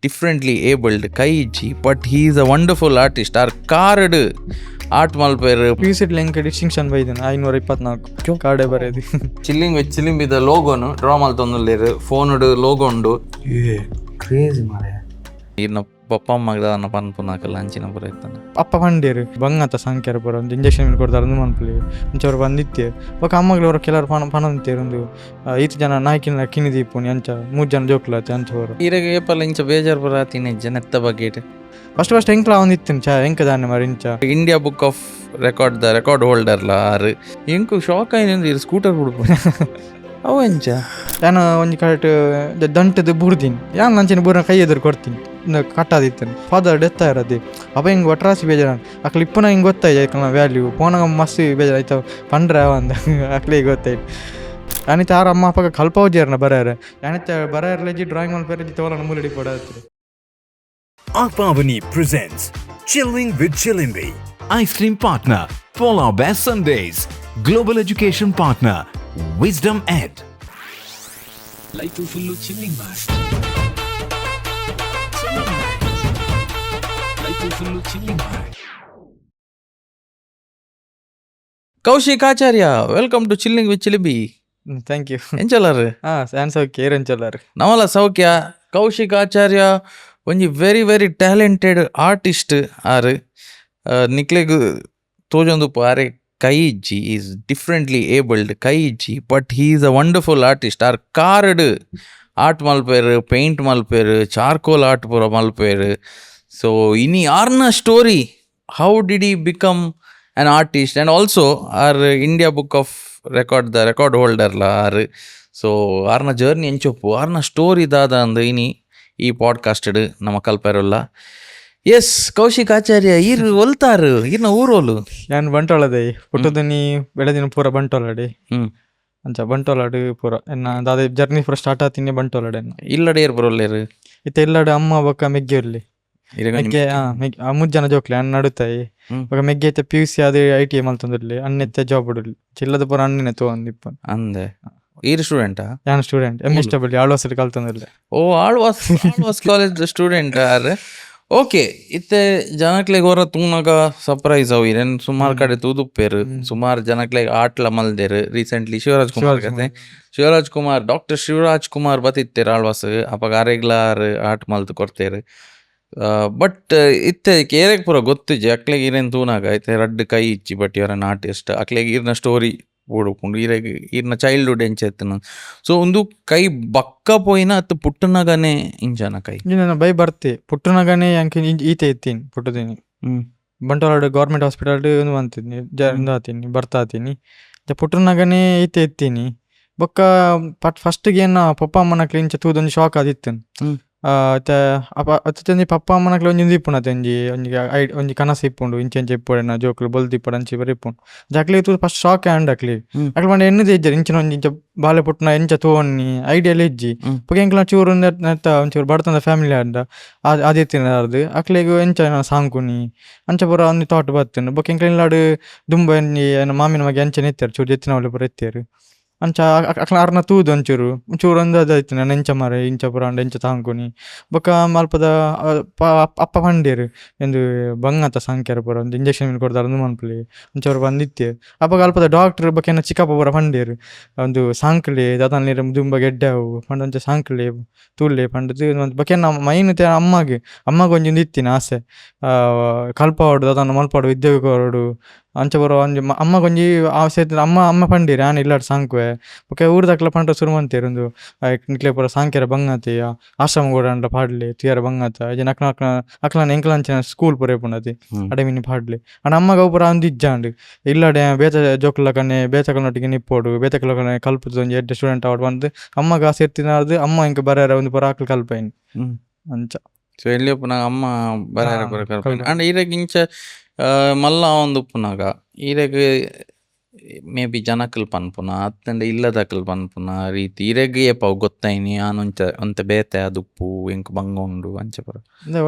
differently abled ಕೈ ಇಜ್ಜಿ but he is a wonderful artist ಆರ್ ಕಾರ್ಡ್ ಆರ್ಟ್ ಮಲ್ಪೇರು ಪಿಸಿಡ್ ಲಿಂಕ್ ಡಿಸ್ಟಿಂಕ್ಷನ್ ಬೈದನು 524 ಕಾರ್ಡೆ ಬರೆದಿ ಚಿಲ್ಲಿಂಗ್ ವಿತ್ ಚಿಲ್ಲಿಂಬಿದ ಲೋಗೋನು ಡ್ರಾ ಮಲ್ತೊಂದುಲ್ಲೇರು ಫೋನುಡು ಲೋಗೋ ಉಂಡು ಕ್ರೇಜಿ ಮಾರೆ ಇನ್ನ ಪಪ್ಪ ಅಮ್ಮಗ ಅನ್ನ ಪನ್ಪುನಾಕಲ್ಲ ಅಂಚಿನ ಪುರ ಇರ್ತಾನೆ ಅಪ್ಪ ಪಂಡೇರು ಬಂಗತ್ತ ಸಂಖ್ಯಾರ ಪುರ ಒಂದು ಇಂಜೆಕ್ಷನ್ ಕೊಡ್ತಾರೆ ಒಂದು ಮನ್ಪಲಿ ಅಂಚವ್ರು ಬಂದಿತ್ತೆ ఒక ಅಮ್ಮಗಳವರು ಕೆಲವರು ಪಣ ಅಂತೀರು ಒಂದು 5 ಜನ ನಾಯ್ಕಿನ ಕಿನಿ ದೀಪುನಿ ಅಂಚ 3 ಜನ ಜೋಕ್ಲತ್ತೆ ಅಂಚವರು ಈರಾಗ ಏಪಲ್ಲ ಇಂಚ ಬೇಜಾರು ಪುರ ತಿನ್ನ ಜನತ್ತ ಬಗೆಟ್ ಫಸ್ಟ್ ಹೆಂಕ್ಲ ಒಂದಿತ್ತು ಹೆಂಕ ದಾನೆ ಮಾರಿ ಇಂಚ ಇಂಡಿಯಾ ಬುಕ್ ಆಫ್ ರೆಕಾರ್ಡ್ ದ ರೆಕಾರ್ಡ್ ಹೋಲ್ಡರ್ಲ ಆರು ಎಂಕು ಶಾಕ್ ಆಯ್ತು ಸ್ಕೂಟರ್ ಹುಡುಕು ಅವು ಎಂಚ ನಾನು ಒಂದು ಕರೆಕ್ಟ್ ದಂಟದ ಬುಡ್ದೀನಿ ಯಾನ್ ನಂಚಿನ ಬೂರ ಕೈ ಎದುರು ಕೊಡ್ತೀನಿ ಕಟ್ಟಾದಿತ್ತೇನೆ ಫಾದರ್ ಡೆತ್ ಇರೋದು ಅಪ್ಪ ಹಿಂಗೆ ಒಟ್ರಾಸಿ ಬೇಜಾರ ಅಕ್ಲಿ ಇಪ್ಪನ ಹಿಂಗೆ ಗೊತ್ತಾಯ್ತು ವ್ಯಾಲ್ಯೂ ಫೋನಾಗ ಮಸ್ತ್ ಬೇಜಾರು ಆಯ್ತು ಪಂಡ್ರೆ ಅಂದ ಅಕ್ಲಿ ಗೊತ್ತಾಯ್ತು ಯಾನಿತ ಆರ ಅಮ್ಮ ಅಪ್ಪ ಕಲ್ಪವಜಿಯರ್ನ ಬರೆಯಾರ ಯಾನಿತ ಬರೆಯರ್ಲಜಿ ಡ್ರಾಯಿಂಗ್ ಮಾಡಿ ಬೇರೆ ತೋಲನ ಮೂಲಡಿ ಕೊಡತ್ರಿ Akpavani presents Chilling with Chilimbi. Ice cream partner, Polar Bear Sundays. Global education partner, Wisdom Ed. Life full chilling bar. Life full chilling bar. Kaushik Acharya welcome to chilling with Chilibi. Thank you. ಎಂಚಲ್ಲಾರು? ಸ್ಯಾನ್ ಸೌಖ್ಯ ಏರಂಚಲ್ಲಾರು ನವಲ ಸೌಖ್ಯ. ಕೌಶಿಕ್ ಆಚಾರ್ಯ ಒಂಜಿ very very talented artist ಆರ್ ನಿಕ್ಲೆಗ್ ತೋಜೊಂದುಪ್ಪು ಆರೆ ಕೈ ಇಜ್ಜಿ ಈಸ್ ಡಿಫ್ರೆಂಟ್ಲಿ ಏಬಲ್ಡ್ ಕೈ ಇಜ್ಜಿ but he is a wonderful artist ಆರ್ ಕಾರ್ಡ್ ಆರ್ಟ್ ಮಲ್ಪೇರು ಪೇಂಟ್ ಮಲ್ಪೇರು ಚಾರ್ಕೋಲ್ ಆರ್ಟ್ ಪೂರ ಮಲ್ಪೇರು. ಸೊ ಇನಿ ಆರ್ನ story how did he become an artist and also ಆರ್ ಇಂಡಿಯಾ ಬುಕ್ ಆಫ್ ರೆಕಾರ್ಡ್ ದ ರೆಕಾರ್ಡ್ ಹೋಲ್ಡರ್ಲ ಆರ್. ಸೊ ಆರ್ನ ಜರ್ನಿ ಎಂಚೊಪ್ಪು ಆರ್ನ ಸ್ಟೋರಿ ದಾದ ಅಂದು ಇನಿ ಈ ಪಾಡ್ಕಾಸ್ಟಡ್ ನಮ್ಮ ಕಲ್ಪೆರಲ್ಲ. ಎಸ್ ಕೌಶಿಕ್ ಆಚಾರ್ಯ ಈರ್ ಒಲ್ತಾರು ಈರ್ನ ಊರೋಲು ನಾನು ಬಂಟೋಳದೆ ಪುಟ್ಟದನಿ ಬೆಳೆದಿನ ಪೂರ ಬಂಟೋಲಾಡಿ ಅಂಚ ಬಂಟೋಲಾಡು ಪೂರ ಎನ್ನ ದಾದ ಜರ್ನಿ ಪೂರ ಸ್ಟಾರ್ಟ್ ಆತೀನಿ ಬಂಟೋಲಾಡೆ ಇಲ್ಲಡೆ ಏರ್ ಬರೋಲ್ಲೇರು ಇತ್ತ ಇಲ್ಲಾಡು ಅಮ್ಮ ಬೊಕ್ಕ ಮೆಗ್ಗೆ ಇರ್ಲಿ ಮೆಗ್ಗೆ ಮುಜ್ಜನ ಜೋಕ್ಲಿ ಅನ್ನ ನಡುತ್ತಾಯಿ ಇವಾಗ ಮೆಗ್ಗೆ ಐತೆ PUC ಅದು ITI ಮಲ್ತೊಂದಿರ್ಲಿ ಅನ್ನೆತ್ತೆ ಜಾಬ್ ಇಡಲಿ ಚಿಲ್ಲದ ಪೂರ ಅನ್ನನೆ ತಗೊಂದಿಪ್ಪ ಅಂದೆ ಈರ್ ಸ್ಟೂಡೆಂಟಾ? ಯಾನ್ ಸ್ಟೂಡೆಂಟ್ MSW ಆಳ್ವಾಸಲ್ಲಿ ಕಲ್ತಂದಿರ್ಲಿ. ಓ ಆಳ್ವಾಸ್ ಕಾಲೇಜ್ ಸ್ಟೂಡೆಂಟ್ ಆರ್. ಓಕೆ ಇತ್ತೆ ಜನಕ್ಲೆಗ್ ಹೊರ ತೂನಾಗ ಸರ್ಪ್ರೈಸ್ ಅವು ಇರೇನು ಸುಮಾರು ಕಡೆ ತೂದುಪ್ಪೇರು ಸುಮಾರು ಜನಕ್ಲೆಗ್ ಆಟ್ಲ ಮಲ್ದೇರು ರೀಸೆಂಟ್ಲಿ ಶಿವರಾಜ್ ಕುಮಾರ್ ಕತೆ ಶಿವರಾಜ್ ಕುಮಾರ್ ಡಾಕ್ಟರ್ ಶಿವರಾಜ್ ಕುಮಾರ್ ಬತ್ತಿತ್ತೇರು ಆಳ್ವಾಸ್ ಅಪ್ಪಾಗ ಅರೆಗ್ಲಾರ್ ಆಟ್ ಮಲ್ತು ಕೊಡ್ತೇರು. ಬಟ್ ಇತ್ತೆ ಕೇರೆಗ್ ಪೂರ ಗೊತ್ತಿಜ್ಜಿ ಅಕ್ಲೆಗ್ ಇರೇನು ತೂನಾಗ ಐತೆ ರಡ್ಡು ಕೈ ಇಚ್ಚಿ ಬಟ್ ಇವರನ್ನ ಆರ್ಟಿಸ್ಟ್ ಅಕ್ಲೆಗ್ ಈರ್ನ ಸ್ಟೋರಿ ಓಡ್ಕೊಂಡು ಈರ್ನ ಚೈಲ್ಡ್ಹುಡ್ ಎಂಚೆತ್ತನ. ಸೊ ಒಂದು ಕೈ ಬಕ್ಕ ಪೋಯಿನ ಅತ್ತು ಪುಟ್ಟನಗನೆ ಇಂಚನ ಕೈ ನಾನು ಬೈ ಬರ್ತೆ ಪುಟ್ಟನಗನೆ ಅಂಕ ಈತೆ ಎತ್ತೀನಿ ಪುಟ್ಟದೀನಿ ಬಂಟೋಲಾಡು ಗೌರ್ಮೆಂಟ್ ಹಾಸ್ಪಿಟಲ್ ಒಂದು ಅಂತೀನಿ ಆತೀನಿ ಬರ್ತಾ ಆತೀನಿ ಪುಟ್ಟನಗನೆ ಈತೆ ಎತ್ತೀನಿ ಬೊಕ್ಕ ಫಸ್ಟ್ಗೆ ಏನು ಪಪ್ಪ ಅಮ್ಮನಕ್ಲಿ ಇಂಚ ತೂದೊಂದು ಶಾಕ್ ಆದಿತ್ತೇನೆ. ಅತ್ತಂಜಿ ಪಪ್ಪ ಅಮ್ಮನಕ್ಲಿ ಒಂಜಿ ಇಪ್ಪುಣತೆ ಒಂಜಿ ಕನಸು ಇಪ್ಪುಂಡು ಇಂಚೆಂಚ ಇಪ್ಪುಡೆನ ಜೋಕ್ಲು ಬೊಲ್ದು ಇಪ್ಪಡು ಅಂಚಿ ಬರೀ ಇಪ್ಪುಂಡು ಜಕ್ಲಿ ತೂದು ಫಸ್ಟ್ ಶಾಕ್ ಆ್ಯಂಡ್ ಅಕ್ಲಿ ಮಂಡೆ ಎಣ್ಣದೆ ಇಜ್ಜರು ಇಂಚಿನ ಒಂಜಿ ಇಂಚ ಬಾಲೆ ಪುಟ್ಟನ ಎಂಚ ತೋಣ್ಣಿ ಐಡಿಯಲ್ಲಿ ಇಜ್ಜಿ ಪೊಕೆ ಎಂಕ್ಲ ಚೂರು ಒಂಚೂರು ಬಡತಂದ ಫ್ಯಾಮಿಲಿ ಅಂದ ಆದಿತ್ತಿನದು ಅಕ್ಲಿಗೂ ಎಂಚ ಸಾಂಕುನಿ ಅಂಚ ಪೂರ ಒಂದು ಥಾಟ್ ಬರ್ತೇನೆ ಬೊಕ್ಕ ಎಂಕ್ಲ ಇಲ್ಲಾಡು ದುಂಬ ಮಾಮಿನ ಮಗೆ ಅಂಚೆ ಎತ್ತಾರು ಚೂರು ಎತ್ತಿನ ಅವಳು ಪೂರ ಎತ್ತಾರು ಅಂಚ ಅಕ್ಲ ಅರ್ನ ತೂದು ಒಂಚೂರು ಒಂದು ಅದಾಯ್ತು ನಾನು ಎಂಚ ಮರ ಇಂಚ ಪುರ ಅಂಡ ಎಂಚ ತಾಂಕೊನಿ ಬೊಕ್ಕ ಮಲ್ಪದ ಅಪ್ಪ ಪಂಡೇರು ಎಂದು ಬಂಗತ್ತ ಸಂಖ್ಯಾರ ಪುರ ಒಂದು ಇಂಜೆಕ್ಷನ್ ಕೊಡ್ತಾರೆ ಒಂದು ಮನ್ಪಲಿ ಒಂಚೂರು ಬಂದಿತ್ತೆ ಅಪ್ಪ ಅಲ್ಪದ ಡಾಕ್ಟರ್ ಬೊಕ್ಕ ಚಿಕ್ಕಪ್ಪ ಪುರ ಪಂಡೇರು ಒಂದು ಸಾಂಕ್ಲೆ ದಾದಲ್ಲಿ ದುಂಬ ಗೆಡ್ಡೆವು ಪಂಡ ಒಂಚ ಸಾಂಕ್ಲೆ ತೂಳ್ಳೆ ಪಂಡದು ಬೊಕ್ಕ ಮೈನ್ ಅಮ್ಮಗೆ ಒಂಜೊಂದು ಇತ್ತಿನ ಆಸೆ ಕಲ್ಪ ಹೊಡು ಅದನ್ನು ಮಲ್ಪಾಡು ಉದ್ಯೋಗ ಹೊರಡು ಅಂಚ ಬರೋ ಒಂಜಿ ಅಮ್ಮಗೊಂಜಿ ಆಸೆ ಅಮ್ಮ ಪಂಡೀರಿ ಆನೆ ಇಲ್ಲಾಡು ಸಾಂಕ್ವೆ ಬೊಕ್ಕ ಊರ್ದಕ್ಲ ಪಂಡ ಶುರು ಮಂತೇರು ಒಂದು ನಿಕ್ಲೆ ಪೂರ ಸಾಂಕ್ಯರ ಬಂಗತಿ ಆಶ್ರಮ ಕೂಡ ಅಂಡ ಪಾಡ್ಲಿ ತುಯಾರ ಬಂಗತ ಇಜ ಅಕ್ಲನ ಎಂಕ್ಲಂಚಿನ ಸ್ಕೂಲ್ ಪೂರ ಪುಂಡತಿ ಅಡೆಮಿನಿ ಪಾಡ್ಲಿ ಅಂಡ ಅಮ್ಮಗ ಪೂರ ಒಂದು ಇಜ್ಜಾಂಡು ಇಲ್ಲಾಡೆ ಬೇತ ಜೋಕ್ಲ ಕಣ್ಣೆ ಬೇತಕಲ್ನೊಟ್ಟಿಗೆ ನಿಪ್ಪೋಡು ಬೇತಕಲ ಕಣ್ಣೆ ಕಲ್ಪದ ಒಂಜಿ ಎಡ್ಡೆ ಸ್ಟೂಡೆಂಟ್ ಆವಡ್ ಬಂದು ಅಮ್ಮಗ ಆಸೆ ಇರ್ತಿನಾರ್ದು ಅಮ್ಮ ಇಂಕ ಬರಾರ ಒಂದು ಪೂರ ಆಕಲ್ ಕಲ್ಪೈನ್ ಅಂಚ. ಸೊ ಎಲ್ಲಿ ಉಪ್ಪುನಾಗ ಅಮ್ಮ ಬರಾರ ಪೂರ ಕಲ್ಪೈನ್ ಅಂಡ್ ಈರೆಗ್ ಇಂಚ ಮಲ್ಲ ಒಂದು ಉಪ್ಪುನಾಗ ಈರೆಗ್ ಮೇ ಬಿ ಜನಕಲ್ ಪನ್ಪುನ ಅತ್ತಂಡೆ ಇಲ್ಲದಕಲ್ ಪನ್ಪುನ ರೀತಿ ಇರೆಗ್ ಏಪ ಗೊತ್ತೈನಿ ಒಂತ ಬೇತೆ ಅದುಪ್ಪು ಎಂಕ್ ಬಂಗೊಂಡು ಅಂಚ ಪುರ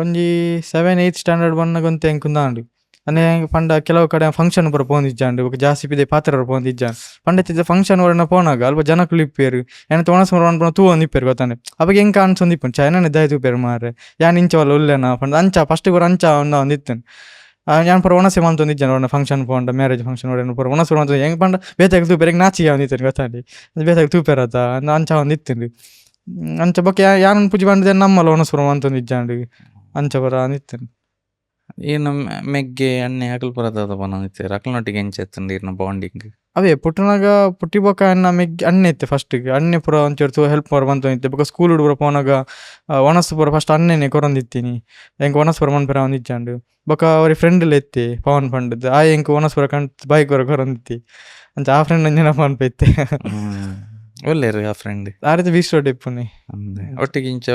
ಒಂಜಿ 7-8 ಸ್ಟ್ಯಾಂಡರ್ಡ್ ಬನ್ನಗೊಂತ ಎಂಕುಂದಾಂಡು ಅನೆ ಪಂಡ ಕೆಲವು ಕಡೆ ಫಂಕ್ಷನ್ ಪೂರ ಪೋಂದಿಜ್ಜಾಂಡು ಬೊಕ ಜಾಸ್ತಿ ಪಿದೆ ಪಾತ್ರ ಪೋಂದಿಜ್ಜಾಂಡು ಪಂಡ ಫಂಕ್ಷನ್ ಒರನ ಪೋನಾಗ ಅಲ್ಪ ಜನಕ್ಕುಲು ಇಪ್ಪೇರು ಏನ ತೊಣಸ್ ಮರ ತೂ ಒಂದಿಪ್ಪೇರು ಗೊತ್ತಾನೆ ಅವಾಗ ಹೆಂಗೆ ಅನ್ಸೊಂದಿಪ್ಪು ಚಾಯ್ನ ದಯ ತೂಪೇರು ಮಾರೆ ಯಾನ್ ಇಂಚ ಒಲ್ಲ ಉಲ್ಲೆನ ಪಂಡ ಅಂಚ ಫಸ್ಟ್ ಪೂರ ಅಂಚ ಒಂದಿತ್ತೇನೆ ഞാൻ ಪೂರ ಒಣಸೆ ಮಂತೊಂದಿಜ್ಜಾನ ಒಣ ಫಂಕ್ಷನ್ ಪೋಂಡ ಮ್ಯಾರೇಜ್ ಫಂಕ್ಷನ್ ಒಡೆ ಪೂರ ಒಣಸು ಮಂತ ಹೆಂಗೆ ಪಂಡ ಬೇತಾಗ ತೂಪೇರು ಹೆಂಗೆ ನಾಚಿಗೆ ಒಂದಿತ್ತೇನೆ ಗೊತ್ತಾಂಡಿ ಬೇತಾಗ ತೂಪೇರತ್ತ ಅಂಚ ಒಂದಿತ್ತೇನೆ ಅಂಚ ಬೊಕ್ಕ ಯಾನನ್ ಪೂಜೆ ಬಂದಿದ್ದೆ ನಮ್ಮಲ್ಲ ಒಣಸುರ ಮಂತೊಂದಿಜ್ಜಾಂಡು ಅಂಚ ಪೂರ ಅಂದಿತ್ತೇನೆ ಏನು ಮೆಗ್ಗೆ ಎಣ್ಣೆ ಅಕಲ್ ಪುರದ ಬಂದಿತ್ತೆ ಅಕಲ್ನೊಟ್ಟಿಗೆ ಎಂಚೆತ್ತಂದು ಇರ್ನ ಬಾಂಡಿಂಗ್ ಅವೇ ಪುಟ್ಟನಾಗ ಪುಟ್ಟಿ ಬೊಕ ಅನ್ನ ಮೆಗ್ ಅಣ್ಣೆ ಇತ್ತೆ ಫಸ್ಟಿಗೆ ಅಣ್ಣೆ ಪೂರ ಒಂಚೂರು ಹೆಲ್ಪ್ ಮಾಡಿ ಬಂತೊಂದಿತ್ತೆ ಬೊಕ ಸ್ಕೂಲ್ ಹುಡುಗರ ಪೋನಾಗ ಒಣಸು ಪೂರ ಫಸ್ಟ್ ಅಣ್ಣೆನೆ ಕೊರೊಂದಿತ್ತೀನಿ ಹೆಂಗೆ ಒಣಸು ಪೂರ ಮನ್ಪೆರ ಒಂದಿಜ್ಜಾಂಡು ಬೊಕ ಅವ್ರಿಗೆ ಫ್ರೆಂಡ್ಲ ಎತ್ತಿ ಪವನ್ ಪಂಡದ್ದು ಆ ಹೆಂಗೆ ಒಣಸು ಪೂರ ಕಂಡು ಬೈಕ್ ಪೂರ ಕೊರೊಂದಿತ್ತಿ ಅಂತ ಆ ಫ್ರೆಂಡ್ ಅಂಜನ ಪನ್ಪೈತೆ ಒಳ್ಳೆರು ಆ ಫ್ರೆಂಡ್ ಆ ರೀತಿ ಬೀಸ್ ರೋಡ್ ಇಪ್ಪುನಿ ಒಟ್ಟಿಗೆ ಇಂಚ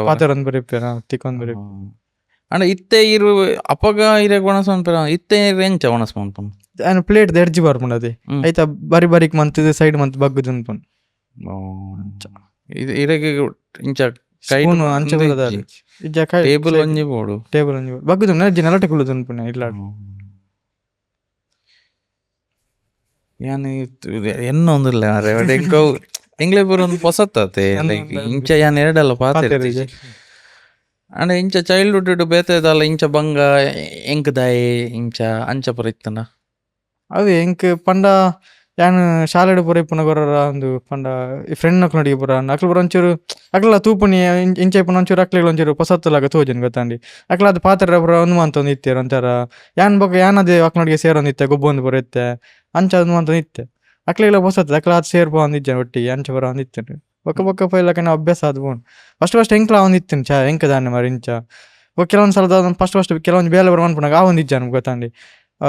ಪಾತ್ರ ಒಂದು ಬರೀಪ್ಪ ತಿಕ್ಕೊಂದು ಬರೀ ಅಂಡ ಇತ್ತೆ ಇರು ಅಪಗ ಇರ ಒಣಸ್ ಮನ್ಪೆರ ಇತ್ತೆ ಎಂಚ ಒಣಸ್ ಮನ್ಪನ್ ఆయన ప్లేట్ దెడ్జి పరుపుండది అయితే బరి బరికి మంత్ సైడ్ మంత్ బగ్గుది అనుకోండి ಇದು ಇರಗೆ ಇಂಚ ಸ್ಪೂನ್ ಅಂಚೆ ಬರದಾರಿ ಟೇಬಲ್ ಒಂಜಿ ಬೋಡು ಟೇಬಲ್ ಒಂಜಿ ಬಗ್ಗುದು ನಜ್ಜಿ ನೆಲಟೆ ಕುಲ್ಲುದು ಅನ್ಪುಣ್ಣ ಇಲ್ಲ ಯಾನ್ ಎನ್ನ ಒಂದಿಲ್ಲ ಎಂಕೋ ಎಂಗ್ಲೆ ಬರೋ ಒಂದು ಹೊಸತ್ತೆ ಲೈಕ್ ಇಂಚ ಯಾನ್ ಎರಡಲ್ಲ ಪಾತ್ರ ಅಂಡ ಇಂಚ ಚೈಲ್ಡ್ಹುಡ್ ಬೇತದಲ್ಲ ಇಂಚ ಬಂಗ ಎಂಕದಾಯಿ ಇಂಚ ಅಂಚ ಪುರ ಇತ್ತನ ಅವು ಎಂಕ್ ಪಂಡ ಯಾನ್ ಶಾಲೆಡ್ ಪೂರ ಇಪ್ಪುನ ಗೊರ್ರ ಒಂದು ಪಂಡ ಈ ಫ್ರೆಂಡ್ ನಕ್ಲು ನಡಿಗೆ ಪೂರ ಅಕ್ಲು ಪೂರ ಒಂಚೂರು ಅಕ್ಲ ತೂಪುನಿ ಇಂಚ ಇಪ್ಪುನ ಒಂಚೂರು ಅಕ್ಲಿಗೆ ಒಂಚೂರು ಹೊಸತ್ತಲಾಗ ತೋಜನ್ ಗೊತ್ತಾಂಡಿ ಅಕ್ಲ ಅದು ಪಾತ್ರ ಪೂರ ಒಂದು ಮಂತ ಒಂದು ಇತ್ತೇರು ಒಂಥರ ಯಾನ್ ಬೊಕ ಯಾನ್ ಅದೇ ಅಕ್ಲೊಟ್ಟಿಗೆ ಸೇರೊಂದಿತ್ತೆ ಗೊಬ್ಬೊಂದು ಪೂರ ಇತ್ತೆ ಅಂಚ ಅದು ಮಂತ ಇತ್ತೆ ಅಕ್ಲಿಗೆಲ್ಲ ಹೊಸತ್ತು ಅಕ್ಲ ಅದು ಸೇರ್ಪೋ ಒಂದಿಜ್ಜೆ ಒಟ್ಟಿಗೆ ಅಂಚ ಪೂರ ಒಂದಿತ್ತೇನೆ ಬೊಕ್ಕ ಬೊಕ್ಕ ಪೈಲಕ ನಾವು ಅಭ್ಯಾಸ ಆದ್ ಬೋನ್ ಫಸ್ಟ್ ಎಂಕ್ಲ ಒಂದಿತ್ತೇನೆ ಚಾ ಎಂಕ ದಾನೆ ಮಾರಿ ಇಂಚ ಕೆಲವೊಂದು ಸಲ ಫಸ್ಟ್ ಕೆಲವೊಂದು ಬೇಲೆ ಬರ ಅನ್ಪುನಾಗ ಆ ಒಂದಿಜ್ಜೆ ನಮ್ಗೆ ಗೊತ್ತಾಂಡಿ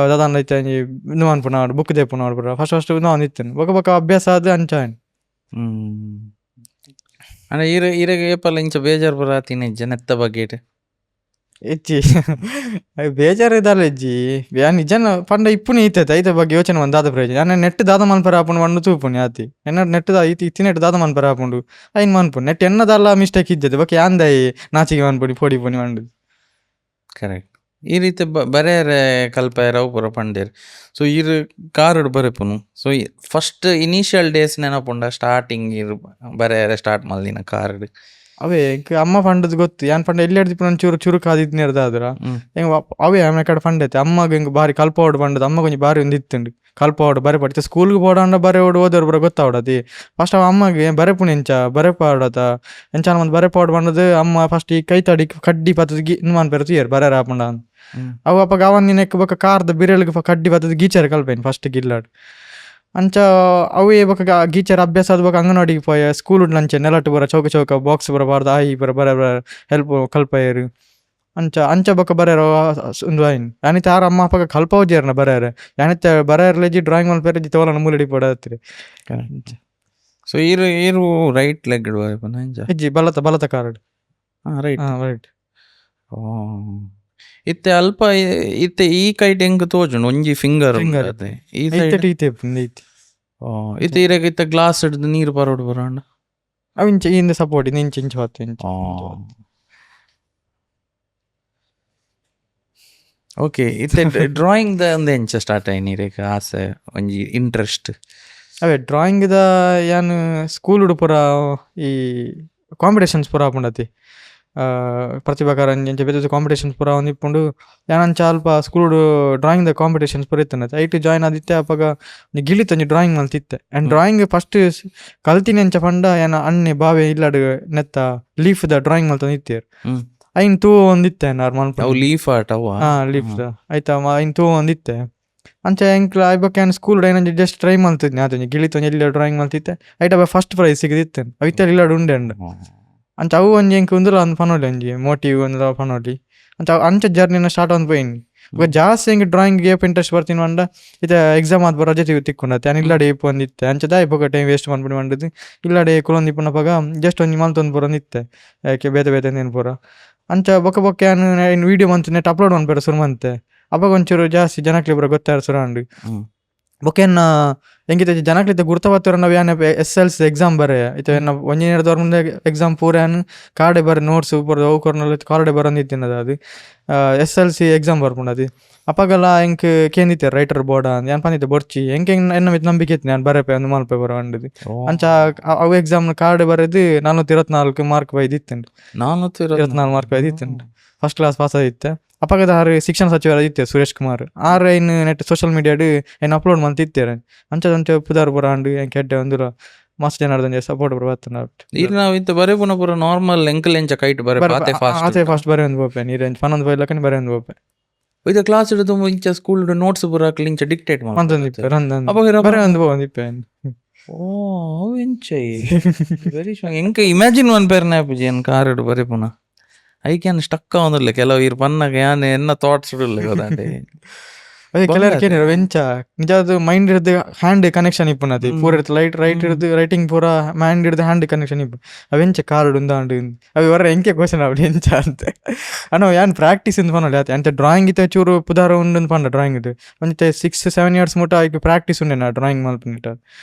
ದಾದಾನ್ ಐತೆ ಇನ್ನು ಅನ್ಪುನ ಬುಕ್ ದೇಪುನ ಆಡ್ಬಿಡ್ರ ಫಸ್ಟ್ ನಾ ಒಂದಿತ್ತೇನೆ ಬೊಕ್ಕ ಬೊಕ್ಕ ಅಭ್ಯಾಸ ಆದ್ ಅಂಚ ಅಂಡ ಇರಗೆ ಏಪಲ್ಲ ಇಂಚ ಬೇಜಾರು ಬರ ತಿನ್ನಜ್ಜ ನೆತ್ತ ಬಗೆಟ್ ಹೆಚ್ಚಿ ಬೇಜಾರು ಇದ್ದಲ್ಲ ಅಜ್ಜಿ ಯಾನ್ ನಿಜನ ಪಂಡ ಇಪ್ಪುನಿ ಇತ್ತೈತೆ ಐತೆ ಬಗ್ಗೆ ಯೋಚನೆ ಒಂದು ದಾದ ಪ್ರಯೋಜನ ಯಾನ ನೆಟ್ ದಾದ ಮನ್ಪರ ಹಾಪುಂಡು ಮಣ್ಣು ತೂಪುನಿ ಆತಿ ಎನ್ನ ನೆಟ್ ಇತ್ತಿ ನೆಟ್ ದಾದ ಮನ್ಪರ ಹಾಪುಂಡು ಐನ್ ಮನ್ಪುಂಡು ನೆಟ್ ಎನ್ನದಲ್ಲ ಮಿಸ್ಟೇಕ್ ಇದ್ದದೆ ಬಕ್ಕೆ ಯಾಂದಾಯಿ ನಾಚಿಗೆ ಮನ್ಪುಡಿ ಪೋಡಿ ಪೋನಿ ಮಂಡು ಕರೆಕ್ಟ್ ಈ ರೀತಿ ಬರೆಯರೆ ಕಲ್ಪಯರವು ಪೂರ ಪಂಡೇರ್ ಸೊ ಇರು ಕಾರುಡು ಬರೆಪುನು ಸೊ ಫಸ್ಟ್ ಇನಿಷಿಯಲ್ ಡೇಸ್ ನೆನಪುಂಡ ಸ್ಟಾರ್ಟಿಂಗ್ ಇರು ಬರೆಯರೆ ಸ್ಟಾರ್ಟ್ ಮಲ್ದಿನ ಕಾರುಡು ಅವೇ ಅಮ್ಮ ಪಂಡದ್ ಗೊತ್ತು ಯಾನ್ ಪಂಡ ಎಲ್ಲಿ ಹಿಡ್ದಿಪ್ಪ ನಾನು ಚೂರು ಚುರುಕು ಆದಿದ್ನೇರ್ದಾದ್ರ ಹೆಂಗೆ ಅವೇ ಆಮೇಲೆ ಕಡೆ ಪಂಡ ಐತೆ ಅಮ್ಮಗೆ ಹಿಂಗೆ ಬಾರಿ ಕಲ್ಪೋಡು ಪಂಡದ ಅಮ್ಮ ಕೊಂಚ ಬಾರಿ ಒಂದು ಇತ್ತುಂಡು ಕಲ್ಪೋಡು ಬರೆ ಪಡಿತೆ ಸ್ಕೂಲ್ಗೆ ಬೋಡಂಡ ಬರೆ ಓಡು ಓದೋರು ಬರ ಗೊತ್ತಾವಡತಿ ಫಸ್ಟ್ ಅವ ಅಮ್ಮಗೆ ಬರೆಪುಣ ಎಂಚ ಬರೆಪಾಡತ ಎಂಚಾನ ಒಂದು ಬರೆಪಾಡು ಪಂಡದು ಅಮ್ಮ ಫಸ್ಟ್ ಈ ಕೈ ತಡಿ ಕಡ್ಡಿ ಪತ್ತದ ಇನ್ಮಾನ್ ಬೇರೆ ತುಯರ್ ಬರೆ ರಾಪಂಡ ಅವು ಅಪ್ಪ ಅವನ್ ನಿನಕ್ಕೆ ಬೊಕ್ಕ ಕಾರ್ದ ಬಿರಳಿಗೆ ಕಡ್ಡಿ ಪತ್ತದ ಗೀಚರ್ ಕಲ್ಪೇನು ಫಸ್ಟ್ ಗಿಲ್ಲಾಡ್ ಅಂಚ ಅವೇ ಬೊಕ ಗೀಚರ್ ಅಭ್ಯಾಸ ಆದ ಬೊಕ ಅಂಗನವಾಡಿಗೆ ಪೋಯ ಸ್ಕೂಲ್ ಲಂಚ ನೆಲಟ್ ಬರ ಚೌಕ ಚೌಕ ಬಾಕ್ಸ್ ಬರ ಬಾರ್ದ ಆಯಿ ಬರ ಬರ ಹೆಲ್ಪ್ ಕಲ್ಪಯರು ಅಂಚ ಬೊಕ ಬರೆಯರು ಒಂದು ಆಯ್ನ್ ಯಾನಿತ್ತ ಆರ ಅಮ್ಮ ಅಪ್ಪಗ ಕಲ್ಪವಜೇರ್ನ ಬರೆಯರೆ ಯಾನಿತ್ತ ಬರೆಯರ್ಲೆಜಿ ಡ್ರಾಯಿಂಗ್ ಮಲ್ ಪೇರೆ ತೋಲನ ಮೂಲೆಡಿ ಪಡತ್ರಿ ಸೊ ಇರು ರೈಟ್ ಲೆಗ್ ಹೆಜ್ಜಿ ಬಲತ ಕಾರ್ಡ್ ರೈಟ್ ರೈಟ್ ಇತ್ತೆ ಅಲ್ಪ ಇತ್ತೆ ಈ ಕೈಟ್ ಹೆಂಗ್ ತೋಜುಂಡು ಒಂಜಿ ಫಿಂಗರ್ ಈ ಸೈಡ್ ಇತ್ತೆ ಇರಗ ಇತ್ತ ಗ್ಲಾಸ್ ಹಿಡ್ದು ನೀರು ಬರೋಡು ಬರೋಣ ಅವು ಇಂಚ ಇಂದ ಸಪೋರ್ಟ್ ಇಂಚ ಹೊತ್ತು ಇಂಚ ಓಕೆ ಇತ್ತೆ ಡ್ರಾಯಿಂಗ್ ದ ಒಂದು ಎಂಚ ಸ್ಟಾರ್ಟ್ ಆಯ್ನಿ ಇರಗ ಆಸೆ ಒಂಜಿ ಇಂಟ್ರೆಸ್ಟ್ ಅವೇ ಡ್ರಾಯಿಂಗ್ ದ ಯಾನ್ ಸ್ಕೂಲ್ ಪೂರ ಈ ಕಾಂಪಿಟೇಷನ್ಸ್ ಪೂರ ಆಪುಂಡತಿ ಪ್ರತಿಭಾ ಕಾರಂಜಿ ಬೇರೆ ಕಾಂಪಿಟೇಷನ್ಸ್ ಪೂರ ಒಂದಿಪ್ಪುಂಡು ಯಾನಂಚ ಅಲ್ಪ ಸ್ಕೂಲ್ ಡ್ರಾಯಿಂಗ್ ದ ಕಾಂಪಿಟೇಷನ್ಸ್ ಪೂರ ಇತ್ತನೈತೆ ಐಟಿ ಜಾಯ್ನ್ ಆದಿತ್ತೆ ಅಪ್ಪಾಗ ಗಿಳಿತ ಡ್ರಾಯಿಂಗ್ ಮಲ್ತಿತ್ತೆ ಆ್ಯಂಡ್ ಡ್ರಾಯಿಂಗ್ ಫಸ್ಟ್ ಕಲ್ತೀನಿ ಅಂಚ ಪಂಡ ಏನ ಅಣ್ಣೆ ಬಾವೆ ಇಲ್ಲಡ್ ನೆತ್ತ ಲೀಫ್ ದ ಡ್ರಾಯಿಂಗ್ ಮಲ್ತ ನಿತ್ತೇರು ಐನ್ ತೂ ಒಂದಿತ್ತೆ ನಾರ್ಮಲ್ ಲೀಫ್ ಆರ್ಟ್ ಅವ ಲೀಫ್ ದ ಆಯ್ತಾ ಐನ್ ತೂ ಒಂದಿತ್ತೆ ಅಂಚ ಎಂಕ್ಲ ಐಬಕ್ಕೆ ಏನು ಸ್ಕೂಲ್ ಏನಂಜಿ ಜಸ್ಟ್ ಟ್ರೈ ಮಲ್ತಿದ್ನಿ ಆತಂಜಿ ಗಿಳಿತ ಎಲ್ಲ ಡ್ರಾಯಿಂಗ್ ಮಲ್ತಿತ್ತೆ ಐಟ ಫಸ್ಟ್ ಪ್ರೈಸ್ ಸಿಗದಿತ್ತೇನೆ ಅವಿತ್ತೆ ಇಲ್ಲಡ್ ಉಂಡೆ ಅಂಚ ಅವು ಒಂಜಿ ಎಂಕ್ ಉಂದುಲ ಒಂದು ಪನೋಲಿ ಒಂಜಿ ಮೋಟಿವ್ ಒಂದು ಪನೋಲಿ ಅಂಚ ಜರ್ನಿನ ಸ್ಟಾರ್ಟ್ ಒಂದು ಪೋಯಿನಿ ಈಗ ಜಾಸ್ತಿ ಹೆಂಗೆ ಡ್ರಾಯಿಂಗ್ ಏಪ್ ಇಂಟ್ರೆಸ್ಟ್ ಬರ್ತೀನಿ ಮಂಡ ಇದು ಎಕ್ಸಾಮ್ ಆದ ರಜೆ ತಿಕ್ಕೊಂಡತ್ತೆ ನಾನು ಇಲ್ಲಡೆ ಏಪ್ ಒಂದಿತ್ತೆ ಅಂಚದ ಇವಾಗ ಟೈಮ್ ವೇಸ್ಟ್ ಮಾಡ್ಬಿಟ್ಟು ಮಾಡಿದ್ದು ಇಲ್ಲಡೆ ಕುಲೊಂದು ಇಪ್ಪನಪ್ಪಾಗ ಜಸ್ಟ್ ಒಂದು ಮಲ್ತೊಂದು ಬರೋಂದಿತ್ತೆ ಯಾಕೆ ಬೇತೆ ಬೇತೆ ಏನು ಪೂರ ಅಂಚ ಬೊಕ್ಕ ಬೊಕ್ಕ ಏನು ವೀಡಿಯೋ ಮಂತು ನೆಟ್ ಅಪ್ಲೋಡ್ ಮಾಡ್ಬೇಡ ಸುರ್ಮಂತೆ ಅವಾಗ ಒಂಚೂರು ಜಾಸ್ತಿ ಜನಕ್ಕೆ ಬರೋ ಗೊತ್ತಾರ ಸುರಾಂಡು ಬೊಕೆನ್ನ ಎಂಗಿತ ಜನಕ್ಲಿತ ಗುರ್ತವತ್ತುರ ನಾವು ಯಾನೆ SLC ಎಕ್ಸಾಮ್ ಬರೆ ಇತ್ತೆ ಒಂಜಿ ನೆರದವ್ರ ಮುಂದೆ ಎಕ್ಸಾಮ್ ಪೂರ ಕಾಡೆ ಬರ ನೋಟ್ಸ್ ಪೂರ ಅವು ಕೊರ್ನಲ್ ಕಾಡೆ ಬರಂದಿತ್ತಿನದ ಅದು SLC ಎಕ್ಸಾಮ್ ಬರ್ಪುಂಡು ಅಪಗಲ ಎಂಕ್ ಕೇಂದಿತ್ತೆ ರೈಟರ್ ಬೋರ್ಡ ಯಾನ್ ಪಂದಿತ್ತೆ ಬೊರ್ಚಿ ಎಂಕ್ ಎನ್ನ ಮಿತ್ ನಂಬಿಕೆ ಇತ್ತು ನಾನು ಬರಪೆ ಒಂದು ಮಲ್ಪೆ ಬರ ಅಂಡದು ಅಂಚ ಅವು ಎಕ್ಸಾಮ್ ಕಾಡೆ ಬರೆದು 424 ಮಾರ್ಕ್ ಬೈದಿತ್ತುಂಡು 424 ಮಾರ್ಕ್ ಬೈದಿತ್ತುಂಡು ಫಸ್ಟ್ ಕ್ಲಾಸ್ ಪಾಸ್ ಆಗಿತ್ತೆ ಅಪಗದ ಆರು ಶಿಕ್ಷಣ ಸಚಿವರ ಇತ್ತೆ ಸುರೇಶ್ ಕುಮಾರ್ ಆರು ಇನ್ನು ನೆಟ್ ಸೋಷಿಯಲ್ ಮೀಡಿಯಾಡು ಏನು ಅಪ್ಲೋಡ್ ಮಂತಿತ್ತೇರೆ ಅಂಚದಂಚ ಪುದಾರ್ ಬರಾಂಡು ಎಂಕ್ ಎಡ್ಡೆ ಒಂದುರ ಮಸ್ತ್ ಜನರ್ದಂಜೆ ಸಪೋರ್ಟ್ ಬರ್ತನ ಈಗ ನಾವು ಇಂತ ಬರೇ ಪುನಃ ಪೂರ ನಾರ್ಮಲ್ ಎಂಕಲ್ ಎಂಚ ಕೈಟ್ ಬರೇ ಪಾತೆ ಫಾಸ್ಟ್ ಬರೆ ಒಂದು ಬೋಪೆ ನೀರೇಂಜ್ ಪನ್ನೊಂದು ಬೈಲಕನಿ ಬರೆ ಒಂದು ಬೋಪೆ ಇದು ಕ್ಲಾಸ್ ಹಿಡಿದು ಇಂಚ ಸ್ಕೂಲ್ ನೋಟ್ಸ್ ಪೂರ ಇಂಚ ಡಿಕ್ಟೇಟ್ ಮಂತೊಂದಿಪ್ಪೆ ಬರೆ ಒಂದು ಬೋಂದಿಪ್ಪೆ ಓ ಅವು ಎಂಚೈ ವೆರಿ ಸ್ಟ್ರಾಂಗ್ ಎಂಕ ಇಮ್ಯಾಜಿನ್ ಒನ್ ಪೇರ್ ನ್ಯಾಪುಜಿ ಎನ್ ಕಾರ್ ಹಿಡು ಬರೇ ಪುನಃ ಐಕ್ಯಾನ್ ಸ್ಟಕ್ ಆವೊಂದಿಲ್ಲ ಕೆಲವು ಇರ್ ಪನ್ನಗ ಯಾನ್ ಎನ್ನ ಥಾಟ್ಸ್ ಇಡಲ್ಲ ಗೊತ್ತಾಂಡೆ ಅದೇ ಕೆಲವರು ಕೇಳಿರ ವೆಂಚ ನಿಜಾದ ಮೈಂಡ್ ಇರ್ದು ಹ್ಯಾಂಡ್ ಕನೆಕ್ಷನ್ ಇಪ್ಪುನದು ಪೂರ ಇರ್ದು ರೈಟ್ ಇರ್ದು ರೈಟಿಂಗ್ ಪೂರ ಹ್ಯಾಂಡ್ ಇರ್ದು ಹ್ಯಾಂಡ್ ಕನೆಕ್ಷನ್ ಇಪ್ಪು ಅವೆಂಚ ಕಾರ್ಡ್ ಉಂದಾಂಡು ಅವು ವರ ಎಂಕೆ ಕ್ವಶನ್ ಅವ್ರು ಎಂಚ ಅಂತ ಅನೋ ಯಾನ್ ಪ್ರಾಕ್ಟೀಸ್ ಇಂದ ಪನ್ನೋಲ್ಲ ಆತ ಅಂತ ಡ್ರಾಯಿಂಗ್ ಇತ್ತೆ ಚೂರು ಪುದಾರ ಉಂಡು ಪಂಡ ಡ್ರಾಯಿಂಗ್ ಇದು ಒಂದಿತ್ತೆ 6-7 years ಮುಟ ಆಯ್ಕೆ ಪ್ರಾಕ್ಟೀಸ್ ಉಂಡೆ ನಾ ಡ್ರಾಯಿಂಗ್ ಮಲ್ಪನಿಟ್ಟ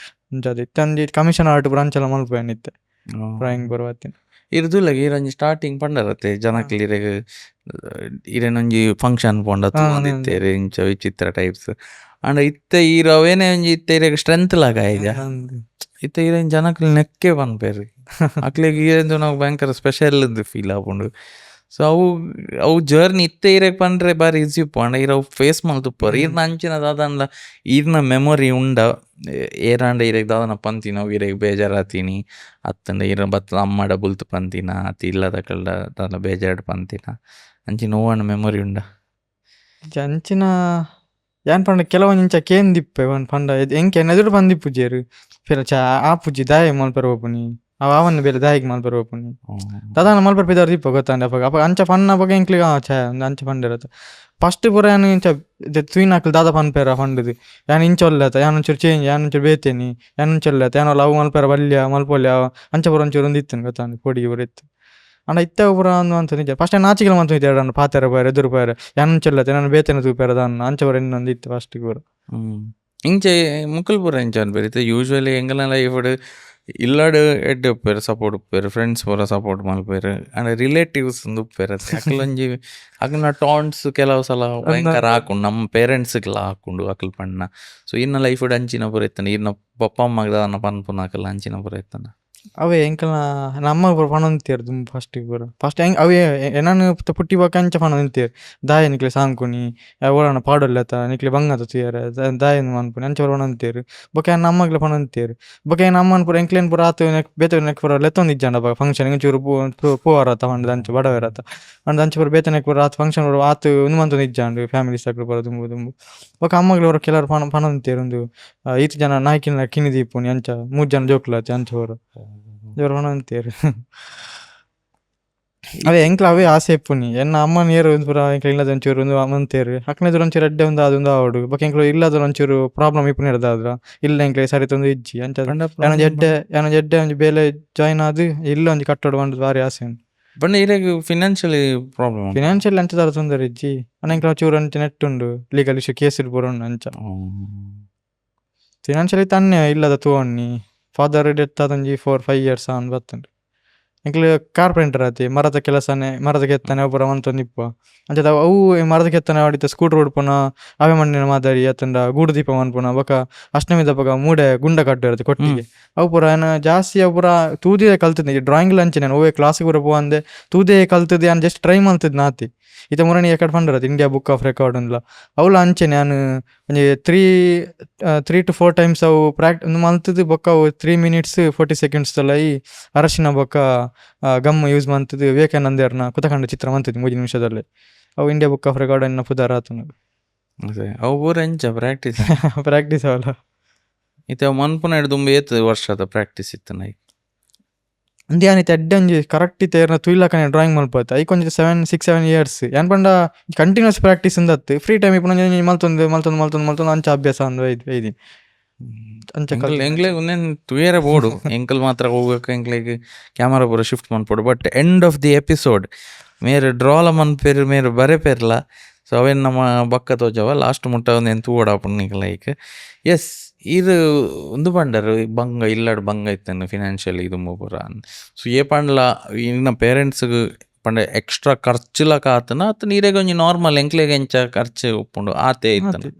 ಅಂಚದು ಇತ್ತಂದು ಕಮಿಷನ್ ಆರ್ಟ್ ಬ್ರಾಂಚೆಲ್ಲ ಮಲ್ಪೇನಿತ್ತೆ ಡ್ರಾಯಿಂಗ್ ಬರುವತ್ತಿನ ಇರ್ದುಲ್ಲ ಈರಂಜಿ ಸ್ಟಾರ್ಟಿಂಗ್ ಪಂಡರತ್ತೆ ಜನಕ್ಲಿ ಇರೇನೊಂಜಿ ಫಂಕ್ಷನ್ ಪೋಂಡ ತೂಂದಿತ್ತೇರೆ ಇಂಚ ವಿಚಿತ್ರ ಟೈಪ್ಸ್ ಅಂಡ ಇತ್ತೆ ಈರವೇನೆ ಒಂಜಿ ಇತ್ತೆ ಇರೆಗ್ ಸ್ಟ್ರೆಂತ್ ಲಾಗ ಈಗ ಇತ್ತೆ ಇರೇನ್ ಜನಕ್ಲಿ ನೆಕ್ಕೆ ಪನ್ಪೇರಿ ಅಕ್ಲೆಗ್ ಈರೆಂದು ನಾವು ಭಯಂಕರ ಸ್ಪೆಷಲ್ ಫೀಲ್ ಆಪುಂಡು ಸೊ ಅವು ಜರ್ನಿ ಇತ್ತೆ ಇರೆಗ್ ಪಂಡ್ರೆ ಬಾರಿ ಈಸಿ ಪೋಂಡ ಇರವು ಫೇಸ್ ಮಲ್ತುಪ್ಪರ್ ಈರ್ನ ಅಂಚಿನ ದಾದನ್ಲ ಈರ್ನ ಮೆಮೊರಿ ಉಂಡ ಏರಾಂಡ ಇರೆಗ್ ದಾದನ ಪಂತಿನ ಅವು ಇರೆಗ್ ಬೇಜಾರಾತೀನಿ ಅತ್ತಂಡ ಇರ ಬತ್ತ ಅಮ್ಮಡ ಬುಲ್ತು ಪಂತಿನ ಅತಿ ಇಲ್ಲದ ಕಳ್ಳ ದಾದ ಬೇಜಾರ್ಡ್ ಪಂತಿನ ಅಂಚಿನ ನೋವಣ್ಣ ಮೆಮೊರಿ ಉಂಡ ಅಂಚಿನ ಯಾನ್ ಪಂಡ ಕೆಲವೊಂದು ಇಂಚ ಕೇಂದಿಪ್ಪೆ ಒಂದು ಪಂಡ ಎಂಕೆ ಎದುರು ಪಂದಿಪ್ಪುಜೇರು ಫಿರ ಆಪುಜಿ ದಾಯ ಮಲ್ಪೆರ ಓಪುನಿ ಅವನ್ನ ಬೇರೆ ದಾಯಿಗೆ ಮಲ್ಪೆರ ಓಪುನಿ ದಾದಾನ ಮಲ್ಪೆರ ಪಿದಾರ್ ದಿಪ್ಪ ಗೊತ್ತಾಂಡೆ ಅಪ್ಪ ಅಂಚ ಪನ್ನ ಬಗ್ಗೆ ಎಂಕ್ಲಿಗೆ ಒಂದು ಅಂಚ ಪಂಡಿರತ್ತೆ ಫಸ್ಟ್ ಪೂರ ಯಾನು ಇಂಚ ತುಯ್ನಾಕ್ಲು ದಾದ ಪನ್ಪೇರ ಪಂಡದು ಯಾನು ಇಂಚೊಲ್ಲತ ಯಾನೊಂಚೂರು ಚೇಂಜ್ ಯಾನೊಂಚೂರು ಬೇತೇನಿ ಯಾನೊಂಚೊಲ್ಲತ ಯಾನೋ ಲವ್ ಮಲ್ಪೆರ ಬಲ್ಯ ಮಲ್ಪೊಲ್ಯ ಅಂಚ ಪೂರ ಒಂಚೂರು ಒಂದು ಇತ್ತು ಗೊತ್ತಾಂಡೆ ಪೊಡಿಗೆ ಬರ ಇತ್ತು ಅಣ್ಣ ಇತ್ತ ಪೂರ ಅಂತ ನಿಜ ಫಸ್ಟ್ ನಾಚಿಕೆ ಮಂತು ಎರಡು ಪಾತೆರ ಪಾಯರ ಎದುರು ಪಾಯರ ಯಾನೊಂಚೊಲ್ಲತ ನಾನು ಬೇತೇನೆ ತೂಪೇರ ದಾನ ಅಂಚ ಪೂರ ಇನ್ನೊಂದು ಇತ್ತು ಫಸ್ಟಿಗೆ ಪೂರ ಇಂಚೆ ಮುಕ್ಕಲ್ ಪೂರ ಇಂಚ ಅನ್ಬೇರಿತ್ತೆ ಯೂಶ್ವಲಿ ಎಂಗಲ ಲೈಫ್ ಇಲ್ಲಾಡು ಎಡ್ಡೆ ಉಪ್ಪೇರು ಸಪೋರ್ಟ್ ಉಪ್ಪೇರು ಫ್ರೆಂಡ್ಸ್ ಪೂರ ಸಪೋರ್ಟ್ ಮಲ್ಪೇರು ಅಂಡ್ ರಿಲೇಟಿವ್ಸ್ ಒಂದು ಉಪ್ಪೇರತ್ತೆ ಅಕ್ಲೊಂಜಿ ಅಕ್ಲ ಟಾಂಟ್ಸ್ ಕೆಲವು ಸಲ ಭಯಂಕರ ಹಾಕೊಂಡು ನಮ್ಮ ಪೇರೆಂಟ್ಸ್ಗೆಲ್ಲ ಹಾಕೊಂಡು ಅಕ್ಲ್ ಪಣ್ಣ ಸೊ ಇನ್ನ ಲೈಫ್ ಅಂಚಿನ ಪೂರ ಇತ್ತಾನೆ ಇನ್ನ ಪಪ್ಪ ಅಮ್ಮಗ ದಾನ ಪನ್ಪುನ ಹಾಕಲ್ಲ ಅಂಚಿನ ಪೂರ ಇತ್ತಾನ ಅವೇ ಎಂಕಲ್ನ ನಮ್ಮ ಪೂರ ಪಣೊಂತೀರು ತುಂಬ ಫಸ್ಟಿಗೆ ಪೂರ ಫಸ್ಟ್ ಹೆಂಗೆ ಅವೇ ನಾನು ಪುಟ್ಟಿ ಬಾಕ ಅಂಚ ಪಣೊಂತೀರು ದಾಯ ನಿಕ್ಲೆ ಸಾಂಕುನಿ ಓಡಾಣ ಪಾಡೊಲ್ಲತ ನಿಕ್ಲೆ ಬಂಗತ ತುಯ್ಯಾರ ದಾಯನ ಮನ್ಪುನಿ ಅಂಚ ಪೂರ ಪಣೊಂತೀರು ಬೊಕ ನಮ್ಮಗ್ಲ ಪಣೊಂತೀರು ಬೊಕ ನಮ್ಮನ್ ಪೂರ ಎಂಕ್ಲೇನ್ ಪೂರ ಆತು ಬೇತ ನೆಕ್ ಪೂರ ಲೆತ್ತೊಂದು ಇಜ್ಜಂಡ ಬಾ ಫಂಕ್ಷನ್ ಚೂರು ಪೂವಾರತ ಪಂಡ ಅಂಚ ಬಡವೇರತ ಅಂಡ್ ಅಂಚ ಪೂರ ಬೇತ ನೆಕ್ ಪೂರ ಆತು ಫಂಕ್ಷನ್ ಪೂರ ಆತು ಉನ್ಮಂತೊಂದು ಇಜ್ಜಂಡು ಫ್ಯಾಮಿಲಿ ಸಕ್ಲು ಪೂರ ತುಂಬು ತುಂಬು ಬೊಕ ಅಮ್ಮಗ್ಲ ಅವ್ರ ಕೆಲವರು ಪಣೊಂತೀರು ಒಂದು 5 ಜನ ನಾಯ್ಕಿನ ಕಿಣಿದೀಪುನಿ ಅಂಚ 3 ಜನ ಜೋಕ್ಲತಿ ಅಂಚ ಪೂರ ಇವ್ರು ಪಣೊಂತೀರು ಅವೇ ಎಂಕ್ಲ ಅವೇ ಆಸೆ ಇಪ್ಪುನಿ ಎನ್ನ ಅಮ್ಮ ನೀರು ಒಂದು ಪೂರ ಎಂಕ್ಲ ಇಲ್ಲದ ಒಂಚೂರು ಒಂದು ಮಂತೇರು ಅಕ್ನೆದ್ರು ಒಂಚೂರು ಅಡ್ಡೆ ಒಂದು ಅದೊಂದು ಆವಡು ಬೊಕ ಎಂಕ್ಲು ಇಲ್ಲದ ಒಂಚೂರು ಪ್ರಾಬ್ಲಮ್ ಇಪ್ಪುನಿ ಇರ್ದಾದ್ರ ಇಲ್ಲ ಎಂಕ್ಲೆ ಸರಿ ತಂದು ಇಜ್ಜಿ ಅಂಚ ಏನೊಂದು ಎಡ್ಡೆ ಒಂದು ಬೇಲೆ ಜಾಯ್ನ್ ಆದು ಇಲ್ಲ ಒಂದು ಕಟ್ಟೋಡು ಒಂದು ಭಾರಿ ಆಸೆ ಉಂಟು ಬಣ್ಣ ಇರಾಗ ಫಿನಾನ್ಷಿಯಲಿ ಪ್ರಾಬ್ಲಮ್ ಫಿನಾನ್ಷಿಯಲ್ ಅಂಚ ತರ ತೊಂದರೆ ಇಜ್ಜಿ ಅನೆಂಕ್ಲ ಚೂರು ಅಂಚ ನೆಟ್ ಉಂಡು ಲೀಗಲ್ ಇಶ್ಯೂ ಕೇಸ್ ಇರ್ಬೋರು ಅಂಚ ಫಿನಾನ್ಷಿಯಲಿ ತನ್ನೆ ಇಲ್ಲದ ತೂವಣ್ಣಿ ಫಾದರ್ ಡೆತ್ ಆದಂಜಿ 4-5 years ಅವನು ಬತ್ತಂಡು ಎಂಕ್ಲೆ ಕಾರ್ಪೆಂಟರ್ ಆತಿ ಮರದ ಕೆಲಸನೇ ಮರದ ಕೆತ್ತನೆ ಒಬ್ಬರ ಮಂತೊಂದು ಇಪ್ಪ ಅಂಚದ ಅವು ಮರದ ಕೆತ್ತನೆ ಆಡಿತ ಸ್ಕೂಟರ್ ಓಡ್ಪುನ ಅವೇ ಮಣ್ಣಿನ ಮಾದರಿ ಅತ್ತಂಡ ಗೂಡು ದೀಪ ಮನ್ಪುನ ಬೊಕ ಅಷ್ಟಮಿ ದಪ್ಪಗ ಮೂಡೆ ಗುಂಡ ಕಟ್ಟು ಇರುತ್ತೆ ಕೊಟ್ಟಿಗೆ ಅವು ಪೂರ ಏನು ಜಾಸ್ತಿ ಅವು ಪೂರ ತೂದೇ ಕಲ್ತಿದ್ದೆ ಡ್ರಾಯಿಂಗ್ ಲಂಚ್ ನಾನು ಓವೇ ಕ್ಲಾಸಿಗೆ ಪೂರ ಪೋವಂದೆ ತೂದೇ ಕಲ್ತಿದ್ದೆ ನಾನು ಜಸ್ಟ್ ಟ್ರೈ ಮಾಡ್ತಿದ್ದು ನಾತಿ ಈತ ಮುರಣಿ ಎಕಡೆ ಪಂಡಿರತ್ತೆ ಇಂಡಿಯಾ ಬುಕ್ ಆಫ್ ರೆಕಾರ್ಡ್ ಅಂದ್ಲ ಅವಳ ಅಂಚೆ ನಾನು ಒಂಜಿ 3 to 4 times ಅವು ಒಂದು ಮಲ್ತದ್ದು ಬೊಕ್ಕ ಅವು 3 minutes 40 seconds ತಲೈ ಅರಶಿನ ಬೊಕ್ಕ ಗಮ್ ಯೂಸ್ ಮಾಡ್ತಿದ್ದು ವಿವೇಕಾನಂದರ್ನ ಕುತಕಂಡ ಚಿತ್ರ ಮಂತಿದ್ದು 3 ನಿಮಿಷದಲ್ಲಿ ಅವು ಇಂಡಿಯಾ ಬುಕ್ ಆಫ್ ರೆಕಾರ್ಡ್ ಅನ್ನ ಪುದಾರ ಆತನು ಅವು ಪೂರ ಎಂಚ ಪ್ರಾಕ್ಟೀಸ್ ಅವಲ್ಲ ಇತ್ತೆ ಮನ್ಪುನ ಹಿಡ್ದು ತುಂಬ ಏತು ವರ್ಷದ ಪ್ರಾಕ್ಟೀಸ್ ಇತ್ತು ನೈ ಅಂದ್ಯಾನಿತ್ತೆ ಅಡ್ಡೆ ಒಂಜಿ ಕರೆಕ್ಟ್ ಇತ್ತೆ ಏರ್ನ ತುಯ್ಲಕನೆ ಡ್ರಾಯಿಂಗ್ ಮಲ್ಪತ್ತೆ ಐಕ್ ಒಂಜಿ 6-7 years ಯಾನ್ ಪಂಡ ಕಂಟಿನ್ಯೂಸ್ ಪ್ರಾಕ್ಟೀಸ್ ಇಂದತ್ತು ಫ್ರೀ ಟೈಮ್ ಇಪ್ಪು ಮಲ್ತೊಂದು ಅಂಚ ಅಭ್ಯಾಸ ಅಂದ್ ಐದಿ ಅಂಚ ಎಂಗ್ಲೆ ಒಂದೇನ್ ತುಯರ ಬೋಡು ಎಂಕಲ್ ಮಾತ್ರ ಹೋಗಕ್ಕೆ ಎಂಕ್ಲೆಗ್ ಕ್ಯಾಮರಾ ಪೂರ ಶಿಫ್ಟ್ ಮನ್ಪೋಡು but end of the episode ಮೇರೆ ಡ್ರಾಲ ಮನ್ಪೇರು ಮೇರೆ ಬರೆ ಪೇರ್ಲ ಸೊ ಅವೇನು ನಮ್ಮ ಬಕ್ಕ ತೋಜವ ಲಾಸ್ಟ್ ಮುಟ್ಟ ಒಂದು ಎಂತ ಓಡಾಪುಂಡು ನಿಕ್ ಲೈಕ್ ಎಸ್ ಇದು ಒಂದು ಪಂಡರು ಬಂಗ ಇಲ್ಲಾಡು ಬಂಗ ಇತ್ತನ್ನು ಫಿನಾನ್ಷಿಯಲ್ ಇದು ಪೂರ. ಸೊ ಏ ಪಂಡ್ಲ ಇನ್ನ ಪೇರೆಂಟ್ಸ್ಗೆ ಪಂಡ ಎಕ್ಸ್ಟ್ರಾ ಖರ್ಚುಲ ಕಾತನ ಅತ್ತ ನೀರೆಗೆ ಒಂಜಿ ನಾರ್ಮಲ್ ಎಂಕ್ಲೆಗೆ ಎಂಚ ಖರ್ಚು ಉಪ್ಪುಂಡು ಆತೆ ಇತ್ತನು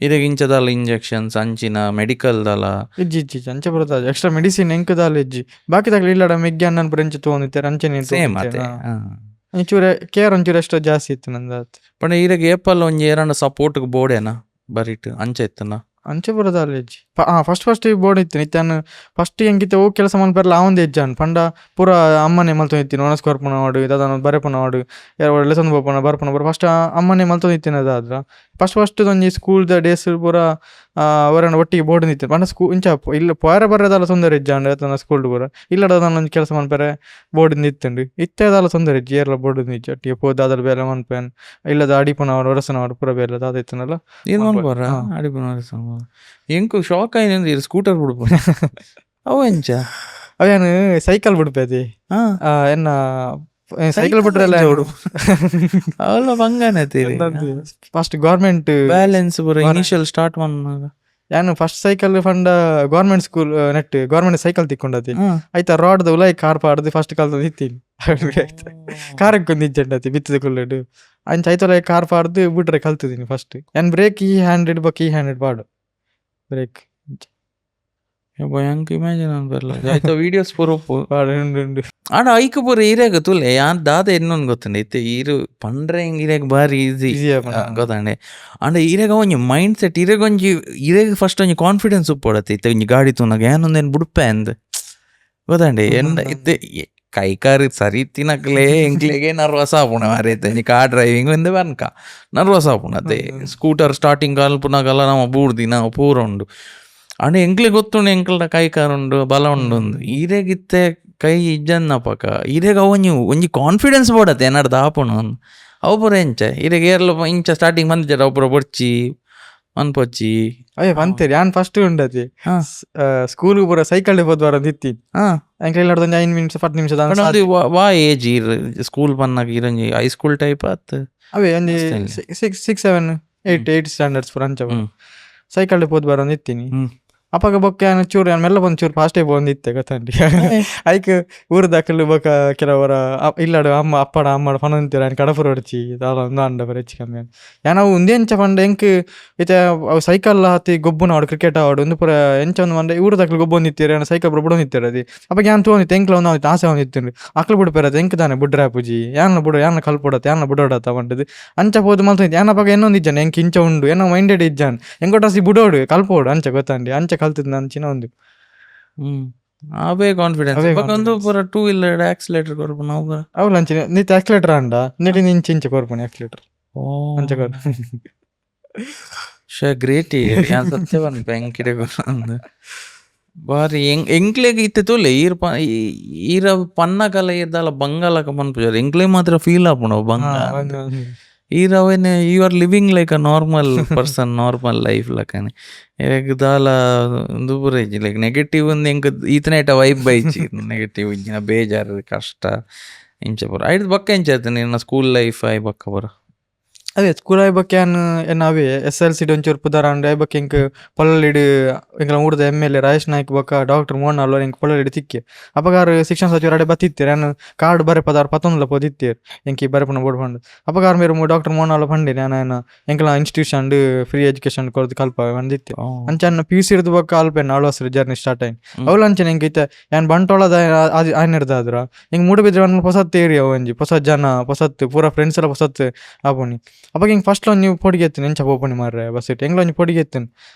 ಇರೆಗ್ ಇಂಚದಲ್ಲ ಇಂಜೆಕ್ಷನ್ಸ್ ಅಂಚಿನ ಮೆಡಿಕಲ್ದಲ್ಲ ಇಜ್ಜಿ ಅಂಚೆ ಬರ್ತದೆ ಎಕ್ಸ್ಟ್ರಾ ಮೆಡಿಸಿನ್ ಎಂಕದಾಲ ಇಜ್ಜಿ ಬಾಕಿ ತಗಲಿ ಇಲ್ಲಡ ಮೆಗ್ಗಿ ಅನ್ನನ್ ಪುರ ಎಂಚ ತೊಗೊಂಡಿತ್ತಾರೆ ಅಂಚೆ ಸೇಮ್ ಅತೆ ಒಂಚೂರೆ ಕೇರ್ ಒಂಚೂರು ಎಷ್ಟೋ ಜಾಸ್ತಿ ಇತ್ತು ನಂದು ಪಂಡ ಇರೆಗ್ ಏಪಲ್ ಒಂಜಿ ಏರಣ್ಣ ಸಪೋರ್ಟ್ಗೆ ಬೋಡೇನ ಬರೀಟ್ ಅಂಚೆ ಇತ್ತನ ಅಂಚೆ ಬರೋದಲ್ಲ ಇಜ್ಜಿ ಫಸ್ಟ್ ಬೋರ್ಡ್ ಇತ್ತು ನಿತ್ಯಾನು ಫಸ್ಟ್ ಹೆಂಗಿತ್ತೆ ಹೋಗಿ ಕೆಲಸ ಮಲ್ಪೆರ್ಲ ಅವಂದು ಎಜ್ಜಾನ್ ಪಂಡ ಪೂರ ಅಮ್ಮನೆ ಮಲ್ತೊಂದಿತ್ತೀನಿ ಒಣಸ್ಕೊರ್ಪುನ ಮಾಡು ಇದನ್ನು ಬರೆಪುನ ಮಾಡು ಲೆಸನ್ ಬೋಪನ ಬರ್ಪುನ ಬರ ಫಸ್ಟ್ ಅಮ್ಮನೆ ಮಲ್ತೊಂದಿತ್ತೀನಿ ಅದಾದ್ರ ಫಸ್ಟ್ ಒಂಜಿ ಸ್ಕೂಲ್ದ ಡೇಸ್ ಪೂರ ಅವರನ್ನ ಒಟ್ಟಿಗೆ ಬೋರ್ಡ್ ನಿಂತೀನಿ ಪಂಡ ಇಂಚ ಇಲ್ಲ ಪೋರ ಬರೋದಲ್ಲ ತೊಂದರೆ ಇಜ್ಜಾಂಡು ಅದನ್ನ ಸ್ಕೂಲ್ ಪೂರ ಇಲ್ಲಡ ಒಂದು ಕೆಲಸ ಮನ್ಪೆರೆ ಬೋರ್ಡ್ ನಿತ್ತಂಡು ಇತ್ತೇದಲ್ಲ ತೊಂದರೆ ಇಜ್ಜಿ ಏರ್ಲ ಬೋರ್ಡ್ ನಿಜ್ಜಿ ಒಟ್ಟಿಗೆ ಪೋದ ಅದ್ರ ಬೇರೆ ಮನ್ಪೇನ್ ಇಲ್ಲದ ಅಡಿಪುನ ಅವ್ರು ಒರಸನ ಅವ್ರು ಪೂರ ಬೇರೆ ಅದಾಯ್ತನಲ್ಲ ಏನು ಮನ್ಪರ ಅಡಿಪುನ ಎಂಕು ಶಾಕ್ ಆಯ್ತು ಇದು ಸ್ಕೂಟರ್ ಬಿಡ್ಬ ಅವ ಎಂಚ ಅವೇನು ಸೈಕಲ್ ಬಿಡ್ಪೇದಿ ಎನ್ನ ಸೈಕಲ್ ಬಿಟ್ರೆಲ್ಲ ಅವೆಲ್ಲ ಬಂಗನತಿ ಫಸ್ಟ್ ಗೌರ್ಮೆಂಟ್ ಬ್ಯಾಲೆನ್ಸ್ ಪೂರ ಇನಿಷಿಯಲ್ ಸ್ಟಾರ್ಟ್ ಮನ್ನಾಗ ಏನು ಫಸ್ಟ್ ಸೈಕಲ್ ಫಂಡ ಗೌರ್ಮೆಂಟ್ ಸ್ಕೂಲ್ ನೆಟ್ ಗೌರ್ಮೆಂಟ್ ಸೈಕಲ್ ತಿಕ್ಕೊಂಡತಿ ಆಯ್ತಾ ರಾಡ್ದು ಉಲಾಯ್ ಕಾರ್ ಪಾಡ್ದು ಫಸ್ಟ್ ಕಾಲ್ದ ನಿತ್ತೀನಿ ಕಾರಕ್ಕೆ ಒಂದು ನಿಜ್ಜಂಡತಿ ಬಿತ್ತದ ಕುಲ್ಲಡು ಅಂಚ ಆಯ್ತಲ್ಲ ಕಾರ್ ಪಾಡ್ದು ಬಿಟ್ರೆ ಕಲ್ತಿದ್ದೀನಿ ಫಸ್ಟ್ ಏನು ಬ್ರೇಕ್ ಈ ಹ್ಯಾಂಡೆಡ್ ಈ ಹ್ಯಾಂಡೆಡ್ ಪಾಡು ಬ್ರೇಕ್ ಭಯಂಕ ಇಮ್ಯಾಜಿನ್ ಅನ್ಬರ್ಲ ಆಯ್ತಾ ವೀಡಿಯೋಸ್ ಪೂರಪ್ಪು ಪಾಡು ಆಡ ಐಕ್ ಪೂರ ಇರೇಗ ತುಲೆ ಯಾನ್ ದಾದ ಇನ್ನೊಂದು ಗೊತ್ತಂಡೆ ಇತ್ತೆ ಈರು ಪಂಡ್ರೆ ಹಿಂಗೆ ಇರೇಗ ಬಾರಿ ಈಸಿ ಗೊತ್ತಂಡೆ ಅಂಡ ಇರೇಗ ಒಂಜಿ ಮೈಂಡ್ ಸೆಟ್ ಇರೇಗ ಒಂಜಿ ಇರೇಗ ಫಸ್ಟ್ ಒಂಜಿ ಕಾನ್ಫಿಡೆನ್ಸ್ ಉಪ್ಪೊಡತ್ತೆ ಇತ್ತೆ ಒಂಜಿ ಗಾಡಿ ತೂನಾಗ ಏನೊಂದೇನು ಬಿಡುಪೆ ಅಂದ್ ಗೊತ್ತಂಡೆ ಎಂದ ಇತ್ತೆ ಕೈ ಕಾರ್ ಸರಿ ತಿನ್ನಕ್ಲೇ ಎಂಕ್ಲೆಗೆ ನರ್ವಸ್ ಆಪುಣ ಮಾರೈತೆ ನೀ ಕಾರ್ ಡ್ರೈವಿಂಗ್ ಒಂದು ಬನ್ಕ ನರ್ವಸ್ ಆಪುಣ ಅದೇ ಸ್ಕೂಟರ್ ಸ್ಟಾರ್ಟಿಂಗ್ ಕಲ್ಪುನಾಗಲ್ಲ ನಮ್ಮ ಬೂಡ್ದಿ ನಾವು ಪೂರ ಉಂಡು ಅಂಡ ಎಂಕ್ಲೆ ಗೊತ್ತುಂಡು ಎಂಕ್ಲ ಕೈ ಕಾರ್ ಉಂಡು ಬಲ ಉಂಡು ಒಂದು ಈರೆಗಿತ್ತೆ ಕೈ ಇಜ್ಜನ್ನ ಪಕ್ಕ ಈರೆಗ ಒಂಜಿ ಕಾನ್ಫಿಡೆನ್ಸ್ ಬೋಡತ್ತೆ ಏನಾಡ್ದು ಆಪುಣ ಅವು ಪೂರ ಎಂಚ ಈರೆಗ ಏರ್ಲ ಇಂಚ ಸ್ಟಾರ್ಟಿಂಗ್ ಬಂದಿದ್ದಾರೆ ಅವು ಪೂರ ಬೊಡ್ಚಿ ಮನ್ಪೊಚ್ಚಿ ಅಯ್ಯ ಬಂತೇರಿ ಯಾನ್ ಫಸ್ಟ್ ಉಂಡತಿ ಸ್ಕೂಲ್ ಪೂರ ಸೈಕಲ್ ಹೋದ್ ವಾರ ದಿತ್ತಿ ಎಂಕ್ಲೆ ಇಲ್ಲಾಡ್ದು ಒಂದು 5 ನಿಮಿಷ 10 ನಿಮಿಷದ ವಾ ಏಜ್ ಇರ್ ಸ್ಕೂಲ್ ಬಂದಾಗ ಇರಂಜಿ ಹೈಸ್ಕೂಲ್ ಟೈಪ್ ಆತ್ ಅವೇ ಒಂಜಿ 6 7 8 ಸ್ಟ್ಯಾಂಡರ್ಡ್ಸ್ ಪೂರ ಅಂಚ ಸೈಕಲ್ ಹೋದ್ ವಾರ ನಿತ್ತೀನಿ ಅಪ್ಪಾಗ ಬೊಕ್ಕ ಚೂರು ಮೆಲ್ಲ ಬಂದು ಚೂರು ಫಾಸ್ಟೇ ಬಂದಿತ್ತೆ ಗೊತ್ತಂಡಿ ಐಕ್ ಊರದಾಕಲು ಬೊಕ್ಕ ಕೆಲವರ ಇಲ್ಲಾಡು ಅಮ್ಮಡ ಫನ ಅಂತೀರ ಕಡಪುರ ಹೊಡ್ಚಿ ಒಂದು ಅಂಡ ಬರ ಹೆಚ್ಚು ಕಮ್ಮಿ ನಾವು ಒಂದೇಂಚ ಪಂಡ ಎಂಕ್ ಇತ್ತೆ ಸೈಕಲ್ ಹತ್ತಿ ಗೊಬ್ಬನ ಆಡು ಕ್ರಿಕೆಟ್ ಆಡು ಒಂದು ಪೂರ ಎಂಚ ಒಂದು ಮಂಡೆ ಊರದಾಕಲು ಗೊಬ್ಬ ನಿಂತೀರ ಸೈಕಲ್ ಪೂರ ಬಿಡೋ ನಿಂತೀರ ಅದು ಅಪ್ಪ ಯಾನ್ ತೊಗೊಂಡಿತ್ತು ಎಂಕ್ಲ ಒಂದು ಆಸೆ ಒಂದಿತ್ತು ಅಕ್ಲು ಬಿಡ್ಪೇರದು ಎಂಕ್ ತಾನೆ ಬುಡ್ರೆ ಪೂಜಿ ಯಾನ ಬಿಡು ಯಾನ ಕಲ್ಪೊಡತ್ತೆ ಯಾನ ಬಿಡೋಡತ್ತ ಬಂಡದು ಅಂಚ ಹೋದ್ ಮಲ್ತ ಯಾನಪ್ಪಾಗ ಇನ್ನೊಂದು ಇಜ್ಜಾನೆ ಎಂಕ್ ಇಂಚ ಉಂಡು ಏನೋ ಮೈಂಡೆಡ್ ಇಜ್ಜಾನ್ ಎಂಗೊಟ್ಟಾಸಿ ಬಿಡೋಡು ಕಲ್ಪೋಡು ಅಂಚ ಗೊತ್ತಂಡಿ ಅಂಚ ಕಲ್ತಿದ್ ಅಂಚಿನ ಒಂದು ಅವೇ ಕಾನ್ಫಿಡೆನ್ಸ್ ಒಂದು ಪೂರ 2 ವೀಲರ್ ಆಕ್ಸಿಲೇಟರ್ ಕೊರ್ಪುನ ಅವ್ಲ ಅಂಚಿನ ನಿತ್ ಆಕ್ಸಿಲೇಟರ್ ಅಂಡ ನೆಡಿ ಇಂಚ ಇಂಚ ಕೊರ್ಪುನ ಆಕ್ಸಿಲೇಟರ್ ಅಂಚ ಕೊರ್ ಗ್ರೇಟ್ ಸತ್ಯವನ್ ಬೆಂಕಿಡೆ ಬಾರಿ ಎಂಕ್ಲೆಗ್ ಇತ್ತೆ ತೋಲೆ ಈರ ಪನ್ನ ಕಲ ಇರ್ದಲ್ಲ ಬಂಗಾಲಕ ಮನ್ಪುಜಾರ ಎಂಕ್ಲೆ ಮಾತ್ರ ಫೀಲ್ ಆಪುಣ ಬಂಗ ಈರವೇನೆ you are living like a normal person normal life ಲಕನೆ ದಾಲ ಒಂದು ಪೂರ ಇಜ್ಜಿ ಲೈಕ್ ನೆಗೆಟಿವ್ ಒಂದು ಎಂಕ್ ಈತನ ಐಟ ವೈಬ್ ಬೈಚಿ ನೆಗೆಟಿವ್ ಇಜ್ಜಿನ ಬೇಜಾರು ಕಷ್ಟ ಇಂಚ ಪೂರ ಐದು ಬಕ್ಕ ಇಂಚ ಆಯ್ತು ನಿನ್ನ ಸ್ಕೂಲ್ ಲೈಫ್ ಐ ಬಕ್ಕ ಪೂರ ಅದೇ ಸ್ಕೂಲ್ ಆಯ್ಬಕ್ಕೆ ಏನು ಅವೇ SLC ಒಂಚೂರು ಪುದಾರಂಡು ಆಯ್ಬಕ್ಕೆ ಇಂಕ್ ಪೊಲ್ಲಲಿಡು ಎಂಕ್ಲ ಊರ್ದ MLA ರಾಜೇಶ್ ನಾಯ್ಕ್ ಬೊಕ್ಕ ಡಾಕ್ಟರ್ ಮೋಹನ್ ಅಲ್ವ ಇಂಕ್ ಪೊಲ್ಲಲಿಡು ತಿಕ್ಕಿ ಅಪಗಾರ ಶಿಕ್ಷಣ ಸಚಿವರು ಅಡೆ ಬತ್ತಿತ್ತೀರಿ ಏನು ಕಾರ್ಡ್ ಬರೆ ಪದಾರ್ 11 ಪೋದಿತ್ತೀರಿ ಎಂಕಿ ಬರೆಪುನ ಬೋರ್ಡ್ ಫಂಡ್ ಅಪಗಾರ ಮೇರು ಡಾಕ್ಟರ್ ಮೋಹನ್ ಅಲ್ವ ಫಂಡಿ ನಾನು ಎಂಕ್ಲ ಇನ್ಸ್ಟಿಟ್ಯೂಷನ್ ಫ್ರೀ ಎಜುಕೇಶನ್ ಕೊಡ್ದು ಕಲ್ಪ ಬಂದಿತ್ತು ಅಂಚನ್ನ PUC ಇರ್ದು ಬೊಕ್ಕ ಅಲ್ಪೇನು ಆಳ್ವಾಸ್ರು ಜರ್ನಿ ಸ್ಟಾರ್ಟ್ ಆಯ್ತು ಅವಳು ಅಂಚನೆ ಎಂಕೈತೆ ಏನು ಬಂಟೋಳದ ಆಯ್ನಿರ್ದಾದ್ರ ಹಿಂಗೆ ಮೂಡಬಿದ್ರೆ ಒಂದು ಹೊಸತ್ತು ಏರಿಯಾ ಒಂಜಿ ಹೊಸ ಜನ ಹೊಸತ್ತು ಪೂರ ಫ್ರೆಂಡ್ಸ್ ಎಲ್ಲ ಹೊಸತ್ತು ಆಪೋನಿ ಅವಾಗ ಹಿಂಗೆ ಫಸ್ಟ್ ಒಂದು ನೀವು ಪೊಡಿಗೆ ಎತ್ತೀನಿ ಎಂಚ ಓಪನ್ ಮಾರ್ರೆ ಬಸ್ ಇಟ್ಟು ಹೆಂಗ್ಲ ಒಂದು ಪೊಡಿಗೆ ಎತ್ತೀನಿ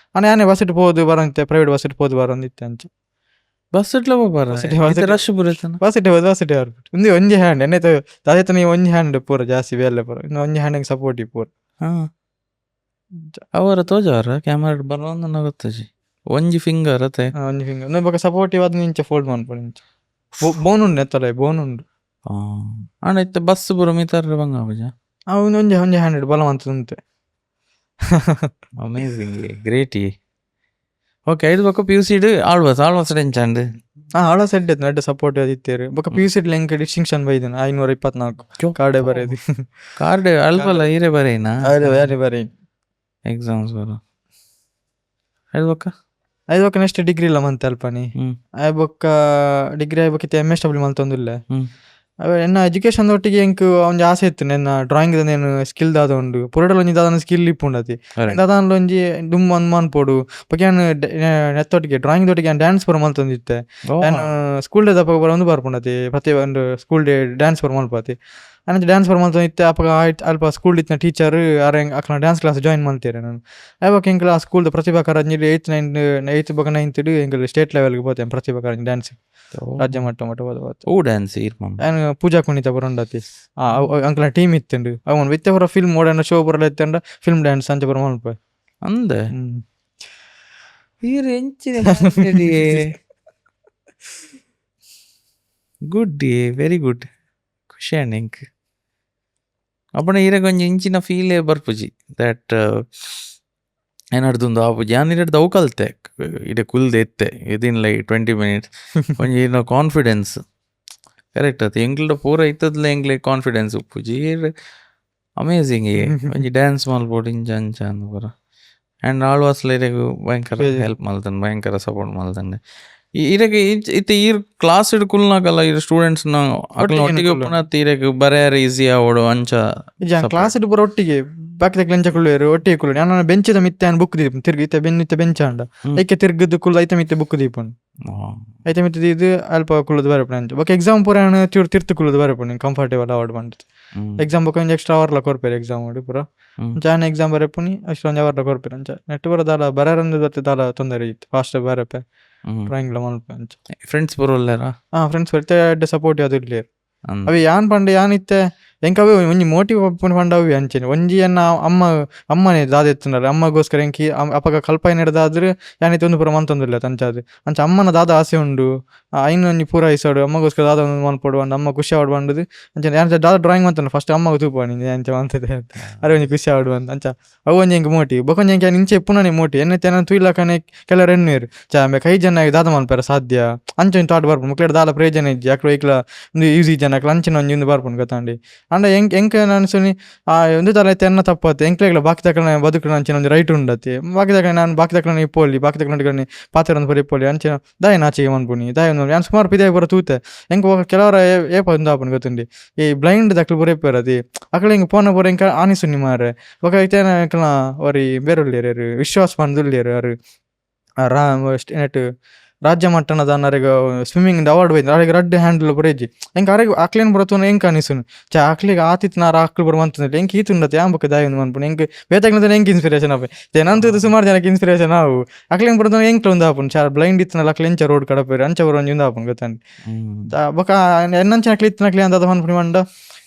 ಯಾನೇ ಬಸ್ ಇಟ್ಟು ಹೋದು ಬರಂತೆ ಪ್ರೈವೇಟ್ ಬಸ್ ಇಟ್ಟು ಹೋದು ಬರೋಂದಿತ್ತೆ ಅಂಚ ಬಸ್ ಇಟ್ಲ ರಶ್ ಬಸ್ ಇಟ್ಟು ಹೋದು ಬಸ್ ಇಟ್ಟು ಬರ್ಬಿಟ್ಟು ಒಂಜಿ ಹ್ಯಾಂಡ್ ಎನ್ನೈತೆ ಅದೇ ನೀವು ಒಂಜಿ ಹ್ಯಾಂಡ್ ಪೂರ ಜಾಸ್ತಿ ಬೇಲೆ ಪೂರ ಇನ್ನು ಒಂಜಿ ಹ್ಯಾಂಡಿಗೆ ಸಪೋರ್ಟಿವ್ ಪೂರ ಅವರ ತೋಜಾರ ಕ್ಯಾಮರಾ ಬರೋದು ಗೊತ್ತಜಿ ಒಂಜಿ ಫಿಂಗರ್ ಅತ್ತೆ ಒಂಜಿ ಫಿಂಗರ್ ನೀವು ಇವಾಗ ಸಪೋರ್ಟಿವ್ ಆದ ಇಂಚ ಫೋಲ್ಡ್ ಮಾಡ್ಬೋದು ಇಂಚ ಬೋನ್ ಉಂಡು ಎತ್ತಲ್ಲ ಬೋನ್ ಉಂಡು ಅಣ್ಣ ಇತ್ತು ಬಸ್ ಪೂರ ಮೀತರ ಬಂಗ ಅವಜ ಅವನು ಒಂಜಿ ಹ್ಯಾಂಡೆಡ್ ಬಲವಂತ ಉಂಟು ಅಮೇಝಿಂಗ್ ಗ್ರೇಟ್ ಓಕೆ ಐದು ಬಕ್ಕ PUC ಆಳ್ವಾಸ್ ಎಂಚಂಡು ಆಳ ಸೆಡ್ ಎಡ್ಡೆ ಸಪೋರ್ಟ್ ಇತ್ತೇರು ಬೊಕ PUC ಎಂಕ್ ಡಿಸ್ಟಿಂಕ್ಷನ್ ಬೈದಿನ 524 ಕಾರ್ಡೆ ಬರೆದಿ ಕಾರ್ಡ್ ಅಲ್ಪಲ್ಲ ಹೀರೆ ಬರೇನಾ ಬೇರೆ ಬರೀ ಎಕ್ಸಾಮ್ಸ್ ಬರ ಹೇಳ್ಬೇಕ ಐದು ಬೊಕ ನೆಕ್ಸ್ಟ್ ಡಿಗ್ರಿ ಇಲ್ಲ ಮಂತ್ ಅಲ್ಪನಿ ಆಯ್ ಬೊಕ್ಕ ಡಿಗ್ರಿ ಆಯ್ ಬೊಕ್ಕ MSW ಮಲ್ತೊಂದುಲ್ಲ ಅವ ಎನ್ನ ಎಜುಕೇಶನ್ ಒಟ್ಟಿಗೆ ಎಂಕ್ ಒಂಜಿ ಆಸೆ ಇತ್ತು ನನ್ನ ಡ್ರಾಯಿಂಗ್ ದಂದೇನು ಸ್ಕಿಲ್ ದಾದ ಉಂಡು ಪುರಡಲ ಒಂಜಿ ದಾದನ ಸ್ಕಿಲ್ ಇಪ್ಪುಂಡತಿ ದಾದಾನ್ಲ ಒಂಜಿ ದುಮ್ ಒಂದ್ ಮನ್ಪೊಡು ಬೊಕ ನೆತ್ತೊಟ್ಟಿಗೆ ಡ್ರಾಯಿಂಗ್ ದೊಟ್ಟಿಗೆ ಡ್ಯಾನ್ಸ್ ಪೂರ ಮಲ್ತೊಂದಿತ್ತೆ ಸ್ಕೂಲ್ ಡೇ ದಪ್ಪ ಒಂದು ಬರ್ಪುಂಡತಿ ಪ್ರತಿ ಒಂದು ಸ್ಕೂಲ್ ಡೇ ಡ್ಯಾನ್ಸ್ ಪೂರ ಮಲ್ಪತಿ ಅನಂಚ ಡ್ಯಾನ್ಸ್ ಪೂರ ಮಲ್ತೊಂದಿತ್ತೆ ಅಪ್ಪ ಅಲ್ಪ ಸ್ಕೂಲ್ ಇತ್ತಿನ ಟೀಚರ್ ಅರೆ ಅಕ್ಲ ಡ್ಯಾನ್ಸ್ ಕ್ಲಾಸ್ ಜಾಯಿನ್ ಮಲ್ತೇರೆ ನಾನು ಅವಾಗ ಎಂಕ್ಲ ಆ ಸ್ಕೂಲ್ದ ಪ್ರತಿಭಾ ಕಾರಂಜಿ 8th ಬೊಕ 9th ಎಂಕಲ್ ಸ್ಟೇಟ್ ಲೆವೆಲ್ಗೆ ಹೋತೆ ಪ್ರತಿಭಾ ಕಾರಂಜಿ ಡ್ಯಾನ್ಸ್ ರಾಜ್ಯ ಮಟ್ಟ ಹೋದ ಓ ಡ್ಯಾನ್ಸ್ ಪೂಜಾ ಕುಣಿತ ಬರೋಂಡತಿ ಅಂಕಲ್ನ ಟೀಮ್ ಇತ್ತಂಡು ಅವನ್ ವಿತ್ತೆ ಪೂರ ಫಿಲ್ಮ್ ಓಡಾಂಡ ಶೋ ಬರಲ್ಲ ಇತ್ತಂಡ ಫಿಲ್ಮ್ ಡ್ಯಾನ್ಸ್ ಅಂಚ ಬರ ಮಲ್ಪ ಅಂದ ಗುಡ್ ವೆರಿ ಗುಡ್ ಖುಷಿ ಎಂಕ್ ಅಪ್ಪಣ ಈರಾಗ ಒಂಜಿ ಇಂಚಿನ ಫೀಲೇ ಬರ್ಪುಜಿ ದಟ್ ಏನಾಡ್ದುಂದು ಆಪುಜಿ ನಾನು ಇರಡ್ದು ಅವು ಕಲ್ತೆ ಇಡೆ ಕುಲ್ದೆ ಎತ್ತೆ ವಿದಿನ್ ಲೈಕ್ 20 minutes ಒಂಜಿ ಏನೋ ಕಾನ್ಫಿಡೆನ್ಸ್ ಕರೆಕ್ಟ್ ಆಯ್ತು ಎಂಗ್ಲ ಪೂರ ಇತ್ತದ್ಲ ಎಂಗ್ಲೆ ಕಾನ್ಫಿಡೆನ್ಸ್ ಉಪ್ಪುಜಿ ಅಮೇಝಿಂಗ್ ಒಂಜಿ ಡ್ಯಾನ್ಸ್ ಮಲ್ಬೋದು ಇಂಚ ಅಂಚ ಅಂದ್ ಪೂರ ಆ್ಯಂಡ್ ಆಳ್ವಾಸ್ಲ ಇರೆಗು ಭಯಂಕರ ಹೆಲ್ಪ್ ಮಲ್ತಾನೆ ಭಯಂಕರ ಸಪೋರ್ಟ್ ಮಲ್ತಾನೆ ಇರಗೆ ಇತ್ತೆ ಈ ಕ್ಲಾಸ್ ಹಿಡ್ಕುಲ್ನಾಗಲ್ಲ ಇರ ಸ್ಟೂಡೆಂಟ್ಸ್ನ ಒಟ್ಟಿಗೆ ಉಪ್ಪುನತ್ತ ಇರಗೆ ಬರೆಯಾರ ಈಸಿ ಆವಡು ಅಂಚ ಕ್ಲಾಸ್ ಪೂರ ಒಟ್ಟಿಗೆ ಬಾಕಿ ಲಂಚ ಕುಳ್ಳೇರು ಒಟ್ಟಿಗೆ ಕುಳ್ಳು ನಾನು ಬೆಂಚದ ಮಿತ್ತೆ ಬುಕ್ ದೀಪ ತಿರ್ಗಿ ಇತ್ತೆ ಬೆನ್ನಿತ್ತೆ ಬೆಂಚ ಅಂಡ ಐಕೆ ತಿರ್ಗದ್ದು ಕುಳ್ಳು ಐತೆ ಮಿತ್ತೆ ಬುಕ್ ದೀಪನ್ ಐತೆ ಮಿತ್ತೆ ಇದು ಅಲ್ಪ ಕುಳ್ಳದು ಬರಪಣ ಅಂಚ ಬೊಕ ಎಕ್ಸಾಮ್ ಪೂರ ಚೂರು ತಿರ್ತು ಕುಳ್ಳದು ಬರಪಣ ಕಂಫರ್ಟೇಬಲ್ ಅವಾರ್ಡ್ ಬಂದಿತ್ತು ಎಕ್ಸಾಮ್ ಬೊಕ ಒಂಜಿ ಎಕ್ಸ್ಟ್ರಾ ಅವರ್ಲ ಕೊರ್ಪೇರು ಎಕ್ಸಾಮ್ ಮಾಡಿ ಪೂರ ಜಾನ್ ಎಕ್ಸಾಮ್ ಬರಪುನಿ ಅಷ್ಟು ಒಂಜಿ ಅವರ್ಲ ಕೊರ್ಪೇರು ಅಂಚ ನೆಟ್ ಬರ ದಾಲ ಬರಾರಂದು ಬತ್ತೆ ದಾಲ ತೊಂದರೆ ಇತ್ತು ಫಾಸ್ಟ್ ಬರಪೆ ಡ್ರಾಯಿಂಗ್ ಮಲ್ಪ ಅಂಚ ಫ್ರೆಂಡ್ಸ್ ಬರೋಲ್ಲಾರ ಫ್ರೆಂಡ್ಸ್ ಬರ್ತೆ ಎಡ್ಡೆ ಸಪೋರ್ಟ್ ಯಾವ್ದು ಇರ್ಲೇರು ಅవి ಯಾನ್ ಪಂಡೆ ಯಾನಿತ್ತೆ ಎಂಕವೇ ಒಂಜಿ ಮೋಟಿವ್ ಪಂಡ ಅವಿ ಅಂಚೆನೆ ಒಂಜಿ ಎನ್ನ ಅಮ್ಮನೇ ದಾದ ಅಮ್ಮಗೋಸ್ಕರ ಎಂಕಿ ಅಪಗ ಕಲ್ಪನೆ ನಡೆದಾದ್ರೆ ಯಾನೈತೆ ಒಂದು ಪೂರ ಮಂತೊಂದಿಲ್ಲ ತಂಚಾದು ಅಂಚ ಅಮ್ಮನ ದಾದ ಆಸೆ ಉಂಡು ಐನು ಒಂಜಿ ಪೂರೈಸೋಡು ಅಮ್ಮಗೋಸ್ಕರ ದಾದ ಒಂದು ಮನ್ಪೊಡು ಅಂಡ್ ಅಮ್ಮ ಖುಷಿ ಆವಡು ಬಂಡದು ಅಂಚೆ ಯಾನ ದಾದ ಡ್ರಾಯಿಂಗ್ ಮಂತಾನೆ ಫಸ್ಟ್ ಅಮ್ಮಗ ತೂಪಾಣಿ ಅಂಚ ಮಂತದೆ ಅರೆ ಒಂಜಿ ಖುಷಿ ಆವಡು ಅಂತ ಅಂಚ ಅವು ಒಂಜಿ ಎಂಕ್ ಮೋಟಿವ್ ಬೊಕೊಂಜಿ ಎಂಕ್ ಇಂಚೆ ಪುನನೆ ಮೋಟಿವ್ ಎನ್ನೈತೆ ಏನ ತೂಯಿಲಕನೆ ಕೆಲವರು ಎನ್ನೇರು ಚಾಂಬೆ ಕೈ ಜನ ದಾದ ಮನ್ಪೇರ ಸಾಧ್ಯ ಅಂಚ ಒಂದು ಥಾಟ್ ಬರ್ಪುಂಡು ಮುಕ್ಲೇಡ್ ದಾಲ ಪ್ರಯೋಜನ ಇಜ್ಜಿ ಅಕ್ಲು ಐಕ್ಲ ಒಂದು ಈಸಿ ಜನ ಅಂಚಿನ ಒಂಜಿ ಒಂದು ಬರ್ಪುಂಡು ಗೊತ್ತಾಂಡಿ ಅಂಡ ಎಂಕ್ ನಾನು ಸುನಿ ಒಂದು ತರ ಐತೆ ಎನ್ನ ತಪ್ಪತ್ತೆ ಎಂಕ್ಲೆಗ್ಲ ಬಾಕಿ ತಕ್ಕ ಬದುಕು ಅಂಚಿನ ಒಂದು ರೈಟ್ ಉಂಡತಿ ಬಾಕಿ ತಕ್ಕ ನಾನು ಬಾಕಿ ತಕ್ಕ ಇಪ್ಪೋಲಿ ಬಾಕಿ ತಕ್ಕ ಪಾತ್ರ ಒಂದು ಪರ ಇಪ್ಪೋಲಿ ಅಂಚಿನ ದಾಯ ನಾಚಿಗೆ ಮನ್ಪುನಿ ದಾಯ ಒಂದು ನಾನು ಸುಮಾರು ಪಿದೆ ಬರ ತೂತೆ ಎಂಕ್ ಕೆಲವರ ಏಪ ಒಂದು ಆಪುನ್ ಗೊತ್ತುಂಡಿ ಈ ಬ್ಲೈಂಡ್ ದಕ್ಲು ಬರ ಇಪ್ಪರದಿ ಅಕ್ಲ ಹಿಂಗೆ ಪೋನ ಬರ ಎಂಕ ಆನಿಸುನಿ ಮಾರೆ ఒక అయితే ఎంకల వరి ಬೇರುಳ್ಳೇರು ವಿಶ್ವಾಸ ಬಂದುಳ್ಳೇರು ಅವರು ನೆಟ್ ರಾಜ್ಯ ಮಟ್ಟನದ ಅನ್ನರಿಗೆ ಸ್ವಿಮ್ಮಿಂಗ್ ಅವಾರ್ಡ್ ಬೈದ್ರು ಅವ್ರಿಗೆ ರಡ್ ಹ್ಯಾಂಡಲ್ ಬರೇಜಿ ಹೆಂಗೆ ಅವ್ರಿಗೆ ಆಕ್ಲೇನ್ ಬರತ್ತು ಹೆಂಗೆ ಅನಿಸುನು ಆಕ್ಲಿಗೆ ಆತಿತ್ತು ನಾರು ಆಕ್ಳು ಬರುವಂತಂದ್ರೆ ಹೆಂಗೆ ಈತುಂಡತ್ತೆ ಯಾಂಬಕ್ಕೆ ದಾಯ ಒಂದು ಅನ್ಪುಣ್ ಹೆಂಗೆ ಬೇತಾಗ್ನದ ಹೆಂಗೆ ಇನ್ಸ್ಪಿರೇಷನ್ ಅವೆ ಏನಂತದ್ದು ಸುಮಾರು ಜನಕ್ಕೆ ಇನ್ಸ್ಪಿರೇಷನ್ ನಾವು ಆಕ್ಲೇನ್ ಬರೋದು ಹೆಂಗೆ ಒಂದು ಆಪುನ್ ಚಾರ್ ಬ್ಲೈಂಡ್ ಇತ್ತನಲ್ಲ ಅಕ್ಲೆಂಚ ರೋಡ್ ಕಡಪೇರಿ ಅಂಚ ಬರೋ ಒಂದು ಆಪುನ್ ಗೊತ್ತಂడి ಬೊಕ ಎನ್ನಂಚ ಅಕ್ಲಿ ಇತ್ತನಕ್ಲಿ ಅಂತ ಅನ್ಪುಣಿ ಮಂಡ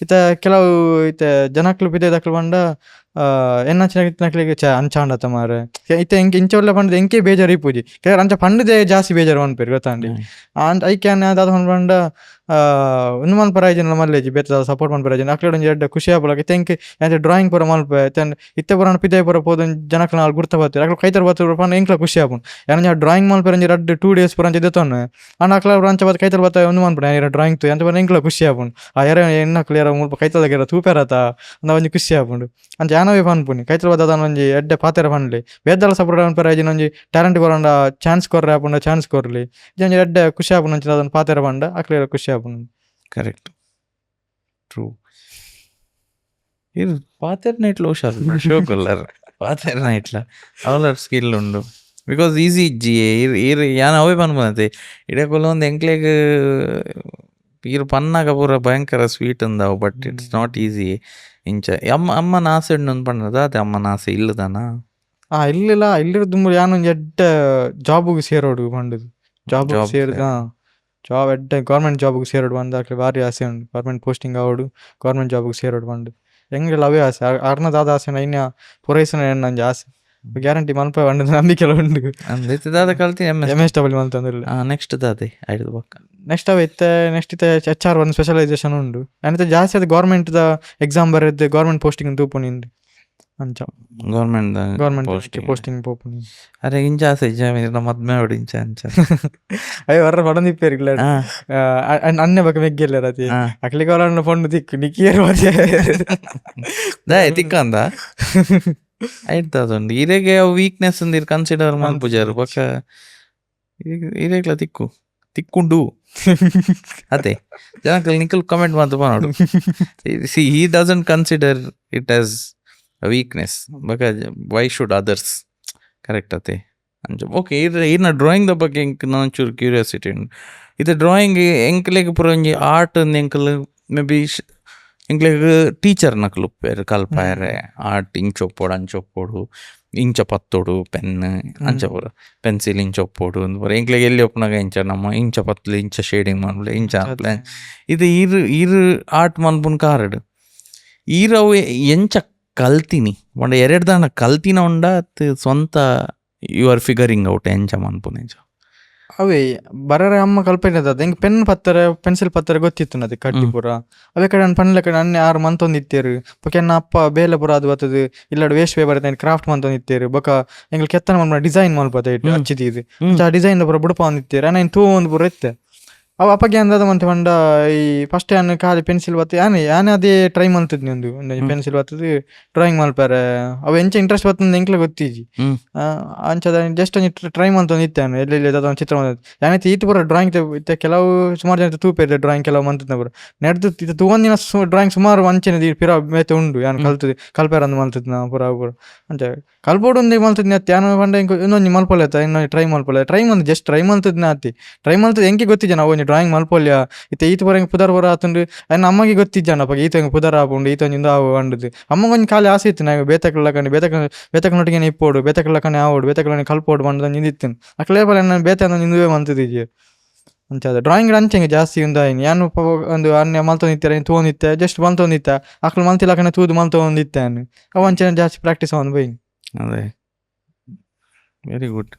ಇತ್ತ ಕೆಲವು ಇತ್ತ ಜನಕ್ಲು ಪಿದೆ ದಕ್ಲು ಬಂಡ ಎನ್ನಕ್ಲಿಗೆ ಅಂಚಾಂಡತ ಮಾರೆ ಇತ್ತ ಎಂಕೆ ಇಂಚ ಒಳ್ಳೆ ಪಂಡದ ಎಂಕೆ ಬೇಜಾರು ಇಪ್ಪುಜಿ ಕೆಲವರು ಅಂಚ ಪಂಡದೆ ಜಾಸ್ತಿ ಬೇಜಾರು ಅನ್ಪೇರು ಗೊತ್ತಾಂಡಿ ಅಂಡ್ ಐಕ್ಯಾನ್ ಅದಾದ ಪಂಡ ಒಂದು ಮನ್ ಪರಾಯಜನ ಮಲ್ಲೇಜಿ ಬೇತ ಸಪೋರ್ಟ್ ಮನ್ ಪರಾಯಜನ ಅಕ್ಲೇಡ್ ಒಂಜಿ ಎಡ್ಡೆ ಖುಷಿ ಆಪಲಕ ತೆಂಕೆ ಎಂತ ಡ್ರಾಯಿಂಗ್ ಪೂರ ಮಲ್ಪೆ ಇತ್ತೆ ಪುರ ಪಿದೆ ಪೂರ ಪೋದು ಜನಕ್ಲ ನಾಲ್ ಗುರ್ತ ಬತ್ತೀರಿ ಅಕ್ಲ ಕೈತರ ಬತ್ತ ಪಂಡ ಎಂಕ್ಲ ಖುಷಿ ಆಪುನ್ ಯಾನ ಡ್ರಾಯಿಂಗ್ ಮಲ್ಪೇರ ಒಂಜಿ 2 days ಪೂರ ಅಂಚ ದೆತ್ತೊನ್ನ ಅಂಡ್ ಅಕ್ಲ ಅಂಚ ಬತ್ತ ಕೈತರ ಬತ್ತ ಒಂದು ಮನ್ಪುಣ ಯಾರ ಡ್ರಾಯಿಂಗ್ ತು ಎಂತ ಪುರ ಎಂಕ್ಲ ಖುಷಿ ಆಪುನ್ ಆ ಯಾರ ಎನ್ನಕ್ಲ ಯಾರ ಮುಲ್ಪ ಕೈತಲಗೆರ ತೂಪೆರತ ಅಂದ ಒಂಜಿ ಖುಷಿ ಆಪುಂಡು ಅಂಚ ಯಾನವೇ ಪನ್ಪುನಿ ಕೈತರ ಬತ್ತ ಅದಾನ ಒಂಜಿ ಎಡ್ಡೆ ಪಾತೆರ ಪನ್ಲಿ ಬೇದಲ ಸಪೋರ್ಟ್ ಮನ್ ಪರಾಯಜನ ಒಂಜಿ ಟ್ಯಾಲೆಂಟ್ ಬರೋಂಡ ಚಾನ್ಸ್ ಕೊರ್ರೆ ಆಪುಂಡ ಚಾನ್ಸ್ ಕೊರ್ಲಿ ಒಂಜಿ ಎಡ್ಡೆ ಖುಷಿ ಆಪುನ ಅಂಚ ಅದನ್ನ ಪಾತೆರ ಪಂಡ ಅಕ್ಲೇರ ಖುಷಿ ಆಪುನ ಕರೆಕ್ಟ್ ಟ್ರೂ ಇದು ಪಾತೆರ್ ನೈಟ್ಲ ಹುಷಾರು ಶೋ ಕೊಲ್ಲರ್ ಪಾತೆರ್ ನೈಟ್ಲ ಅವಲ ಸ್ಕಿಲ್ ಉಂಡು ಬಿಕಾಸ್ ಈಸಿ ಇಜ್ಜಿ ಯಾನ್ ಅವೇ ಪನ್ಪನತೆ ಇಡಕೊಲ್ಲ ಒಂದು ಎಂಕ್ಲೆಗ್ ಈರು ಪನ್ನಾಗ ಪೂರ ಭಯಂಕರ ಸ್ವೀಟ್ ಅಂದಾವು ಬಟ್ ಇಟ್ಸ್ ನಾಟ್ ಈಸಿ ಇಂಚ ಅಮ್ಮನ ಆಸೆ ಉಂಡು ಪಂಡದ ಅದೇ ಅಮ್ಮನ ಆಸೆ ಇಲ್ಲದಾನ ಇಲ್ಲಿಲ್ಲ ಇಲ್ಲಿರೋದು ಯಾನೊಂದು ಎಡ್ಡೆ ಜಾಬುಗೆ ಸೇರೋಡು ಪಂಡದು ಜಾಬ್ ಸೇರಿದ ಜಾಬ್ ಎಡ್ಡೆ ಗೌರ್ಮೆಂಟ್ ಜಾಬ್ಗೆ ಸೇರೋಡು ಬಂದ ಅಕ್ಲೆ ಭಾರಿ ಆಸೆ ಉಂಡು ಗೌರ್ಮೆಂಟ್ ಪೋಸ್ಟಿಂಗ್ ಆವಡು ಗೌರ್ಮೆಂಟ್ ಜಾಬ್ಗೆ ಸೇರೋಡು ಬಂದು ಹೆಂಗೆಲ್ಲ ಅವೇ ಆಸೆ ಅರ್ನದಾದ ಆಸೆ ಇನ್ನ ಪೂರೈಸನ ನಂಜಿ ಆಸೆ ಗ್ಯಾರಂಟಿ ಮಲ್ಪ ಬಂಡ ನಂಬಿಕೆ ಉಂಡು ದಾದ ಕಲ್ತಿ MSW ಅಂತಂದ್ರೆ ನೆಕ್ಸ್ಟ್ ದಾದೆ ಐದು ಪಕ್ಕ ನೆಕ್ಸ್ಟ್ ಅವ ಇತ್ತೆ ನೆಕ್ಸ್ಟ್ ಇತ್ತೆ HR ಒಂದು ಸ್ಪೆಷಲೈಸೇಷನ್ ಉಂಡು ಅನಿತ ಜಾಸ್ತಿ ಅದು ಗೌರ್ಮೆಂಟ್ ದ ಎಕ್ಸಾಮ್ ಬರೆದು ಗೌರ್ಮೆಂಟ್ ಪೋಸ್ಟಿಂಗ್ ತೂಪುನಿಂದು ಅಂಚ ಗೌರ್ಮೆಂಟ್ ಗೌರ್ಮೆಂಟ್ ಪೋಸ್ಟಿಂಗ್ ಪೋಪುನಿ ಅರೆ ಇಂಚ ಆಸೆ ಇಜ್ಜ ಮದ್ಮೆ ಹೊಡಿ ಇಂಚ ಅಂಚ ಅಯ್ಯ ವರ್ರ ಪಡನ್ ಇಪ್ಪೇರಿಲ್ಲ ಆ, ಅನ್ನೆ ಬಕ ಮೆಗ್ಗೆಲ್ಲ ರತಿ ಆ. ಅಕ್ಲಿಗೆ ಅವರನ್ನ ಫೋನ್ ದಿಕ್ಕು ನಿಕ್ಕಿಯರು ಮತ್ತೆ ದಾಯ್ ತಿಕ್ಕಂದ ಆಯ್ತದುಂಡು ಇರೆಗೆ ವೀಕ್ನೆಸ್ ಅಂದಿರ್ ಕನ್ಸಿಡರ್ ಮಲ್ಪುಜಾರು ಬೊಕ ಇರೆಗ್ಲ ತಿಕ್ಕುಂಡು ಅದೇ ಜನಕ್ಕೆ ನಿಖಲ್ ಕಮೆಂಟ್ ಮಾತು ನೋಡು see he doesn't consider it as a weakness because why should others correct ಅತೆ ಅಂಚ ಓಕೆ ಇರ್ನ ಡ್ರಾಯಿಂಗ್ದ ಬಗ್ಗೆ ಎಂಕ್ ನಂಚೂರು ಕ್ಯೂರಿಯಾಸಿಟಿ ಉಂಡು ಇದು ಡ್ರಾಯಿಂಗ್ ಎಂಕ್ಲೆಗ್ ಪೂರ ಒಂಜಿ ಆರ್ಟ್ ಎಂಕಲ್ ಮೇ ಬಿ ಎಂಕ್ಲೆಗ್ ಟೀಚರ್ ನಕಲು ಉಪ್ಪೇರು ಕಲ್ಪಾಯರೆ ಆರ್ಟ್ ಇಂಚೊಪ್ಪೋಡು ಅಂಚೊಪ್ಪೋಡು ಇಂಚ ಪತ್ತೋಡು ಪೆನ್ ಅಂಚ ಪೂರ ಪೆನ್ಸಿಲ್ ಇಂಚ ಒಪ್ಪೋಡು ಪೂರ ಎಂಕ್ಲೆಗ್ ಎಲ್ಲಿ ಒಪ್ಪನಾಗ ಇಂಚ ನಮ್ಮ ಇಂಚ ಪತ್ಲು ಇಂಚ ಶೇಡಿಂಗ್ ಮಾಡ್ಬಿಡ ಇಂಚ ಹಾಕ್ಲೆ ಇದು ಇರು ಆರ್ಟ್ ಮನ್ಪುನ್ ಕಾರಡು ಈರವು ಎಂಚ ಕಲ್ತೀನಿ ಒಂಡ ಎರಡು ದಾಣ ಕಲ್ತಿನ ಉಂಡ ಸ್ವಂತ ಯು ಆರ್ ಫಿಗರಿಂಗ್ ಔಟ್ ಎಂಚ ಮನ್ಪುನ್ ಎಂಚ ಅವೇ ಬರರೆ ಅಮ್ಮ ಕಲ್ಪನೆ ಹೆಂಗೆ ಪೆನ್ ಪತ್ತರ ಪೆನ್ಸಿಲ್ ಪತ್ತರ ಗೊತ್ತಿತ್ತು ನದಿ ಕಟ್ಟಿ ಪೂರ ಅವೇ ಕಡೆ ನನ್ನ ಪನ್ಲೆ ಕಡೆ ಅನ್ನೆ 6 ಮಂತ್ ಒಂದಿತ್ತೇರು ಬೊಕ ಎನ್ನ ಅಪ್ಪ ಬೇಲೆ ಪೂರ ಅದು ಬರ್ತದೆ ಇಲ್ಲಾಡು ವೇಸ್ಟ್ ಪೇಪರ್ ಕ್ರಾಫ್ಟ್ ಮಂತ್ ಒಂದಿತ್ತೇರು ಬೊಕ ಎಂಗ್ಲ ಕೆತ್ತನ ಮನ್ಪ ಡಿಸೈನ್ ಮಲ್ಪದ ಇಟ್ಟು ಹಚ್ಚಿದ್ದು ಆ ಡಿಸೈನ್ ಪೂರ ಬುಡಪ ಒಂದಿತ್ತೇರು ನಾನು ತೂ ಒಂದು ಪೂರ ಇತ್ತೆ ಅವು ಅಪ್ಪಗೆ ಅಂದದ ಮಂತೆ ಪಂಡ ಈ ಫಸ್ಟ್ ನಾನು ಖಾಲಿ ಪೆನ್ಸಿಲ್ ಬರ್ತದೆ ಯಾನೇ ಅದೇ ಟ್ರೈ ಮಲ್ತದ್ನಿ ಒಂದು ಪೆನ್ಸಿಲ್ ಬರ್ತದೆ ಡ್ರಾಯಿಂಗ್ ಮಲ್ಪಾರೆ ಅವು ಎಂಚ ಇಂಟ್ರೆಸ್ಟ್ ಬರ್ತದೆ ಎಂಕ್ಲ ಗೊತ್ತಿಜಿ ಅಂಚದ ಜಸ್ಟ್ ಟ್ರೈ ಮಂತ ಇತ್ತೇನು ಎಲ್ಲೆಲ್ಲಿ ಅದ ಒಂದು ಚಿತ್ರ ಯಾನೈತಿ ಈತ ಪೂರ ಡ್ರಾಯಿಂಗ್ ಇತ್ತೆ ಕೆಲವು ಸುಮಾರು ಜನ ತೂಪೇರಿದೆ ಡ್ರಾಯಿಂಗ್ ಕೆಲವು ಮಂತದ ಪೂರ ನೆಡ್ದು ಇದು ತೂವೊಂದಿನ ಡ್ರಾಯಿಂಗ್ ಸುಮಾರು ಅಂಚೆನ ಪಿರ ಮೇತೆ ಉಂಡು ಯಾನು ಕಲ್ತದೆ ಕಲ್ಪೇರ ಅಂದ್ ಮಲ್ತದ್ ನಾ ಪೂರ ಪೂರ ಅಂಚ ಕಲ್ಪೋಡು ಒಂದು ಮಲ್ತದ್ನಿ ಅತ್ತೆ ಯಾನು ಪಂಡ ಇನ್ನೊಂದು ಮಲ್ಪೊಲ್ಲ ಇನ್ನೊಂದು ಟ್ರೈ ಮಲ್ಪೊಲ್ಲ ಟ್ರೈ ಮಂತ್ ಜಸ್ಟ್ ಟ್ರೈ ಮಲ್ತದ್ನ ಅತ್ತಿ ಟ್ರೈ ಮಲ್ತದ್ ಎಂಗೆ ಗೊತ್ತಿದ್ದೆ ನಾವು ಡ್ರಾಯಿಂಗ್ ಮಲ್ಪೊಲ್ಯ ಈತ ಪೂರ ಪುದರ್ ಪೂರ ಆತುಂಡು ಅನ್ನ ಅಮ್ಮಗೆ ಗೊತ್ತಿಜ್ಜನಪ್ಪ ಈತ ಪುದರ್ ಆಪುಂಡು ಈತೊಂದಿಂದ ಆವು ಅಂಡುದು ಅಮ್ಮಗೊಂದು ಖಾಲಿ ಆಸೆ ಇತ್ತು ನಾವು ಬೇತಕ್ಲಕಂಡು ಬೇತಕ್ನೊಟ್ಟಿಗೆ ಇಪ್ಪೋಡು ಬೇತಕ್ಲಕನೆ ಆವೋಡು ಬೇತಕ್ಲನೆ ಕಲ್ಪೋಡು ಬಂದು ನಿಂದಿತ್ತು ಅಕ್ಲೇಪಲ್ಲ ನಾನು ಬೇತೆ ನಿಂದುವೆ ಮಂತದಿಜ್ಜಿ ಅಂಚ ಡ್ರಾಯಿಂಗ್ ಅಂಚೆಂಗೆ ಜಾಸ್ತಿ ಉಂದಾಯಿನಿ ಯಾನು ಒಂದು ಅನ್ನೆ ಮಲ್ತೊಂದಿತ್ತಾರೆ ತೂಂದಿತ್ತೆ ಜಸ್ಟ್ ಮಲ್ತೊಂದಿತ್ತ ಅಕ್ಲು ಮಲ್ತಿಲಕನೆ ತೂದು ಮಲ್ತೊಂದಿತ್ತೆ ಅನ್ನು ಅವು ಅಂಚೆ ಜಾಸ್ತಿ ಪ್ರಾಕ್ಟೀಸ್ ಅವನು ಬೈ ಅದೇ ವೆರಿ ಗುಡ್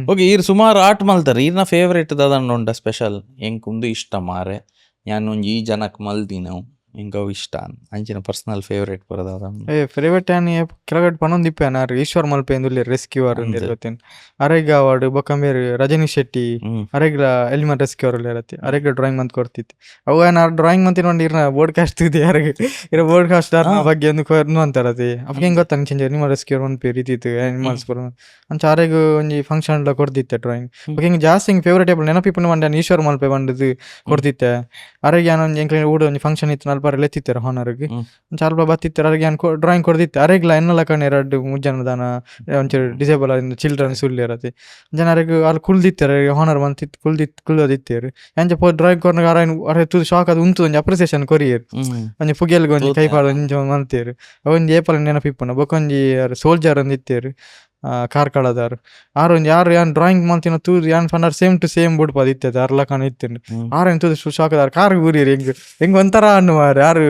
ಓಕೆ ಈರ್ ಸುಮಾರು ಆರ್ಟ್ ಮಲ್ತಾರೆ ಈರ್ನ ಫೇವ್ರೇಟ್ ದಾದಂಡ ಉಂಡ ಸ್ಪೆಷಲ್ ಎಂಕ್ ಉಂದು ಇಷ್ಟ ಮಾರೆ ನಾನು ಒಂಜಿ ಈ ಜನಕ್ಕೆ ಮಲ್ದಿನವು ಎಂಕ್ ಅವು ಇಷ್ಟ ಅಂಚಿನ ಪರ್ಸನಲ್ ಫೇವ್ರೇಟ್ ಬರೋದಾದ ಫೇವ್ರೇಟ್ ಯಾನಿ ಕೆಳಗಡೆ ಪನೊಂದಿಪ್ಪೆ ಅನಾರು ಈಶ್ವರ್ ಮಲ್ಪೆ ಎಂದುಲ್ಲೆ ರೆಸ್ಕ್ಯೂವರ್ ಗೊತ್ತೇನು ಅರೆಗ ಅವಾರ್ಡ್ ಬೊಕ್ಕಂಬೇರು ರಜನಿ ಶೆಟ್ಟಿ ಅರೆಗ್ಲ ಎಲಿಮೆಂಟ್ ರೆಸ್ಕ್ಯೂವರ್ ಇರತ್ತೆ ಅರೆಗ್ಲ ಡ್ರಾಯಿಂಗ್ ಮಂತ್ ಕೊಡ್ತಿತ್ತು ಅವು ಏನಾರು ಡ್ರಾಯಿಂಗ್ ಮಂತ್ ನೋಡಿ ಇರ್ನ ಬೋರ್ಡ್ ಕಾಸ್ಟ್ ಇದೆ ಯಾರಿಗೆ ಇರೋ ಬೋರ್ಡ್ ಕಾಸ್ಟ್ ಬಗ್ಗೆ ಒಂದು ಅಂತಾರತಿ ಅಪ್ಪ ಹೆಂಗೆ ಗೊತ್ತ ಅಂಚೆ ನಿಮ್ಮ ರೆಸ್ಕ್ಯೂರ್ ಒಂದು ಪೇರ್ ಇದ್ದಿತ್ತು ಆನಿಮಲ್ಸ್ ಬರೋ ಅಂಚ ಅರೆಗೂ ಒಂಜಿ ಫಂಕ್ಷನ್ ಕೊಡ್ತಿತ್ತೆ ಡ್ರಾಯಿಂಗ್ ಹಿಂಗೆ ಜಾಸ್ತಿ ಹಿಂಗೆ ಫೇವ್ರೇಟ್ ಏಬಲ್ ನೆನಪಿಪ್ಪು ಮಂಡ್ಯ ಈಶ್ವರ್ ಮಲ್ಪೆ ಬಂದದ್ದು ಕೊಡ್ತಿತ್ತೆ ಅರೆಗೆ ಏನೊಂದು ಎಂಕ್ಲೆ ಊಡ ಒಂದು ಫಂಕ್ಷನ್ ಇತ್ತು ನಲ್ಪ ಲೆತ್ತಿತ್ತಾರೆ ಹಾನರ್ಗೆ ಸ್ವಲ್ಪ ಬತ್ತಿತ್ತಾರೆ ಅರೆಗೆ ಏನು ಡ್ರಾಯಿಂಗ್ ಕೊಡ್ತಿತ್ತು ಅರೆಗ್ಲ ಎನ್ನಲ ಕಣ್ಣು 2 ಮುಜ್ಜನದಾನ ಒಂಚೂರು ಡಿಸೇಬಲ್ ಚಿಲ್ಡ್ರನ್ ಸುಳ್ಳಿ ಇರತ್ತೆ ಜನರಿಗೆ ಅಲ್ಲಿ ಕುಳ್ದಿತ್ತಾರೆ ಹಾನರ್ ಬಂತಿತ್ತು ಕುಳ್ದಿತ್ತೇರು ಎಂಚ ಪೋ ಡ್ರಾಯಿಂಗ್ ಕೊರ್ನಾಗ ಅರೆ ತೂದು ಶಾಕ್ ಅದು ಉಂಟು ಒಂಜಿ ಅಪ್ರಿಸಿಯೇಷನ್ ಕೊರಿಯರು ಒಂಜಿ ಪುಗೆಲ್ಗೆ ಒಂಜಿ ಕೈಪಾಡು ಒಂಜಿ ಮಂತೇರು ಅವೊಂದು ಏಪಲ್ ನೆನಪಿಪ್ಪನ ಬೊಕೊಂಜಿ ಸೋಲ್ಜರ್ ಒಂದು ಇತ್ತೇರು ಕಾರ್ಕಳದಾರು ಆರೊಂದು ಯಾರು ಯಾನ್ ಡ್ರಾಯಿಂಗ್ ಮಂತಿನ ತೂದು ಯಾನ್ ಫಂಡರ್ ಸೇಮ್ ಟು ಸೇಮ್ ಬಿಡ್ಬೋದು ಇತ್ತದ ಅರ್ಲಕನ ಇತ್ತು ಆರೇನು ತೂದು ಶಾಕದಾರ ಕಾರ್ಗೆ ಊರಿರಿ ಹೆಂಗೆ ಒಂಥರ ಅನ್ನುವಾರ ಯಾರು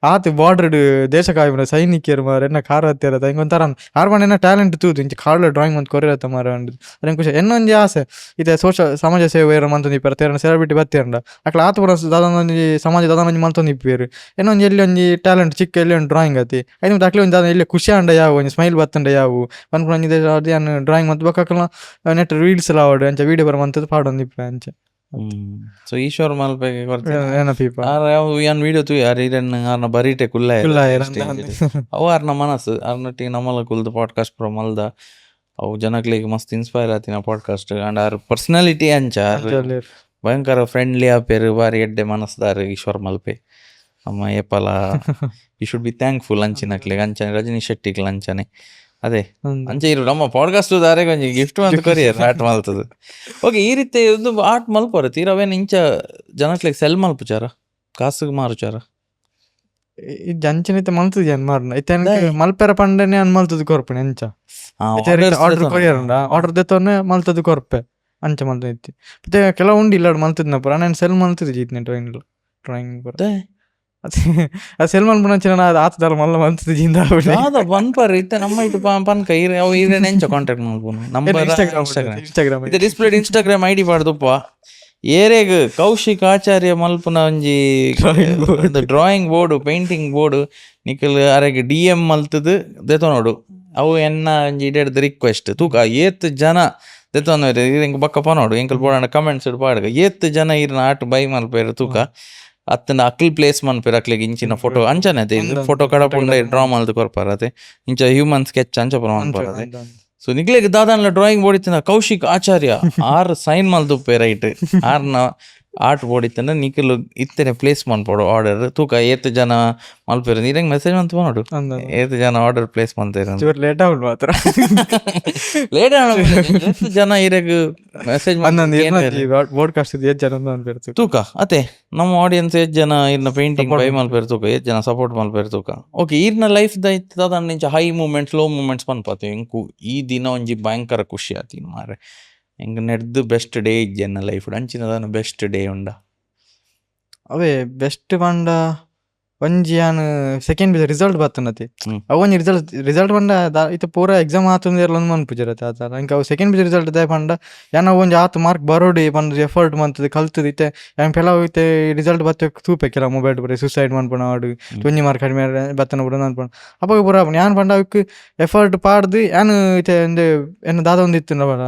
ಆತು ಬಾರ್ಡರ್ಡ್ ದೇಶ ಕಾಯ್ಬನ ಸೈನಿಕರು ಮಾರ ಎನ್ನ ಕಾರ್ ಹತ್ತಿರದ ಹಿಂಗೆ ಒಂಥರ ಯಾರು ಬಂಡ ಎನ್ನ ಟ್ಯಾಲೆಂಟ್ ತೂದು ಇಂಚ ಕಾಡ್ಲ ಡ್ರಾಯಿಂಗ್ ಮಂತ್ ಕೊರಿರತ್ತ ಮಾರ ಅಂಡು ಅದೇನು ಖುಷಿ ಇನ್ನೊಂದು ಆಸೆ ಇದೆ ಸಮಾಜ ಸೇವೆ ಮಂತೊಂದು ಇಪ್ಪಾರ ತೇರನ ಸೆಲೆಬ್ರಿಟಿ ಬತ್ತೇರಂಡ ಅಕ್ಲ ಆತು ಪುರ ದಾದೊಂದು ಸಮಾಜ ದಾದೊಂದು ಮಂತೊಂದು ಇಪ್ಪೇರು ಇನ್ನೊಂದು ಎಲ್ಲಿ ಒಂಜಿ ಟ್ಯಾಲೆಂಟ್ ಚಿಕ್ಕ ಎಲ್ಲಿ ಒಂದು ಡ್ರಾಯಿಂಗ್ ಆತಿ ಐದು ಅಕ್ಲೆ ಒಂದು ದಾದ ಎಲ್ಲಿ ಖುಷಿ ಅಂಡ ಯಾವ ಒಂದು ಸ್ಮೈಲ್ ಬತ್ತಂಡ ಯಾವು ಒಂದು ಅದೇನು ಡ್ರಾಯಿಂಗ್ ಮತ್ತು ಬಕ್ಕಲ್ಲ ನೆಟ್ ರೀಲ್ಸ್ ಎಲ್ಲ ಆವಡು ಅಂಚ ವೀಡಿಯೋ ಬರ ಮಂತದ್ದು ಪಾಡೊಂದು ಇಪ್ಪ ಅಂಚೆ ಸೊ ಈಶ್ವರ್ ಮಲ್ಪೆ ಏನಪ್ಪ ಯಾನ್ ವೀಡಿಯೋ ತು ಯಾರು ಇರನ್ನ ಆರ್ನ ಬರೀಟೆ ಕುಲ್ಲ ಅವು ಆರ್ನ ಮನಸ್ಸು ಆರ್ನೊಟ್ಟಿಗೆ ನಮ್ಮಲ್ಲ ಕುಲ್ದು ಪಾಡ್ಕಾಸ್ಟ್ ಪ್ರೋ ಮಲ್ದ ಅವು ಜನಕ್ಲಿಗೆ ಮಸ್ತ್ ಇನ್ಸ್ಪೈರ್ ಆತಿನ ಪಾಡ್ಕಾಸ್ಟ್ ಅಂಡ್ ಆರ್ ಪರ್ಸನಾಲಿಟಿ ಅಂಚ ಭಯಂಕರ ಫ್ರೆಂಡ್ಲಿ ಆಪೇರು ಬಾರಿ ಎಡ್ಡೆ ಮನಸ್ದಾರು ಈಶ್ವರ್ ಮಲ್ಪೆ ಅಮ್ಮ ಏಪಲ ಯು ಶುಡ್ ಬಿ ಥ್ಯಾಂಕ್ಫುಲ್ ಅಂಚಿನಕ್ಲಿಗೆ ಅಂಚನೆ ರಜನಿ ಶೆಟ್ಟಿಗ್ಲ ಅಂಚನೆ ಅದೇ ಅಂಚೆ ಇರು ನಮ್ಮ ಪಾಡ್ಕಾಸ್ಟ್ ದಾರೆಗೆ ಒಂಜಿ ಗಿಫ್ಟ್ ಅಂತ ಕೊರಿಯರ್ ಆರ್ಟ್ ಮಲ್ತದು ಓಕೆ ಈ ರೀತಿ ಒಂದು ಆರ್ಟ್ ಮಲ್ಪೋರ ತೀರವೇನು ಇಂಚ ಜನಕ್ಲಿಗೆ ಸೆಲ್ ಮಲ್ಪುಚಾರ ಕಾಸಿಗೆ ಮಾರುಚಾರ ಇದು ಅಂಚನೈತೆ ಮಲ್ತದ ಏನು ಮಾರ್ನ ಐತೆ ಮಲ್ಪೆರ ಪಂಡನೆ ಅನ್ ಮಲ್ತದ ಕೊರ್ಪಣೆ ಅಂಚ ಆರ್ಡರ್ ಕೊರಿಯರ್ ಆರ್ಡರ್ ದೆತ್ತವನ್ನೇ ಮಲ್ತದ ಕೊರ್ಪೆ ಅಂಚ ಮಲ್ತ ಐತಿ ಮತ್ತೆ ಕೆಲವು ಉಂಡು ಇಲ್ಲ ಮಲ್ತದ್ನ ಪುರ ನಾನು ಸೆಲ್ ಮಲ್ತದ ಜೀತ್ನೆ ಡ್ರಾಯಿಂಗ್ ಬರ ಅದು ಸೆಲ್ ಮಲ್ಪುನಂಚಿನ ಆತದಲ್ಲ ಮಲ್ಲ ಮಲ್ತದ ಜಿಂದ ಪನ್ಪರ್ ಇತ್ತೆ ನಮ್ಮ ಇಟ್ಟು ಪನ್ಕ ಅವು ಇರೇನು ಎಂಚ ಕಾಂಟ್ಯಾಕ್ಟ್ ಮಾಡ್ಬೋದು number Instagram display Instagram I D ಪಾಡ್ದಪ್ಪ ಏರೆಗ್ ಕೌಶಿಕ್ ಆಚಾರ್ಯ ಮಲ್ಪುನ ಒಂಜಿ ಡ್ರಾಯಿಂಗ್ ಬೋರ್ಡು ಪೇಂಟಿಂಗ್ ಬೋರ್ಡು ನಿಕಲ್ ಅರೆಗ್ DM ಮಲ್ತದು ದೆತೊನೋಡು ಅವು ಎನ್ನ ಒಂಜಿ ಇಡೆಡ್ದು ರಿಕ್ವೆಸ್ಟ್ ತೂಕ ಏತ್ ಜನ ದೆತೊಂದು ಎಂಕ್ ಬಕ್ಕ ಪನೋಡು ಎಂಕಲ್ ಬೋಡಾಂಡ ಕಮೆಂಟ್ಸ್ ಪಾಡ್ಗ ಏತ್ ಜನ ಇರ್ನ ಆಟ್ ಬೈ ಮಲ್ಪೇರು ತೂಕ ಅತ್ತನ ಅಕ್ಲ್ ಪ್ಲೇಸ್ ಮನ್ಪೇರು ಅಕ್ಲೆಗ್ ಇಂಚಿನ ಫೋಟೋ ಅಂಚನೆ ಅತೆ ಫೋಟೋ ಕಡಪುಂಡ ಡ್ರಾ ಮಲ್ದು ಕೊರ್ಪಾರ ಅತೆ ಇಂಚ ಹ್ಯೂಮನ್ ಸ್ಕೆಚ್ ಅಂಚ ಪುರ ಮನ್ಪಾರ ಅತೆ ಸೊ ನಿಕ್ಲೆಗ್ ದಾದಾನ್ಲ ಡ್ರಾಯಿಂಗ್ ಬೋಡಿತ್ತಿನ ಕೌಶಿಕ್ ಆಚಾರ್ಯ ಆರ್ ಸೈನ್ ಮಲ್ದುಪ್ಪೆ ರೈಟ್ ಆರ್ನ ಆರ್ಟ್ ಬೋಡಿತ್ತಂಡ ನಿಖಲ್ ಇತ್ತನೆ ಪ್ಲೇಸ್ ಮನ್ಪೋಡು ಆರ್ಡರ್ ತೂಕ ಏತ್ ಜನ ಮಲ್ಪೇರು ನೀರಂಗ್ ಮೆಸೇಜ್ ಮಂತ್ ನೋಡು ಏತ್ ಜನ ಆರ್ಡರ್ ಪ್ಲೇಸ್ ಮಂತೇರು ಲೇಟ್ ಆಗುದು ಮಾತ್ರ ಲೇಟ್ ಏತ್ ಜನ ಇರೆಗ್ ಮೆಸೇಜ್ ಬೋಡ್ಕಾಸ್ಟ್ ಏತ್ ಜನ ಅನ್ಬೇಕು ತೂಕ ಅತೆ ನಮ್ಮ ಆಡಿಯನ್ಸ್ ಏತ್ ಜನ ಇರ್ನ ಪೇಂಟಿಂಗ್ ಬೈ ಮಲ್ಪೇರು ತೂಕ ಏತ್ ಜನ ಸಪೋರ್ಟ್ ಮಲ್ಪೇರು ತೂಕ ಓಕೆ ಇರ್ನ ಲೈಫ್ ದಾದ ನಿಂಚ ಹೈ ಮೂಮೆಂಟ್ಸ್ ಲೋ ಮೂಮೆಂಟ್ಸ್ ಪನ್ಪಾತೆ ಎಂಕು ಈ ದಿನ ಒಂಜಿ ಭಯಂಕರ ಖುಷಿ ಆತೀನಿ ಮಾರೆ ಹೆಂಗೆ ನೆಡ್ದು ಬೆಸ್ಟ್ ಡೇ ಇಜ್ಜೆನ್ನ ಲೈಫ್ ಅಂಚಿನದಾನ ಬೆಸ್ಟ್ ಡೇ ಉಂಡ ಅವೇ ಬೆಸ್ಟ್ ಪಂಡ ಒಂಜಿ ಯಾನ್ ಸೆಕೆಂಡ್ ಬಿದ ರಿಸಲ್ಟ್ ಬತ್ತನತಿ ಅವು ಒಂಜಿ ರಿಸಲ್ಟ್ ಪಂಡ ಇತ್ತ ಪೂರ ಎಕ್ಸಾಮ್ ಆತುಂದು ಇರ್ಲೊಂದು ಮನ್ಪುಜರತೆ ಆತರ ಇಂಕ ಅವು ಸೆಕೆಂಡ್ ಬಿದ ರಿಸಲ್ಟ್ ದೇ ಪಂಡ ಯಾನ ಒಂಜಿ ಆತು ಮಾರ್ಕ್ ಬರೋಡಿ ಪಂಡ ಎಫರ್ಟ್ ಮಂತದ ಕಲ್ತದ ಇತ್ತೆ ಯಾನ್ ಕೆಲವು ಇತ್ತೆ ರಿಸಲ್ಟ್ ಬತ್ತ ತೂಪೆ ಕೆಲ ಮೊಬೈಲ್ ಬರೀ ಸುಸೈಡ್ ಮನ್ಪುಣ ಆಡು ಒಂಜಿ ಮಾರ್ಕ್ ಕಡಿಮೆ ಬತ್ತನ ಬಿಡ ಅನ್ಪಣ ಅವಾಗ ಪೂರ ಯಾನ್ ಪಂಡ ಅವಕ್ಕೆ ಎಫರ್ಟ್ ಪಾಡ್ದು ಯಾನ್ ಇತ್ತೆ ಒಂದು ಎನ್ನ ದಾದ ಒಂದು ಇತ್ತು ಬರ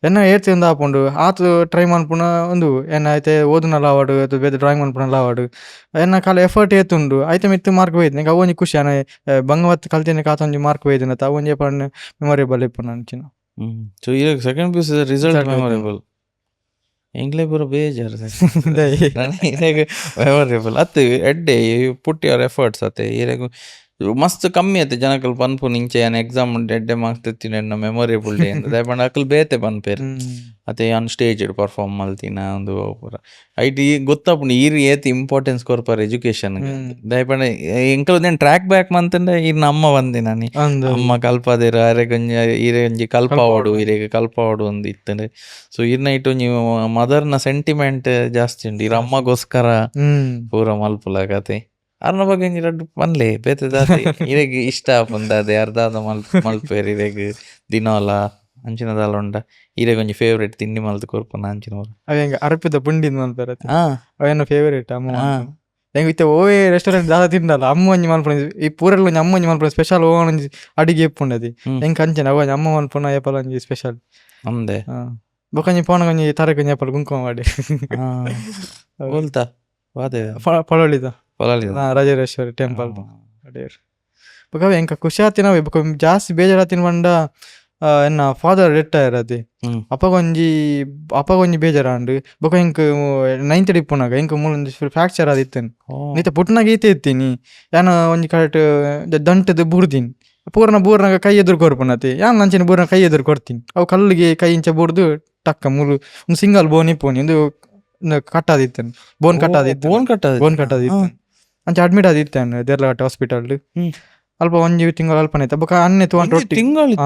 ಎನ್ನ ಏರ್ತಿ ಒಂದು ಆಪುಂಡು ಆತು ಟ್ರೈ ಮನ್ಪುಣ ಒಂದು ಎನ್ನ ಐತೆ ಓದುನಲ್ಲ ಆವಾಡು ಅದು ಬೇರೆ ಡ್ರಾಯಿಂಗ್ ಮನ್ಪುನಲ್ಲ ಆವಾಡು ಎನ್ನ ಕಾಲ ಎಫರ್ಟ್ ಏತುಂಡು ಐತೆ ಮಿತ್ತು ಮಾರ್ಕ್ ಒಯ್ದು ನಂಗೆ ಅವೊಂಜಿ ಖುಷಿ ಅನ್ನ ಬಂಗವತ್ತು ಕಲ್ತಿನ ಕಾತೊಂಜಿ ಮಾರ್ಕ್ ಒಯ್ದು ಅತ್ತ ಅವೊಂಜಿ ಪಂಡ ಮೆಮೊರೇಬಲ್ ಇಪ್ಪು ಅಂಚಿನ ಸೊ ಈಗ ಸೆಕೆಂಡ್ ಪೀಸ್ ರಿಸಲ್ಟ್ ಮೆಮೊರೇಬಲ್ ಎಂಗ್ಲೇ ಪೂರ ಬೇಜಾರು ಮೆಮೊರೇಬಲ್ ಅತ್ತೆ ಎಡ್ಡೆ ಪುಟ್ ಯುವರ್ ಎಫರ್ಟ್ಸ್ ಅತ್ತೆ ಇರೆಗು ಮಸ್ತ್ ಕಮ್ಮಿ ಆಯ್ತು ಜನಕಲ್ ಪನ್ಪು ನಿಂಚೆ ಏನ್ ಎಕ್ಸಾಮ್ ಎಡ್ಡೆ ಮಾರ್ಕ್ಸ್ ತೆತ್ತಿನ ಎನ್ನ ಮೆಮೊರೇಬಲ್ ಡೇ ಅಂತ ದಯಪಂಡ ಅಕಲ್ ಬೇತೆ ಪನ್ಪೇರು ಅತ್ತೆ ಆನ್ ಸ್ಟೇಜ್ ಪರ್ಫಾರ್ಮ್ ಮಲ್ತಿನ ಒಂದು ಪೂರ ಐಟ್ ಈ ಗೊತ್ತಾಪುಂಡು ಈರ್ ಏತ್ ಇಂಪಾರ್ಟೆನ್ಸ್ ಕೊರ್ಪಾರ ಎಜುಕೇಶನ್ ದಯಪಂಡ ಎಂಕಲ್ ಒಂದೇನು ಟ್ರ್ಯಾಕ್ ಬ್ಯಾಕ್ ಮಂತಂಡ ಈರ್ನ ಅಮ್ಮ ಬಂದಿನ ನೀ ಅಮ್ಮ ಕಲ್ಪದೇರು ಅರೆಗೊಂಜಿ ಈರೆ ಒಂಜಿ ಕಲ್ಪಾವಡು ಈರೆಗೆ ಕಲ್ಪಾವಡು ಒಂದು ಇತ್ತಂಡೆ ಸೊ ಈರ್ನ ಇಟ್ಟು ನೀವು ಮದರ್ನ ಸೆಂಟಿಮೆಂಟ್ ಜಾಸ್ತಿ ಉಂಡು ಈರ ಅಮ್ಮಗೋಸ್ಕರ ಪೂರ ಮಲ್ಪುಲ ಕತೆ ಅರ್ನ ಬಗ್ಗೆ ರಡ್ಡು ಪನ್ಲೆ ಬೇತದಾದ ಇರೆಗ್ ಇಷ್ಟ ಆಪುಂದಾದೆ ಅರ್ದಾದ ಮಲ್ಪೇರು ಇರೆಗ್ ದಿನೋಲ ಅಂಚಿನದಾಲ ಉಂಡ ಇರೆಗ್ ಒಂಜಿ ಫೇವ್ರೇಟ್ ತಿಂಡಿ ಮಲ್ತು ಕೊರ್ಪುನ ಅಂಚಿನ ಅವ ಹೆಂಗ ಅರ್ಪಿದ ಪುಂಡಿದ್ ಮಲ್ಪೇರ ಅವೇನ ಫೇವ್ರೇಟ್ ಅಮ್ಮ ಹೆಂಗ ಇತ್ತೆ ಓವೇ ರೆಸ್ಟೋರೆಂಟ್ ದಾದ ತಿಂಡಲ್ಲ ಅಮ್ಮ ಒಂಜಿ ಮಲ್ಪುಣ ಈ ಪೂರಲ್ಲಿ ಒಂಜಿ ಅಮ್ಮ ಒಂಜಿ ಮಲ್ಪುಣ ಸ್ಪೆಷಲ್ ಓವೊಂಜಿ ಅಡಿಗೆ ಎಪ್ಪುಂಡದಿ ಹೆಂಗ್ ಕಂಚನ ಅವ ಅಮ್ಮ ಮಲ್ಪುಣ ಏಪಲ ಒಂಜಿ ಸ್ಪೆಷಲ್ ನಮ್ದೆ ಬೊಕೊಂಜಿ ಪೋಣ ಒಂಜಿ ತರಕೊಂಜಿ ಏಪಲ ಗುಂಕುಮ ಮಾಡಿ ಹೋಲ್ತಾ ವಾದೆ ಪಳೋಳಿದ ರಾಜರಾಜೇಶ್ವರಿ ಟೆಂಪಲ್ ಅಡೇರ್ ಬೊಕ ಎಂಕ ಖುಷಿ ಆತಿನವೆ ಬೊಕ ಜಾಸ್ತಿ ಬೇಜಾರಾತಿನ ಪಂಡ ಎನ್ನ ಫಾದರ್ ಡೆತ್ ಆಯಿರತಿ ಅಪ್ಪಗೊಂಜಿ ಬೇಜಾರಾಂಡು ಬೊಕ ಎಂಕ್ 9th ಇಪ್ಪುನಾಗ ಎಂಕ್ ಮೂಲೊಂದು ಫ್ರಾಕ್ಚರ್ ಆದಿತ್ತೇನೆ ನೀತ ಪುಟ್ನಾಗ ಈತೆ ಇತ್ತೀನಿ ಯಾನ ಒಂಜಿ ಕರೆಕ್ಟ್ ದಂಟದ ಬುರ್ದಿನಿ ಬೂರ್ನಾಗ ಕೈ ಎದುರು ಕೊರ್ಪುನತಿ ಯಾನ್ ನಂಚಿನ ಬೂರ್ನಾಗ ಕೈ ಎದುರು ಕೊಡ್ತೀನಿ ಅವು ಕಲ್ಲಿಗೆ ಕೈ ಇಂಚ ಬೂರ್ದು ಟಕ್ಕ ಮೂಲು ಒಂದು ಸಿಂಗಲ್ ಬೋನ್ ಇಪ್ಪೋನಿ ಒಂದು ಕಟ್ಟಾದಿತ್ತೇನೆ ಬೋನ್ ಕಟ್ಟಾದಿತ್ತು ಅಂಚ ಅಡ್ಮಿಟ್ ಆದಿತ್ತೇನೆ ದೇರ್ಲಘಟ್ಟ ಹಾಸ್ಪಿಟಲ್ ಅಲ್ಪ ಒಂಜಿ ತಿಂಗಳು ಅಲ್ಪನೈತೆ ಬೊಕ ಅನ್ನೆ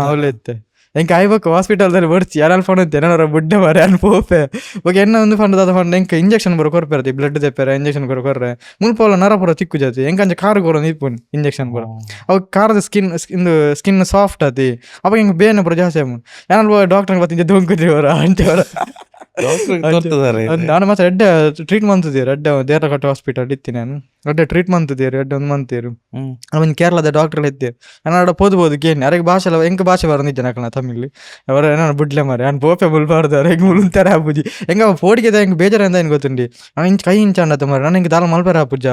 ಒಳ್ಳೆ ಇತ್ತೆ ಎಂಕ ಆಯ್ಬೇಕು ಹಾಸ್ಪಿಟಲ್ದಲ್ಲಿ ಬರ್ಚಿ ಯಾರು ಅಲ್ಪನ ಏನರ ಬುಡ್ಡೆ ಮಾರೆ ಅಲ್ಲಿ ಪೋಪೆ ಬೊಕ ಎನ್ನ ಒಂದು ಫಂಡ್ ಫಂಡ್ ಎಂಕ ಇಂಜೆಕ್ಷನ್ ಬರೋ ಕೊರ್ಪೇರತಿ ಬ್ಲಡ್ ತೆಪ್ಪೇರ ಇಂಜೆಕ್ಷನ್ ಕೊರ್ರೆ ಮುಲ್ಪೋಲ ನರಪುರ ತಿಕ್ಕು ಜಾತಿ ಎಂಕಂಚ ಕಾರು ಕೊರೋ ನಿಪ್ಪುನಿ ಇಂಜೆಕ್ಷನ್ ಬರೋ ಅವಾಗ ಕಾರದ ಸ್ಕಿನ್ ಸಾಫ್ಟ್ ಆತಿ ಅವಾಗ ಹಿಂಗೆ ಬೇನೆ ಬರೋ ಜಾಸ್ತಿ ಆಮು ಏನಲ್ವ ಡಾಕ್ಟರ್ ಬತ್ತಿಂಜ ದೊಂಕುದ್ರಿ ಅಂತೇವ್ರ ನಾನು ಮಾತ್ರ ಎಡ್ಡೆ ಟ್ರೀಟ್ಮೆಂಟ್ ಎಡ್ಡೆ ದೇರ್ಲಘಟ್ಟ ಹಾಸ್ಪಿಟಲ್ ಇತ್ತಿ ನಾನು ಎಡ್ಡೆ ಟ್ರೀಟ್ಮೆಂಟ್ ಎಡ್ಡೆ ಒಂದು ಮಂತ್ ಅವನ್ ಕೇರಳದ ಡಾಕ್ಟರ್ ಇದ್ದೆ ನಾನು ಪೋದ್ಬೋದು ಕೇಳಿ ಯಾರಿಗೆ ಭಾಷೆ ಎಂಕ ಭಾಷೆ ಬರಂದಿದ್ದೆ ನಕಲ ತಮಿಳ್ ಅವರ ಏನಾರು ಬುಡ್ಲೆ ಮಾರಿ ನಾನು ಪೋಪೆ ಮುಲ್ಬಾರ್ದು ಹೆಂಗೆ ಮುಳುಂತಾರೆ ಆಪುಜಿ ಹೆಂಗ ಪೋಡಿಗೆ ಹೆಂಗೆ ಬೇಜಾರಿಂದ ಏನು ಗೊತ್ತುಂಡಿ ನಾನು ಇಂಚ ಕೈ ಇಂಚ ಮಾರಿ ನಾನು ಹಿಂಗೆ ದಾಲ ಮಲ್ಪೇರ ಆಪುಜ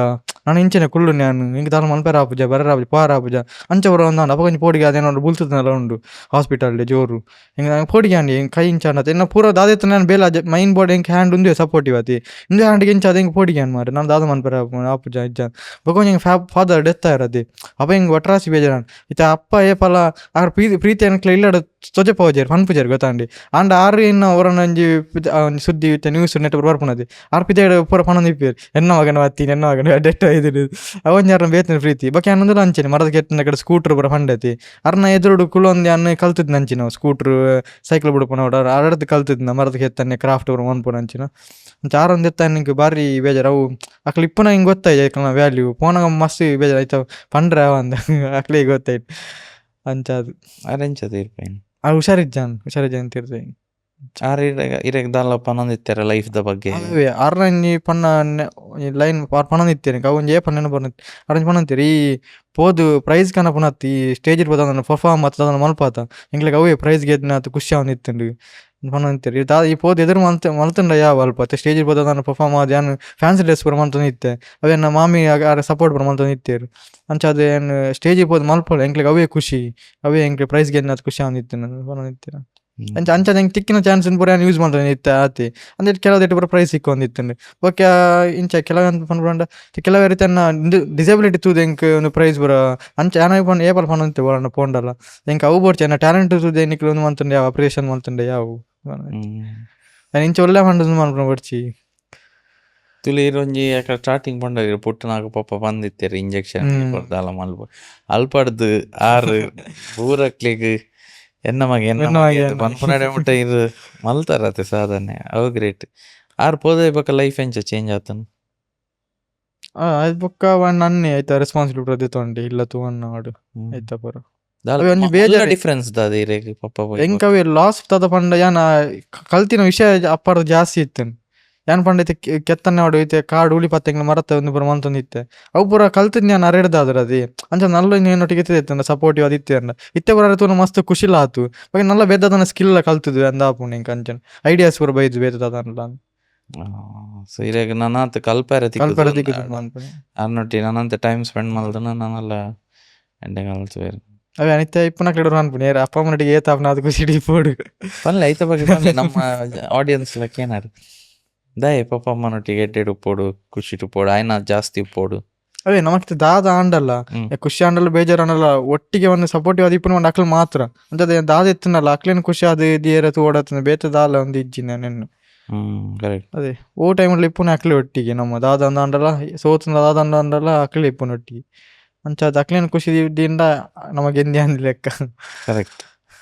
ನಾನು ಇಂಚನೆ ಕುಳ್ಳು ನಾನು ಹಿಂಗೆ ದಾಲ ಮಲ್ಪೇರ ಆಪುಜ ಬರ ಪಾರ ಆಪುಜ ಅಂಚವರ ಒಂದು ಅಪಗೊಂಜಿ ಪೋಡಿಗೆ ಅದೇನೋ ಬುಲ್ತದಲ್ಲ ಉಂಡು ಹಾಸ್ಪಿಟಲ್ ಜೋರು ಹಿಂಗೆ ನಂಗೆ ಪೋಡಿಗೆ ಅಂಡಿ ಹಿಂಗೆ ಕೈ ಇಂಚ ಇನ್ನು ಪೂರ ದಾದಿತ್ತು ನಾನು ಬೇಲ ಮೈನ್ ಬೋರ್ಡ್ ಹೆಂಗೆ ಹ್ಯಾಂಡ್ ಉಂದು ಸಪೋರ್ಟಿವ್ ಆತಿ ಇಂದು ಹ್ಯಾಂಡ್ಗೆ ಇಂಚ ಅದು ಹಿಂಗೆ ಪೋಡಿಗೆ ಅನ್ ಮಾರಿ ನಾನು ದಾದ ಮನ್ಪೇರ ಆಪುಜ ಇಜ್ಜ ಬೊಕೊಂಜ್ ಹಿಂಗೆ ಫಾದರ್ ಡೆತ್ ಆಗಿರತಿ ಅಪ್ಪ ಹಿಂಗೆ ಒಟ್ರಾಸಿ ಬೇಜಾರು ಇತ್ತ ಅಪ್ಪ ಏಪಲ ಆರ್ ಪ್ರೀತಿ ಅನ್ಕಲ ಇಲ್ಲಾಡ ತೊಜೆ ಪೋಜಾರು ಪನ್ಪುಜಾರು ಗೊತ್ತಾಂಡಿ ಅಂಡ್ ಆರು ಇನ್ನು ಅವರನ್ನ ಒಂಜಿ ಸುದ್ದಿ ಇತ್ತೆ ನ್ಯೂಸ್ ನೆಟ್ ಬರ್ಪುನದಿ ಆರ್ ಪಿತ ಪೂರ ಪಣೊಂದು ಇಪ್ಪೇರು ಎನ್ನ ಮಗನ ಹತ್ತೀನಿ ಎನ್ನ ಮಗನ ಡೆಟ್ ಆಯ್ತು ಅವನ್ಯಾರ ಬೇತನ ಪ್ರೀತಿ ಬಾಕಿ ಅನ್ನೊಂದು ಅಂಚನೆ ಮರದ ಕೆತ್ತನ ಕಡೆ ಸ್ಕೂಟರ್ ಬರ ಪಂಡತಿ ಅರ್ನ ಎದುರುಡು ಕುಳೊಂದು ಅನ್ನ ಕಲ್ತಿದ್ ನಂಚಿ ನಾವು ಸ್ಕೂಟ್ರ್ ಸೈಕಲ್ ಬಿಡ್ಪುನ ನೋಡ್ರ ಆಡದ್ದು ಕಲ್ತಿದ್ನ ಮರದ ಕೆತ್ತನೆ ಕ್ರಾಫ್ಟ್ ಬರ ಮನ್ಪುನ ಅಂಚಿನ ಚಾರೊಂದು ಎತ್ತ ನಿಂಗೆ ಭಾರಿ ಬೇಜಾರು ಅವು ಅಕ್ಲ ಇಪ್ಪನ ಹಿಂಗೆ ಗೊತ್ತಾಯ್ತು ವ್ಯಾಲ್ಯೂ ಫೋನಾಗ ಮಸ್ತ್ ಬೇಜಾರು ಆಯ್ತಾವ ಪಂಡ್ರೆ ಅವ ಅಂದ ಅಕ್ಲಿಗೆ ಗೊತ್ತಾಯ್ತು ಅಂಚ ಅದು ಅರೆಂಚದ ಇರ್ಪೇನು ಹುಷಾರಿದ್ದಾನ ಅಂತಿರ್ತೇನೆ ಆರ್ ಇರೆಗ್ ದಾಲ ಪನೊಂದಿತ್ತೆರೆ ಲೈಫ್ದ ಬಗ್ಗೆ ಅವೇ ಅರ್ನ ಪನ್ನ ಲೈನ್ ಪಣನಿತ್ತೇನೆ ಅವು ಒಂಜಿ ಪನ್ನ ಬರ್ನತಿ ಅರಂಜ್ ಪಣಂತೀರಿ ಈ ಪೋದು ಪ್ರೈಸ್ ಕನ ಪುನತ್ತಿ ಈ ಸ್ಟೇಜಿಡ್ ಪೋದ ಪರ್ಫಾರ್ಮ್ ಆತದ ಮಲ್ಪಾತ ಎಂಗ್ಲೆಗ್ ಅವೇ ಪ್ರೈಸ್ ಗೆದ್ದಿನ ಖುಷಿ ಅವನಿತ್ತಂಡು ಪಣಂತೀರಿ ಈ ಪೋದು ಎದುರು ಮಲ್ತಂಡ ಯಾವ ಅಲ್ಪ ಸ್ಟೇಜಿಡ್ ಪೋದ ಪರ್ಫಾರ್ಮ್ ಆದ ಯಾನು ಫ್ಯಾನ್ಸಿ ಡ್ರೆಸ್ ಬರ ಮಲ್ತೊಂದಿತ್ತೆ ಅವೇ ನಮ್ಮ ಮಾಮಿ ಸಪೋರ್ಟ್ ಬರ ಮಲ್ತೊಂದಿತ್ತೇರು ಅಂಚಾದ ಏನು ಸ್ಟೇಜಿಗೆ ಪೋದು ಮಲ್ಪಲ್ಲ ಎಂಗ್ಲೆಗ್ ಅವೇ ಖುಷಿ ಅವೇ ಎಂಗ್ಲೆ ಪ್ರೈಸ್ ಗೆದ್ದಿನ ಖುಷಿ ಅವನಿತ್ತು ಪಣನಿತ್ತೀರ ಅಂಚದ ಹೆಂಗೆ ತಿಕ್ಕಿನ ಚಾನ್ಸ್ ಪೂರ ಯೂಸ್ ಮಾಡ್ತಾನೆ ಇತ್ತೆ ಆತಿ ಅಂದ್ರೆ ಕೆಲವು ಬರೋ ಪ್ರೈಸ್ ಸಿಕ್ಕೊಂಡಿತ್ತು ಓಕೆ ಇಂಚ ಕೆಲವು ಪಂಡ ಕೆಲವು ರೀತಿ ಡಿಸೇಬಿಲಿಟಿ ತೂದ ಹೆಂಗೆ ಒಂದು ಪ್ರೈಸ್ ಬರೋ ಅಂಚ ಏನ ಏಪಲ್ ಪಣಂತೆ ಬರೋಣ ಪೋಂಡಲ್ಲ ಹೆಂಗೆ ಅವು ಬೋಡ್ಚೆ ಟ್ಯಾಲೆಂಟ್ ತೂದ ಎನ್ನಿಕ್ಲು ಒಂದು ಮಂತಂಡೆ ಯಾವ ಅಪ್ರಿಯೇಷನ್ ಮಂತಂಡೆ ಯಾವ ಇಂಚ ಒಳ್ಳೆ ಮಂಡದು ಮಾಡ್ಕೊಂಡು ಬರ್ಚಿ ತುಲೀರ್ ಒಂಜಿ ಯಾಕ ಸ್ಟಾರ್ಟಿಂಗ್ ಪಂಡ ಪುಟ್ಟನಾಗ ಪಪ್ಪ ಬಂದಿತ್ತೇರಿ ಇಂಜೆಕ್ಷನ್ ಕೊಡ್ದಲ್ಲ ಮಲ್ಪ ಅಲ್ಪಡ್ದು ಆರು ಊರಕ್ಲಿಗ್ ಎನ್ನ ಮಗೆ ಪನ್ಪುನಡೆ ಮುಟ್ಟ ಇದು ಮಲ್ತಾರತ್ತೆ ಸಾಧನೆ ಅವು ಗ್ರೇಟ್ ಆರ್ ಪೋದೆ ಬೊಕ್ಕ ಲೈಫ್ ಎಂಚ ಚೇಂಜ್ ಆತನು ಅದು ಬೊಕ್ಕ ನನ್ನೆ ಆಯ್ತಾ ರೆಸ್ಪಾನ್ಸಿಬಿಲಿಟಿ ತೊಂಡೆ ಇಲ್ಲ ತೂವನ್ನ ಆಡು ಆಯ್ತಾ ಪರ ಡಿಫ್ರೆನ್ಸ್ ದಾದ ಇರೆಗ್ ಪಪ್ಪ ಎಂಕವೇ ಲಾಸ್ ತದ ಪಂಡ ಯಾನ ಕಲ್ತಿನ ವಿಷಯ ಅಪ್ಪಾರ ಜಾಸ್ತಿ ಇತ್ತು ಯಾನ್ ಪಂಡೈತೆ ಕೆತ್ತನೆ ಹೊಡೋಯ್ತೆ ಕಾಡು ಉಳಿ ಪತ್ತೆಂಗ್ಲ ಮರತ್ತ ಒಂದು ಪುರ ಮಂತೊಂದಿತ್ತೆ ಅವು ಪೂರ ಕಲ್ತಿದ್ ನಾನು ಅರೆಡ್ದಾದ್ರ ಅದೇ ಅಂಚ ನಲ್ಲ ಏನೊಟ್ಟಿಗೆ ಇತ್ತಿದ್ದೆ ಸಪೋರ್ಟಿವ್ ಅದು ಇತ್ತೆ ಅಂಡ ಇತ್ತೆ ಪುರ ತೂನು ಮಸ್ತ್ ಖುಷಿಲ ಆತು ಬಗ್ಗೆ ನಲ್ಲ ಬೇದದನ ಸ್ಕಿಲ್ ಕಲ್ತಿದ್ವಿ ಅಂದ ಆಪುಣ್ ಹಿಂಗೆ ಅಂಚನ್ ಐಡಿಯಾಸ್ ಪೂರ ಬೈದು ಬೇದದಲ್ಲ ಸೊ ಇರೆಗ್ ನನ್ನಂತ ಕಲ್ಪೆರೆ ಅನ್ನೊಟ್ಟಿ ನನ್ನಂತ ಟೈಮ್ ಸ್ಪೆಂಡ್ ಮಾಡ್ದನ ನಾನೆಲ್ಲ ಎಂಡೆ ಕಲ್ತ್ವೇರು ಅವೇ ಅನಿತ್ಯ ಇಪ್ಪನ ಕಡೆ ಅನ್ಪುಣಿ ಅಪ್ಪ ಅಮ್ಮನೊಟ್ಟಿಗೆ ಏತಾಪನ ಅದು ಖುಷಿ ಪೋಡು ಪನ್ಲೆ ಐತ ಬಗ್ಗೆ ನಮ್ಮ ಆಡಿಯನ್ಸ್ ಲಕ್ಕೆ ಏನಾರು ದಯ ಪಪ್ಪ ಅಮ್ಮನೊಟ್ಟಿಗೆ ಎಡ್ಡೆಡು ಉಪ್ಪೋಡು ಖುಷಿ ಉಪ್ಪೋಡು ಆಯ್ನ ಜಾಸ್ತಿ ಉಪ್ಪೋಡು ಅವೇ ನಮಕ್ ದಾದ ಆಂಡಲ್ಲ ಖುಷಿ ಆಂಡಲ್ಲ ಬೇಜಾರು ಆಂಡಲ್ಲ ಒಟ್ಟಿಗೆ ಒಂದು ಸಪೋರ್ಟಿವ್ ಅದು ಇಪ್ಪನ ಒಂದು ಅಕ್ಲು ಮಾತ್ರ ಅಂತದೇ ದಾದ ಎತ್ತನಲ್ಲ ಅಕ್ಲೇನು ಖುಷಿ ಅದು ಇದೇರತ್ತು ಓಡತ್ತ ಬೇತ ದಾಲ ಒಂದು ಇಜ್ಜಿನ ನೆನ್ನು ಕರೆಕ್ಟ್ ಅದೇ ಓ ಟೈಮಲ್ಲಿ ಇಪ್ಪನ ಅಕ್ಲೆ ಒಟ್ಟಿಗೆ ನಮ್ಮ ದಾದ ಅಂದ ಆಂಡಲ್ಲ ಸೋತನ ದಾದ ಅಂಡಲ್ಲ ಅಕ್ಲೆ ಇಪ್ಪನ ಒಟ್ಟಿಗೆ ಅಂಚ ಅದು ಅಕ್ಲೇನು ಖುಷಿ ಇದ್ದಿಂದ ನಮಗೆ ಎಂದೇ ಅಂದ ಲೆಕ್ಕ ಕರೆಕ್ಟ್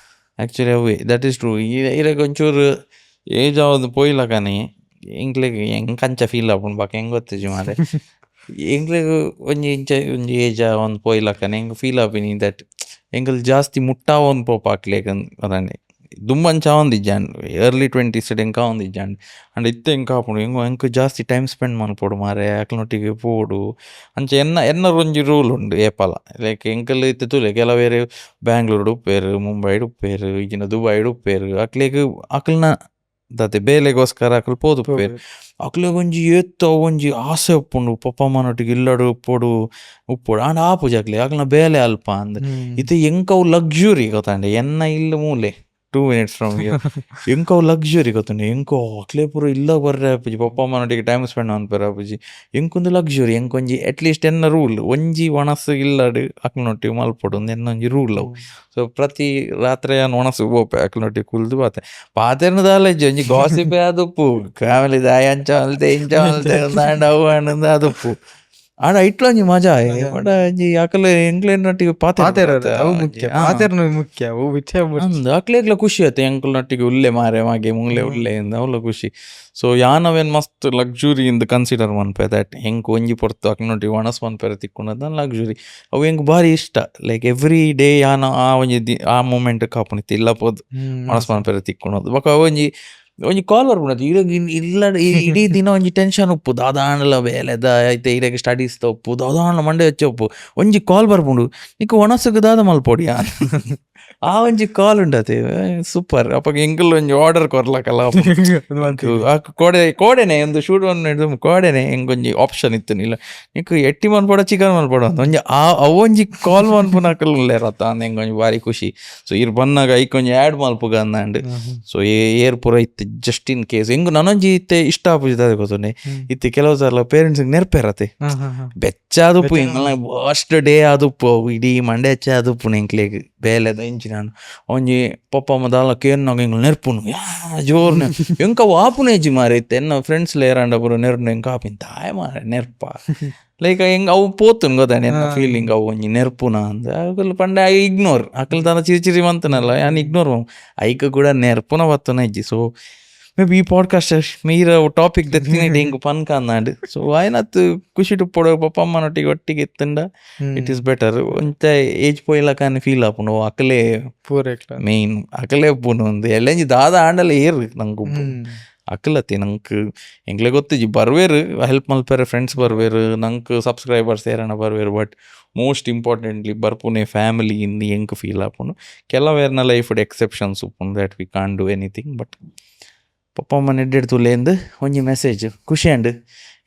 ಆ್ಯಕ್ಚುಲಿ ಅವೇ ದಟ್ ಈಸ್ ಟ್ರೂ ಇರಾಗ ಒಂಚೂರು ಏಜ್ ಆವದು ಪೋಯ್ಲ ಕಾನೆ ಎಂಗ್ಲೆಗ್ ಹೆಂಗೆ ಕಂಚ ಫೀಲ್ ಆಪುಂಡು ಬಾಕ ಹೆಂಗೆ ಗೊತ್ತಿಜಿ ಮಾರೆ ಎಂಗ್ಲೆಗ್ ಒಂಜಿ ಇಂಚ ಒಂಜಿ ಏಜ ಒಂದು ಪೋಯ್ಲಕ್ಕನೆ ಹೆಂಗೆ ಫೀಲ್ ಆಪಿನಿ ದಟ್ ಎಂಗಲ್ ಜಾಸ್ತಿ ಮುಟ್ಟ ಒಂದು ಪೋಪ ಹಾಕ್ಲೇಕ ಅದಂಡೆ ದುಂಬಂಚ ಒಂದಿಜ್ಜಾಂಡ್ ಎರ್ಲಿ 20s ಎಂಕ ಒಂದಿಜ್ಜಾಂಡ್ ಅಂಡ್ ಇತ್ತೆ ಎಂಕ ಆಪುಂಡು ಹೆಂಗೆ ಜಾಸ್ತಿ ಟೈಮ್ ಸ್ಪೆಂಡ್ ಮನ್ಪೋಡು ಮಾರೆ ಅಕ್ಲನೊಟ್ಟಿಗೆ ಪೋಡು ಅಂಚ ಎನ್ನರು ಒಂಜಿ ರೂಲ್ ಉಂಡು ಏಪಲ ಲೈಕ್ ಎಂಕಲ್ ಇತ್ತೆ ತೂಲೆ ಕೆಲವೇರು ಬ್ಯಾಂಗ್ಳೂರ್ಡು ಉಪ್ಪೇರು ಮುಂಬೈಡು ಉಪ್ಪೇರು ಈಗಿನ ದುಬೈಡು ಉಪ್ಪೇರು ಅಕ್ಲೆಗ್ ಅಕ್ಲನ ದತ್ತೆ ಬೇಲೆಗೋಸ್ಕರ ಅಕ್ಲು ಪೋದು ಉಪ್ಪೇರು ಅಕ್ಲೆಗ್ ಒಂಜಿ ಏತ್ತ ಒಂಜಿ ಆಸೆ ಉಪ್ಪುಂಡು ಪಪ್ಪ ಅಮ್ಮನೊಟ್ಟಿಗೆ ಇಲ್ಲಡು ಉಪ್ಪೋಡು ಆಂಡ ಆಪುಜಿ ಅಕ್ಲೆ ಅಕ್ಲನ ಬೇಲೆ ಅಲ್ಪ ಅಂದ್ರೆ ಇದು ಎಂಕವು ಲಗ್ಜುರಿ ಗೊತ್ತಂಡೆ ಎನ್ನ ಇಲ್ಲ ಮೂಲೆ 2 minutes ಫ್ರಮ್ ಯು ಎಂಕವು ಲಗ್ಜುರಿ ಗೊತ್ತುಂಡೆ ಎಂಕೋ ಅಕ್ಲೆ ಪೂರ ಇಲ್ಲ ಬರ್ರೆ ಆಪುಜಿ ಪಪ್ಪ ಅಮ್ಮನೊಟ್ಟಿಗೆ ಟೈಮ್ ಸ್ಪೆಂಡ್ ಮಾಡ್ಪೇರು ಆಪುಜಿ ಎಂಕೊಂದು ಲಗ್ಜುರಿ ಎಂಕೊಂಜಿ ಅಟ್ಲೀಸ್ಟ್ ಎನ್ನ ರೂಲ್ ಒಂಜಿ ಒಣಸು ಇಲ್ಲಡು ಅಕ್ಲನೊಟ್ಟಿಗೆ ಮಲ್ಪೊಡು ಒಂದು ಎನ್ನೊಂಜಿ ರೂಲ್ ಅವು ಸೊ ಪ್ರತಿ ರಾತ್ರಿ ನಾನು ಒಣಸು ಬೋಪೆ ಅಕ್ಲನೊಟ್ಟಿಗೆ ಕುಲ್ದು ಪಾತೆ ಪಾತೆರ್ನದಾಲ ಇಜ್ಜಿ ಒಂಜಿ ಗಾಸಿಪೆ ಅದುಪ್ಪು ಫ್ಯಾಮಿಲಿ ದಾಯ ಅಂಚ ಅಲ್ತೆ ಇಂಚ ಅಲ್ತೆ ಅಂದ ಅವು ಅನ್ನದ ಅದುಪ್ಪು ಆಡ ಇಟ್ಲೊಂಜಿ ಮಜಾ ಬಟ್ ಒಂಜಿ ಅಕಲೆ ಎಂಕ್ಲೆನೊಟ್ಟಿಗೆ ಮುಖ್ಯ ಅಕ್ಲೆಗ್ಲ ಖುಷಿ ಆಯ್ತು ಎಂಕ್ಲನೊಟ್ಟಿಗೆ ಉಲ್ಲೆ ಮಾರೆ ಮಾಗೆ ಮುಂಗ್ಲೆ ಉಲ್ಲೆ ಇಂದ ಅವಳ ಖುಷಿ ಸೊ ಯಾನವೇನು ಮಸ್ತ್ ಲಗ್ಜುರಿ ಇಂದ ಕನ್ಸಿಡರ್ ಮನ್ಪೆ ದಟ್ ಹೆಂಗೆ ಒಂಜಿ ಪೊರ್ತು ಅಕ್ಲನೊಟ್ಟಿಗೆ ಒಣಸ್ ಮನ್ಪೆರೆ ತಿಕ್ಕೊಂಡ ಲಗ್ಜುರಿ ಅವು ಹೆಂಗೆ ಭಾರಿ ಇಷ್ಟ ಲೈಕ್ ಎವ್ರಿ ಡೇ ಯಾನ ಆ ಒಂಜಿ ಆ ಮೂಮೆಂಟ್ ಕಾಪುಣಿತ್ತು ಇಲ್ಲ ಪೋದು ಒಣಸ್ ಮನ್ಪೆರೆ ತಿಕ್ಕೊಳೋದು ಬೊಕ ಒಂಜಿ ಕಾಲ್ ಬರ್ಬಿಡೋದು ಇಲ್ಲ ಇಡೀ ದಿನ ಒಂಜಿ ಟೆನ್ಷನ್ ಉಪ್ಪು ದಾದಾಂಡ್ಲ ಬೇಲೆದ ಐತೆ ಇರಗೆ ಸ್ಟಡೀಸ್ ಉಪ್ಪು ದಾದಾಂಡ್ಲ ಮಂಡೆ ಹಚ್ಚಿ ಉಪ್ಪು ಒಂಜಿ ಕಾಲ್ ಬರ್ಬುಂಡು ನಿಕ್ಕ ಒಣಸಕ್ಕೆ ದಾದ ಮಲ್ಪೊಡಿಯಾ ಆ ಒಂಜಿ ಕಾಲ್ ಉಂಡತೆ ಸೂಪರ್ ಅಪ್ಪ ಎಂಕಲ್ ಒಂಜಿ ಆರ್ಡರ್ ಕೊರ್ಲಕಲ್ಲ ಕೋಡೆನೆ ಒಂದು ಶೂಟ್ ಒಂದು ಕೋಡೆನೆ ಹೆಂಗೊಂಜಿ ಆಪ್ಷನ್ ಇತ್ತು ಇಲ್ಲ ನಿಕ್ಕ ಎಟ್ಟಿ ಮನ್ಪಡ ಚಿಕನ್ ಮನ್ಪಡ ಒಂಜಿ ಅವೊಂಜಿ ಕಾಲ್ ಮನ್ಪುನ ಹಾಕಲ್ಲೇರತ್ತ ಅಂದ ಹೆಂಗೊಂಜಿ ಭಾರಿ ಖುಷಿ ಸೊ ಇರ್ ಬಂದಾಗ ಐಕೊಂಜಿ ಆ್ಯಡ್ ಮಲ್ಪುಗ ಅಂದಂಡು ಸೊ ಏರ್ ಪೂರ ಇತ್ತು ಜಸ್ಟ್ ಇನ್ ಕೇಸ್ ಹೆಂಗು ನನೊಂಜಿ ಇತ್ತೆ ಇಷ್ಟ ಆಪುಜಿದ ಗೊತ್ತುಂಡೆ ಇತ್ತು ಕೆಲವು ಸಲ ಪೇರೆಂಟ್ಸ್ಗೆ ನೆರ್ಪೇರತ್ತೆ ಬೆಚ್ಚ ಆದುಪ್ಪು ಹಿಂಗೆ ಫಸ್ಟ್ ಡೇ ಆದುಪ್ಪು ಇಡೀ ಮಂಡೆ ಹೆಚ್ಚೆ ಆದುಪ್ಪು ಎಂಕ್ಲೆಗ್ ಬೇಲೆದ ಇಂಚಿನ ಒಂಜಿ ಪಪ್ಪ ಅಮ್ಮ ದಾಲ ಕೇರ್ನಾಗ ಹಿಂಗೆ ನೆರ್ಪುನು ಜೋರ್ನೆ ಎಂಕ ವಾಪುನೇಜಿ ಮಾರೆ ಇತ್ತೆ ಎನ್ನ ಫ್ರೆಂಡ್ಸ್ ಲೇರಂಡ ಪೂರ ನೆರ್ಪು ಎಂಕ ಆಪಿನ ತಾಯ ಮಾರೆ ನೆರ್ಪ ಲೈಕ್ ಹೆಂಗೆ ಅವು ಪೋತುನ್ ಗೊತ್ತಾನೆ ಎನ್ನ ಫೀಲಿಂಗ್ ಅವು ಒಂಜಿ ನೆರ್ಪುನ ಅಂದ ಅಕಲ್ ಪಂಡೆ ಇಗ್ನೋರ್ ಅಕಲ್ ತನ ಚಿರಿ ಮಂತನಲ್ಲ ಯಾನ್ ಇಗ್ನೋರ್ ಐಕ ಕೂಡ ನೆರ್ಪುನ ಬತ್ತನ ಇಜ್ಜಿ ಸೊ ಮೇಬಿ ಈ ಪಾಡ್ಕಾಸ್ಟ್ ಮೀರ ಟಾಪಿಕ್ ದೆತ್ತಿನಿಟ್ಟು ಹಿಂಗೆ ಪನ್ಕ ಅಂದಾಂಡು ಸೊ ಆಯ್ನತ್ತು ಖುಷಿಟು ಪೊಡ ಪಪ್ಪ ಅಮ್ಮನೊಟ್ಟಿಗೆ ಒಟ್ಟಿಗೆ ಎತ್ತಂಡ ಇಟ್ ಈಸ್ ಬೆಟರ್ ಒಂತ ಏಜ್ ಪೋಯಿಲ ಕಾನಿ ಫೀಲ್ ಆಪುಂಡು ಅಕಲೇ ಪೂರ మెయిన్ అకలే పోను ఉంది ఎల్లేంజి దాదా ఆండల ఏరు ನಂಗೆ ಅಕಲತಿ ನಂಗೆ ಎಂಗ್ಲೆ ಗೊತ್ತಿಜ್ಜಿ ಬರ್ವೇರು ಹೆಲ್ಪ್ ಮಲ್ಪೇರೆ ಫ್ರೆಂಡ್ಸ್ ಬರ್ವೇರು ನಂಗೆ ಸಬ್ಸ್ಕ್ರೈಬರ್ಸ್ ಏರಣ ಬರ್ವೇರು ಬಟ್ ಮೋಸ್ಟ್ ಇಂಪಾರ್ಟೆಂಟ್ಲಿ ಬರ್ಪುನೆ ಫ್ಯಾಮಿಲಿ ಇಂದು ಹೆಂಗೆ ಫೀಲ್ ಆಪುಂಡು ಕೆಲವೇರ್ನ ಲೈಫ್ಡ್ ಎಕ್ಸೆಪ್ಷನ್ಸ್ ಉಪ್ಪುಂಡು that we can do anything but ಪಪ್ಪ ಅಮ್ಮ ನೆಡ್ಡೆಡ್ ತುಲೇಂದು ಒಂಜಿ ಮೆಸೇಜ್ ಖುಷಿ ಅಂಡು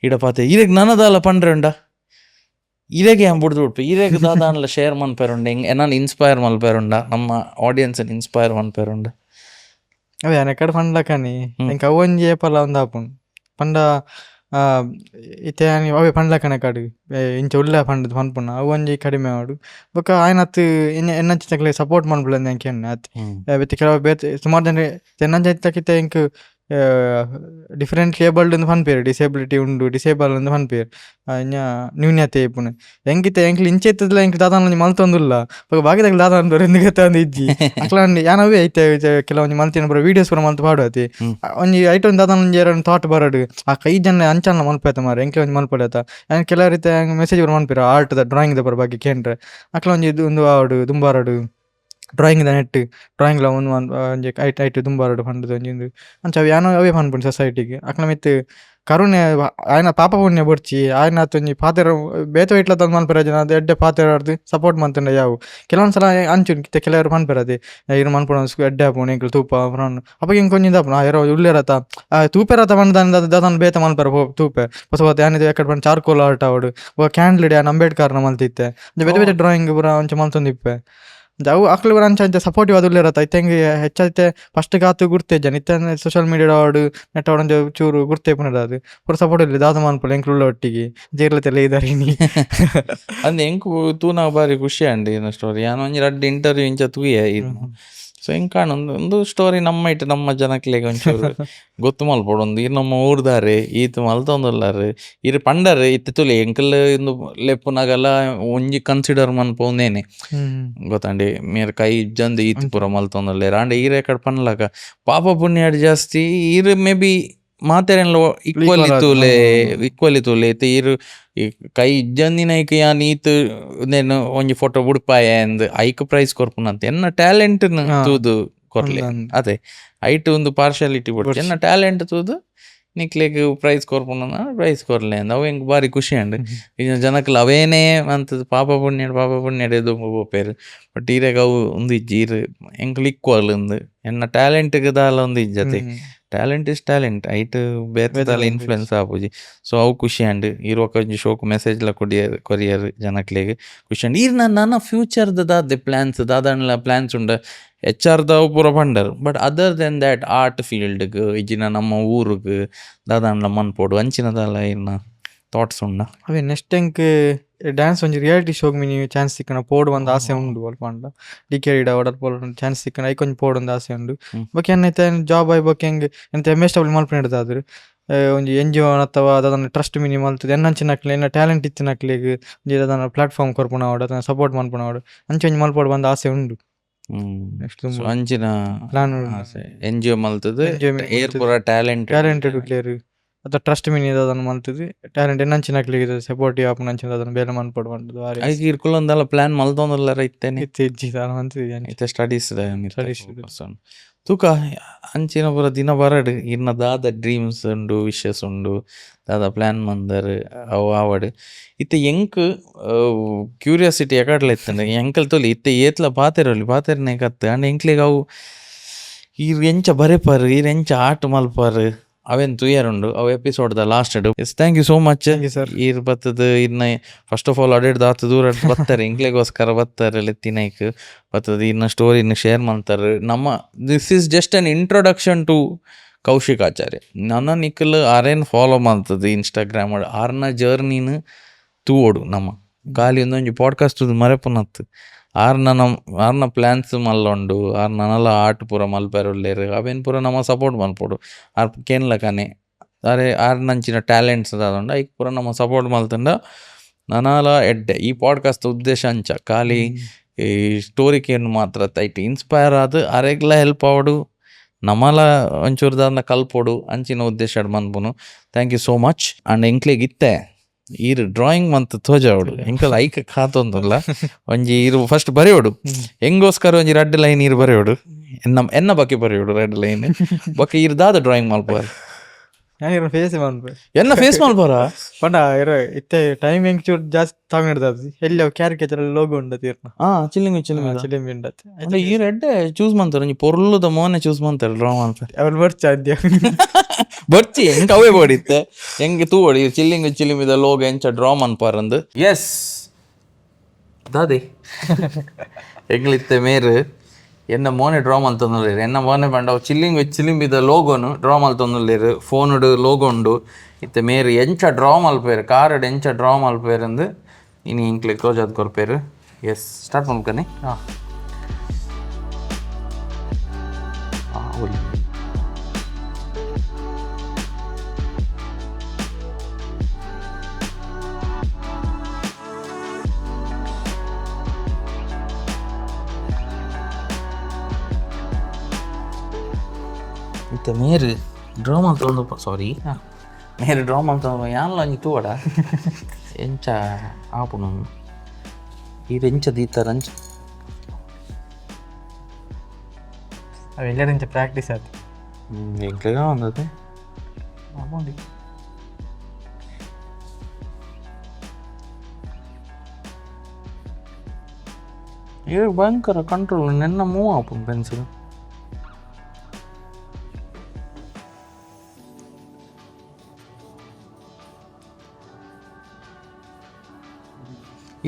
ಇಡ ಪಾತೆ ಇದಕ್ಕೆ ನನ್ನದಲ್ಲ ಪಂಡ್ರೆ ಉಂಡ ಇರೇಗೆ ಬಿಡ್ದು ಬಿಟ್ಟು ಇರೇಗೆ ದಾದಾನ್ಲ ಶೇರ್ ಮನ್ಪೇರುಂಡ ಹೆಂಗೆ ನಾನು ಇನ್ಸ್ಪೈರ್ ಮಲ್ಪೇರುಂಡ ನಮ್ಮ ಆಡಿಯನ್ಸನ್ನು ಇನ್ಸ್ಪೈರ್ ಮನ್ಪೇರುಂಡ ಅದೇ ಎನಕಡೆ ಪಂಡ್ಲ ಕಾನಿ ಇಂಕ ಅವೊಂಜಿ ಏಪಲ ಒಂದು ಆಪುಂಡು ಪಂಡ ಇತ್ತೆ ಅವೇ ಪಂಡ್ಲ ಕಣಕಾಡು ಇಂಚ ಉಲ್ಲ ಪಂಡದು ಪನ್ಪುಣ್ಣ ಅವೊಂಜಿ ಕಡಿಮೆ ಮಾಡು ಬೊಕ್ಕ ಆಯ್ನತ್ತು ಎನ್ನಂಚ ತಕ್ಲೆ ಸಪೋರ್ಟ್ ಮನ್ಪುಲಂದು ಎಂಕೆ ಅತ್ ಬೇತೆ ಕೆಲವು ಬೇತೆ ಸುಮಾರು ಜನ ಎನ್ನಂಚ ತಕ್ಕಿತ್ತೆ ಇಂಕ್ ಡಿಫರೆಂಟ್ಲಿ ಏಬಲ್ಡ್ ಒಂದು ಪನ್ಪೇರು ಡಿಸೇಬಿಲಿಟಿ ಉಂಡು ಡಿಸೇಬಲ್ ಒಂದು ಪನ್ಪೇರು ನ್ಯೂನ್ಯತೆ ಇಪ್ಪುಣೆ ಹೆಂಗಿತ್ತೆ ಎಂಕ್ಲು ಇಂಚೆ ಎತ್ತದಿಲ್ಲ ಎಂಕ್ ದಾದಾನ ಮಲ್ತೊಂದುಲ್ಲ ಬಾಗಿದಾಗ ದಾದಾನ ಎಂದಿಗೆ ತಂದು ಇಜ್ಜಿ ಅಕ್ಲ ಯಾನವೇ ಐತೆ ಕೆಲವೊಂದು ಮಲ್ತಿನ ಬರೋ ವೀಡಿಯೋಸ್ ಬರೋ ಮಲ್ತು ಪಾಡತಿ ಒಂಜಿ ಐಟೊಂದು ದಾದಾನ ಒಂಜಿ ಎರಡು ಥಾಟ್ ಬರೋಡು ಆ ಕೈ ಜನ ಅಂಚನ ಮಲ್ಪೈತ ಮಾರ ಎಂಕ್ಲೆ ಒಂಜಿ ಮಲ್ಪಡೈತ ಕೆಲವು ರೀತಿ ಮೆಸೇಜ್ ಬರೋ ಮನ್ಪೇರು ಆರ್ಟ್ದ ಡ್ರಾಯಿಂಗ್ದ ಬರೋ ಬಗ್ಗೆ ಕೇಂದ್ರ ಅಕ್ಲ ಒಂಜಿ ಒಂದು ಆವಡು ದುಂಬಾರಡು ಡ್ರಾಯಿಂಗ್ದ ನೆಟ್ಟು ಡ್ರಾಯಿಂಗ್ಲ ಒಂದು ಒಂಜಿ ಐಟ್ ದುಂಬಾರಡು ಪಂಡದು ಒಂಜಿಂದು ಅಂಚ ಅವು ಯಾನೋ ಅವೇ ಪನ್ಪುಂಡು ಸೊಸೈಟಿಗೆ ಅಕ್ಲ ಮಿತ್ತು ಕರುಣೆ ಆಯ್ನ ಪಾಪ ಪುಣ್ಯ ಬರ್ಚಿ ಆಯ್ನ ಒಂಜಿ ಪಾತೆರ ಬೇತ ಇಟ್ಲ ತಂದು ಮನ್ಪೇರ ಜನ ಅದು ಎಡ್ಡೆ ಪಾತೆರ ಆಡ್ದು ಸಪೋರ್ಟ್ ಮಂತಂಡ ಯಾವು ಕೆಲವೊಂದು ಸಲ ಅಂಚು ಕಿತ್ತೆ ಕೆಲವರು ಮನ್ಪೇರದೆ ಇರು ಮನ್ಪುಣ ಎಡ್ಡೆ ಆಪುಣ ಎಂಕ್ಲು ತೂಪ ಫ್ರಾನ್ ಅಪ್ಪ ಹಿಂಗೆ ಕೊಂಚಿಂದ ಆಪುಣ ಯಾರೋ ಉಳ್ಳೇರತ ತೂಪೇರತ ಬಂದ ದಾದನ ಬೇತ ಮನ್ಪೇರ ತೂಪೆ ಹೊಸ ಹೊತ್ತು ಏನಿದೆ ಯಾಕಡೆ ಬಂದು ಚಾರ್ಕೋಲ್ ಆರ್ಟ್ ಆವಡು ಕ್ಯಾಂಡ್ಲ್ ಇಡೆ ಅಂಬೇಡ್ಕರ್ನ ಮಲ್ತಿತ್ತೆ ಬೇತೆ ಬೇತೆ ಡ್ರಾಯಿಂಗ್ ಬರ ಒಂಚ ಮಲ್ತೊಂದಿಪ್ಪೆ ಅವು ಅಕ್ಲು ಬರ ಅಂಚ ಸಪೋರ್ಟಿವ್ ಅದುಲ್ಲ ಇರತ್ತ ಇತ್ತಂಗೆ ಹೆಚ್ಚೈತೆ ಫಸ್ಟ್ ಗಾತು ಗುರ್ತೇಜ ನಿತ್ತ ಸೋಷಿಯಲ್ ಮೀಡಿಯಾ ಆಡು ನೆಟ್ ಆಡೊಂದು ಚೂರು ಗುರ್ತೇ ಪುನದ ಅದು ಪೂರ ಸಪೋರ್ಟ್ ಇಲ್ಲ ದಾದ ಮನ್ಪುಲ್ಲ ಎಂಕ್ಲುಳ್ಳ ಒಟ್ಟಿಗೆ ಜೇರ್ಲತೆಲ್ಲ ಇದಾರಿನಿ ಅಂದ್ ಎಂಕು ತೂನ ಬಾರಿ ಖುಷಿ ಅಂಡಿ ಇನ್ನ ಸ್ಟೋರಿ ಯಾನು ಒಂಜಿ ರಡ್ಡ್ ಇಂಟರ್ವ್ಯೂ ಇಂಚ ತೂಯೆ ಸೊ ಹೆಂಗೆ ಕಾಣೊಂದು ಒಂದು ಸ್ಟೋರಿ ನಮ್ಮ ಇಟ್ಟು ನಮ್ಮ ಜನಕ್ಲೆಗೆ ಒಂಚೂರು ಗೊತ್ತು ಮಲ್ಪಡು ಒಂದು ಇರು ನಮ್ಮ ಊರ್ದಾರೆ ಈತ ಮಲ್ತೊಂದುಲ್ಲಾರು ಇರು ಪಂಡರು ಇತ್ತು ತುಲಿ ಎಂಕಲ್ ಇಂದು ಲೆಪ್ಪುನಾಗಲ್ಲ ಒಂಜಿ ಕನ್ಸಿಡರ್ ಮನ್ಪೋನೇನೆ ಗೊತ್ತಂಡಿ ಮೇರೆ ಕೈ ಜಂದು ಈತ ಪೂರ ಮಲ್ತೊಂದುಲ್ಲೇರು ಅಂಡ್ ಈರೆ ಕಡೆ ಪನ್ಲಾಕ ಪಾಪ ಪುಣ್ಯಾಡ್ ಜಾಸ್ತಿ ಇರು ಮೇ ಬಿ ಮಾತೆರೆಲ್ಲ ಈಕ್ವಲಿ ತೂಲೆ ಇತ್ತು ಇರು ಕೈ ಇಜ್ಜಂದಿನೈಕ್ ಯಾನ್ ಈತ್ ನೇನು ಒಂಜಿ ಫೋಟೋ ಬುಡ್ಪಾಯ ಅಂದ್ ಐಕ್ ಪ್ರೈಸ್ ಕೊರ್ಪುನಂತ ಎನ್ನ ಟ್ಯಾಲೆಂಟ್ ತೂದು ಕೊರ್ಲೆ ಅದೇ ಐಟ್ ಒಂದು ಪಾರ್ಶಾಲಿಟಿ ಬಿಡ್ತು ಎನ್ನ ಟ್ಯಾಲೆಂಟ್ ತೂದು ನಿಕ್ಲೆಗ್ ಪ್ರೈಸ್ ಕೊರ್ಪುನ ಪ್ರೈಸ್ ಕೊರ್ಲೆ ಅಂದ್ ಅವು ಹೆಂಗೆ ಬಾರಿ ಖುಷಿ ಅಂಡ್ ಈಗ ಜನಕ್ಲ ಅವೇನೇ ಅಂತದ್ ಪಾಪ ಪುಣ್ಯಡ್ ಎದು ಬೋಪೇರು ಬಟ್ ಈರೆಗ್ ಅವು ಒಂದು ಇಜ್ಜಿ ಇರು ಎಂಕ್ಲು ಈಕ್ವಲ್ ಅಂದ್ ಎನ್ನ ಟ್ಯಾಲೆಂಟ್ಗೆ ದಾಲ ಒಂದು ಇಜ್ಜತೆ ಟ್ಯಾಲೆಂಟ್ ಇಸ್ ಟ್ಯಾಲೆಂಟ್ ಐಟ್ ಬೇರೆ ಇನ್ಫ್ಲುಯೆನ್ಸ್ ಆಪುಜಿ ಸೊ ಅವು ಖುಷಿ ಅಂಡ್ ಇರುವಕ್ಕ ಒಂಜಿ ಶೋಕು ಮೆಸೇಜ್ಲ ಕೊರಿಯರ್ ಜನಕ್ಲೆಗ್ ಖುಷಿ ಅಂಡ್ ಈರ್ ನನ್ನ ಫ್ಯೂಚರ್ದ ದಾದೆ ಪ್ಲಾನ್ಸ್ ದಾದಾಂಡ್ಲ ಪ್ಲಾನ್ಸ್ ಉಂಡ HR ಅವು ಪೂರ ಪಂಡರ್ but other than that art ಫೀಲ್ಡ್ಗ್ ಇಜ್ಜಿನ ನಮ್ಮ ಊರುಗ್ ದಾದಾಂಡ್ಲ ಮನ್ಪೋಡು ಅಂಚಿನದಲ್ಲ ಇನ್ನ ಥಾಟ್ಸ್ ಉಂಡ ಅವೇ ನೆಕ್ಸ್ಟ್ ಟೈಂಕ್ ಡ್ಯಾನ್ಸ್ ಒಂಜಿ ರಿಯಾಲಿಟಿ ಶೋಗ್ ಮಿನಿ ಚಾನ್ಸ್ ಸಿಕ್ಕನ ಪೋಡು ಒಂದು ಆಸೆ ಉಂಡು ಅಲ್ಪ ಅಂಡ ಡಿಕೆರಿಡ ಆರ್ಡರ್ ಪೋಡು ಚಾನ್ಸ್ ಸಿಕ್ಕನ ಐಕೊಂಜಿ ಪೋಡು ಒಂದು ಆಸೆ ಉಂಡು ಬೊಕ್ಕೆ ಎನ್ನೈತೆ ಜಾಬ್ ಆಯ್ ಬೊಕ್ಕೆ ಹೆಂಗೆ ಎಂತ ಎಸ್ಟಾಬ್ಲಿ ಮಲ್ಪನಿಡ್ದಾದ್ರು ಒಂಜಿ NGO ಅಥವಾ ಅದನ್ನ ಟ್ರಸ್ಟ್ ಮಿನಿ ಮಲ್ತದೆ ಎನ್ನಂಚಿನಕ್ಲೆ ಎನ್ನ ಟ್ಯಾಲೆಂಟ್ ಇತ್ತಿನಕ್ಲೆಗ್ ಒಂಜಿ ಅದನ್ನ ಪ್ಲಾಟ್ಫಾರ್ಮ್ ಕೊರ್ಪುನ ಆವಡು ಅದನ್ನ ಸಪೋರ್ಟ್ ಮನ್ಪುನ ಆವಡು ಅಂಚೊಂಜಿ ಮಲ್ಪೋಡು ಬಂದ ಆಸೆ ಉಂಡು ನೆಕ್ಸ್ಟ್ ಅಂಚಿನ ಪ್ಲಾನ್ NGO ಮಲ್ತದು ಏರ್ ಪೂರ ಟ್ಯಾಲೆಂಟೆಡ್ ಪ್ಲೇಯರ್ ಅಥವಾ ಟ್ರಸ್ಟ್ ಮಿನಿ ಅದನ್ನು ಮಲ್ತದು ಟ್ಯಾಲೆಂಟ್ ಎನ್ನಂಚಿನಕ್ಲೆಗ್ ಸಪೋರ್ಟಿವ್ ಆಪುನ ಅಂಚಿನ ಅದನ್ನ ಬೇಲೆ ಮನ್ಪೋಡು ಬಂದದು ಐಕ್ ಇರ್ಕುಲೊಂದಲ್ಲ ಪ್ಲಾನ್ ಮಲ್ತೊಂದುಲ್ಲಾರ ಇತ್ತೇನೆ ಇಜ್ಜಿ ಇತ್ತೆ ಸ್ಟಡೀಸ್ ತೂಕ ಅಂಚಿನ ಪೂರ ದಿನ ಬರಡು ಇನ್ನ ದಾದ ಡ್ರೀಮ್ಸ್ ಉಂಡು ವಿಶಸ್ ಉಂಡು ದಾದ ಪ್ಲಾನ್ ಮಂದರ್ ಅವು ಆವಡ್ ಇತ್ತೆ ಎಂಕ್ ಕ್ಯೂರಿಯಾಸಿಟಿ ಎಕಡ್ಲ ಇತ್ತಂಡ ಎಂಕಲ್ ತೊಲಿ ಇತ್ತೆ ಏತ್ಲ ಪಾತೆರನೆ ಕತ್ತು ಅಂಡ್ ಎಂಕ್ಲೆಗ್ ಅವು ಈರ್ ಎಂಚ ಬರೆಪರ್ ಈರ್ ಎಂಚ ಆಟ ಮಲ್ಪರ್ ಅವೇನು ತುಯ್ಯಾರುಂಡು ಅವು ಎಪಿಸೋಡ್ದ last yes thank you so much sir ಈರ್ ಬತ್ತದ ಇನ್ನ ಫಸ್ಟ್ ಆಫ್ ಆಲ್ ಅಡೆಡ್ದು ಆತು ದೂರ ಬರ್ತಾರೆ ಇಂಕ್ಲೆಗೋಸ್ಕರ ಬರ್ತಾರೆ ಲೆತ್ತಿನೈಕ್ ಬತ್ತದ ಇನ್ನ ಸ್ಟೋರಿನ ಶೇರ್ ಮಾಡ್ತಾರೆ ನಮ್ಮ this is just an introduction to Kaushik Acharya ನನ್ನ ನಿಕ್ಕಲ್ ಆರೇನು ಫಾಲೋ ಮಾಡ್ತದೆ ಇನ್ಸ್ಟಾಗ್ರಾಮ್ ಆರ್ನ ಜರ್ನಿನ ತೂವೋಡು ನಮ್ಮ ಖಾಲಿ ಒಂದೊಂಜಿ ಪಾಡ್ಕಾಸ್ಟ್ ಮರೆಪುನತ್ತು ಆರ್ನ ಪ್ಲ್ಯಾನ್ಸ್ ಮಲ್ಲೊಂಡು ನನ್ನಲ್ಲ ಆರ್ಟ್ ಪೂರ ಮಲ್ಪೆರೊಲ್ಲೇರು ಅವೇನು ಪೂರ ನಮ್ಮ ಸಪೋರ್ಟ್ ಮಲ್ಪೋಡು ಆರ್ ಕೇನ್ಲಕನೆ ನಂಚಿನ ಟ್ಯಾಲೆಂಟ್ಸ್ ಅದಾದುಂಡ ಐಕ್ ಪೂರ ನಮ್ಮ ಸಪೋರ್ಟ್ ಮಲ್ತಂಡ ನನಾಲ ಎಡ್ಡೆ ಈ ಪಾಡ್ಕಾಸ್ಟ್ ಉದ್ದೇಶ ಅಂಚ ಖಾಲಿ ಈ ಸ್ಟೋರಿ ಕೇನು ಮಾತ್ರ ಐಟ್ ಇನ್ಸ್ಪೈರ್ ಆದು ಅರೆಗ್ಲ ಹೆಲ್ಪ್ ಆವಡು ನಮ್ಮಲ ಒಂಚೂರು ದಾದ ಕಲ್ಪೊಡು ಅಂಚಿನ ಉದ್ದೇಶ ಮನ್ಪುನು. Thank you so much. And ಎಂಕ್ಲೆಗ್ ಇತ್ತೆ ಈರು ಡ್ರಾಯಿಂಗ್ ಮಂತ್ ತೋಜಾವಡು ಎಂಕಲ್ ಐಕ ಖಾತೊಂದುಲ್ಲ ಒಂಜಿ ಇರು ಫಸ್ಟ್ ಬರೆಯೋಡು ಹೆಂಗೋಸ್ಕರ ಒಂಜಿ ರೆಡ್ ಲೈನ್ ಇರು ಬರೆಯೋಡು ಎನ್ನ ಬಗ್ಗೆ ಬರೆಯೋಡು ರೆಡ್ ಲೈನ್ ಬೊಕ್ಕ ಇರು ದಾದ ಡ್ರಾಯಿಂಗ್ ಮಲ್ಪುವಾರು ನಾನು ಫೇಸ್ ಮಾಡ್ಬೇ ಎನ್ನ ಫೇಸ್ ಮಲ್ಪುವಾರ ಪಂಡ ಇರೋ ಇತ್ತೆ ಟೈಮ್ ಹೆಂಗ್ ಚೂರು ಜಾಸ್ತಿ ತಗೊಂಡಿರ್ತದ ಎಲ್ಲಿ ಕ್ಯಾರಿಕೇಚರ್ ಲೋಗೋ ಉಂಡತಿ ಇರ್ನ ಚಿಲ್ಲಿಂಗ್ ಚಿಲಿಮಿ ಉಂಡತಿ ಅಂದ್ರೆ ಈ ರೆಡ್ ಚೂಸ್ ಮಾಡ್ತಾರೆ ಒಂಜಿ ಪೊರ್ಲುದ ಮೋನೆ ಚೂಸ್ ಮಾಡ್ತಾರೆ ಡ್ರಾ ಮಾಡ್ತಾರೆ ಅವ್ರು ಬರ್ಚ ಅದ್ಯ ಬರ್ಚಿ ಹೆಂಗ್ ಅವೇ ಬೋಡಿತ್ತೆ ಹೆಂಗೆ ತೂವಡಿ ಚಿಲ್ಲಿಮಿದ ಲೋಗ ಎಂಚ ಡ್ರಾ ಮನ್ಪಾರಂದು ಎಸ್ ದಾದಿ ಹೆಂಗ್ಲಿತ್ತೆ ಮೇರು ಎನ್ನ ಮೋನೆ ಡ್ರಾ ಮಲ್ತೊಂದುಲ್ಲೇರು ಎನ್ನ ಮೋನೆ ಪಂಡ ಚಿಲ್ಲಿಂಬಿದ ಲೋಗೋನು ಡ್ರಾ ಮಲ್ತೊಂದುಲ್ಲೇರು ಫೋನುಡು ಲೋಗೋ ಉಂಡು ಇತ್ತೆ ಮೇರು ಎಂಚ ಡ್ರಾ ಮಲ್ಪೇರು ಕಾರಡ್ ಎಂಚ ಡ್ರಾ ಮಲ್ಪೇರಂದು ಇನಿ ಇಂಕ್ಲೆ ಕ್ಲೋಸ್ ಆದ್ ಕೊರ್ಪೇರು. S start ಮಾಡ್ಕನಿ. ಇತ್ತೆ ಮೇರು ಡ್ರಾ ಮಲ್ತೊಂದು ಸಾರಿ ಮೇರು ಡ್ರಾ ಮಲ್ತೊಂದು ಯಾನ್ಲ ಒಂಜಿ ತೂವಡ ಎಂಚ ಆಪುನು ಇದು ಎಂಚ ದೀತಾರ ಅಂಚ ಅವೆಲ್ಲರ ಇಂಚ ಪ್ರಾಕ್ಟೀಸ್ ಆಯ್ತು ಎಂಕ್ಲೆಗ ಒಂದತೆ ಮಾಮೂಲಿ ಏ ಭಯಂಕರ ಕಂಟ್ರೋಲ್ ನೆನ್ನ ಮೂವ್ ಆಪುನು ಪೆನ್ಸಿಲ್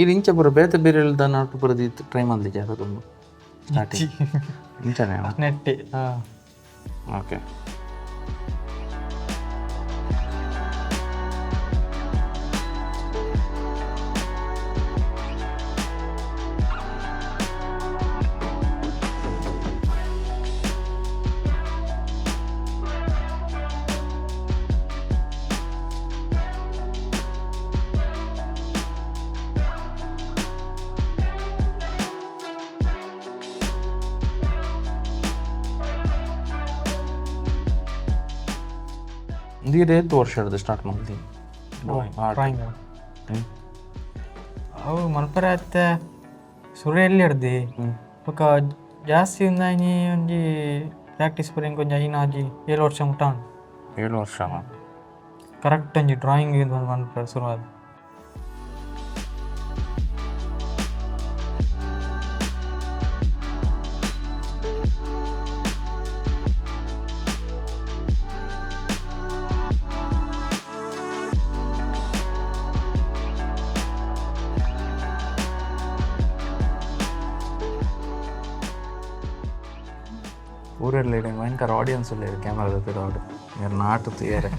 ಇದು ಇಂಚ ಬರೋ ಬೇತೆ ಬೇರೆ ಹೇಳ್ದ ನಾಟು ಬರೋದಿತ್ತು ಟ್ರೈ ಮಾಡ್ಲಿಕ್ಕೆ ಅದು ತುಂಬ ಸ್ಟಾರ್ಟಿಂಗ್ ಇಂಚನೇ ನೆಟ್ಟಿ ಓಕೆ. ಇದು ಎಷ್ಟು ವರ್ಷ ಹಿಡಿದು ಸ್ಟಾರ್ಟ್ ಮಾಡ್ತೀನಿ ಡ್ರಾಯಿಂಗ್ ಅವು ಮಲ್ಪರ ಅತ್ತೆ ಸುರ ಎಲ್ಲಿ ಹಿಡ್ದು ఒక ಜಾಸ್ತಿ ఉందని ಒಂಜಿ ಪ್ರಾಕ್ಟೀಸ್ ಪೂರ ಇಂಕೊಂಜಿ ಐನಾಜಿ 7 ವರ್ಷ ಮುಟ್ಟಾನು 7 ವರ್ಷ ಕರೆಕ್ಟ್ ಒಂಜಿ ಡ್ರಾಯಿಂಗ್ ಮಲ್ಪರ ಶುರುವಾದ ಊರಲ್ಲಿ ಭಯಂಕರ ಆಡಿಯನ್ಸ್ ಇಲ್ಲ ಕ್ಯಾಮ್ರಾದ ಪಿರೋಡು ಯಾರು ನಾಟುತ್ತು ಏರೆ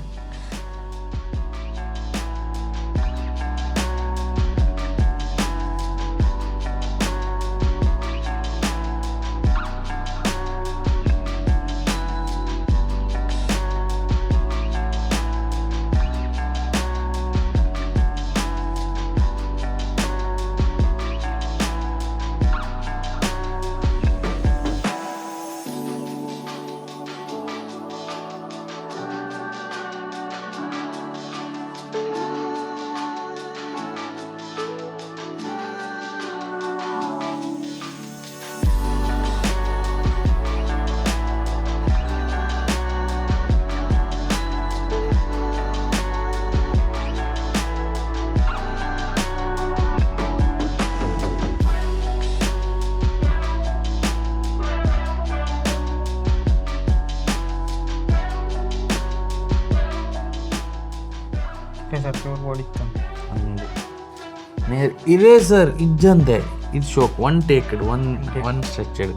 ಇರೇಸರ್ ಇಜ್ಜಂದೆ ಇದು ಶೋಕ್ ಒನ್ ಟೇಕ್ಡ್ ಒನ್ ಸ್ಟ್ರೆಚಡ್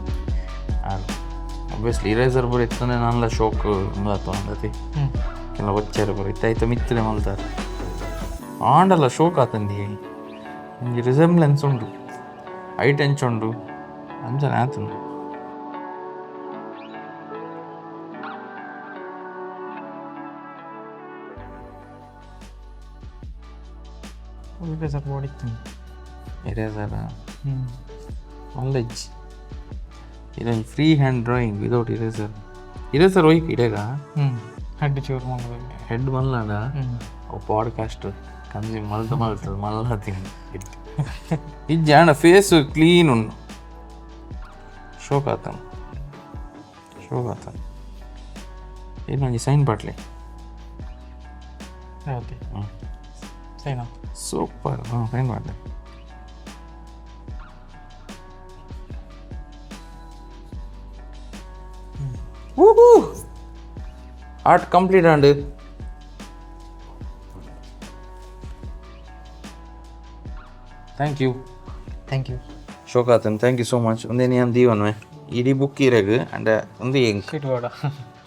ಒಬ್ವಿಯಸ್ಲಿ ಇರೇಸರ್ ಬರೀ ಇತ್ತಂದ್ರೆ ನಾನೆಲ್ಲ ಶೋಕ್ ಅಂದತಿ ಕೆಲ ಒಚ್ಚಾರ ಬರೀ ಇತ್ತಾಯ್ತು ಮಿತ್ತನೆ ಮಲ್ತಾರೆ ಆಂಡಲ್ಲ ಶೋಕ್ ಆತಂದಿ ನಿಮಗೆ ರಿಸೆಂಬ್ಲೆನ್ಸ್ ಉಂಟು ಹೈಟ್ ಎಂಚುಂಡು ಅಂಜನೆ ಆತನು ಇರೇಸರ್ ಓಡಿತ್ತು ಇರೇಸರ ನಾಲೆಡ್ಜ್ ಇದೊಂದು free hand drawing without eraser ಇದೇ ಸರ್ ಹೋಯ್ತು ಇಡೇಗ ಹೆಡ್ ಚೂರು ಮಾಡೋದು. ಹೆಡ್ ಮಲ್ಲಾಡ ಪಾಡ್ಕಾಸ್ಟ್ ಕಂಜಿ ಮಲ್ತದೆ ಮಲ್ಲ ತಿಂದು ಇದು ಜಾಣ ಫೇಸ್ ಕ್ಲೀನ್ ಉಂಡು ಶೋಕಾತನ್ ಇನ್ನೊಂದು ಸೈನ್ ಪಾಟ್ಲೆ ಹೌದು ಸೈನಾ ಸೂಪರ್ ಸೈನ್ ಪಾಟ್ಲೆ art complete and thank you ಶೋಕಾತನ್ ಥ್ಯಾಂಕ್ ಯು ಸೋ ಮಚ್ ಒಂದೇ ನೀನು ದೀವನ್ವೆ ಇಡೀ ಬುಕ್ ಇರಗ ಅಂಡ್ ಒಂದು ಹೆಂಗ್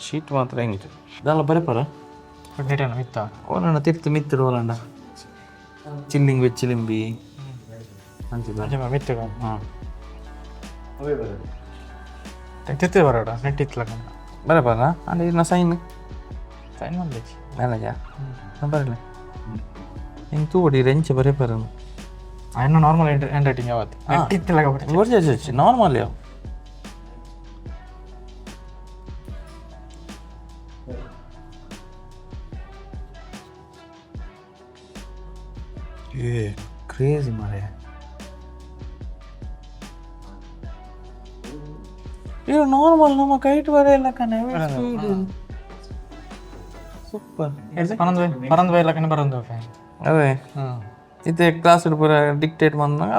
ಶೀಟ್ ಮಾತ್ರ ಹೆಂಗಿತ್ತು ಇದೆಲ್ಲ ಬರಪರ ಮಿತ್ತ ಓಲಣ್ಣ ತಿರ್ತು ಮಿತ್ತಡು ಓಲಣ್ಣ ಚಿಲ್ಲಿಂಗ್ ವಿತ್ ಚಿಲಿಂಬಿ ಅಂತಿದ್ದ ಮಿತ್ತ ಹಾಂ ತಿರ್ತಿ ಬರೋಡ ನೆಟ್ಟಿತ್ತಲ ಬರಪರ ಅಂಡ್ ಇದನ್ನ ಸೈನ್ ಸೈನ್ ಮಾಡಲಿ ಮೇಲಜಾ ಬರಲ್ಲ ಹಿಂಗೆ ತೂಡಿ ರೆಂಚ್ ಬರಪರ ಇನ್ನು ನಾರ್ಮಲ್ ಹ್ಯಾಂಡ್ ರೈಟಿಂಗ್ ಯಾವತ್ತು ನೆಟ್ಟಿತ್ತಲ ನಾರ್ಮಲ್ ಯಾವ ಕ್ರೇಜಿ ಮಾರೆ. ಇದು ನಾರ್ಮಲ್ ನಮ್ಮ ಕೈಟ್ ಬರೆಯಲ್ಲ ಕಣೆ ಸೂಪರ್ ಪರಂದ್ ಬೈಲಕ್ಕನೆ ಬರಂದು ಅದೇ ಇದು ಕ್ಲಾಸ್ ಪೂರ ಡಿಕ್ಟೇಟ್ ಬಂದಾಗ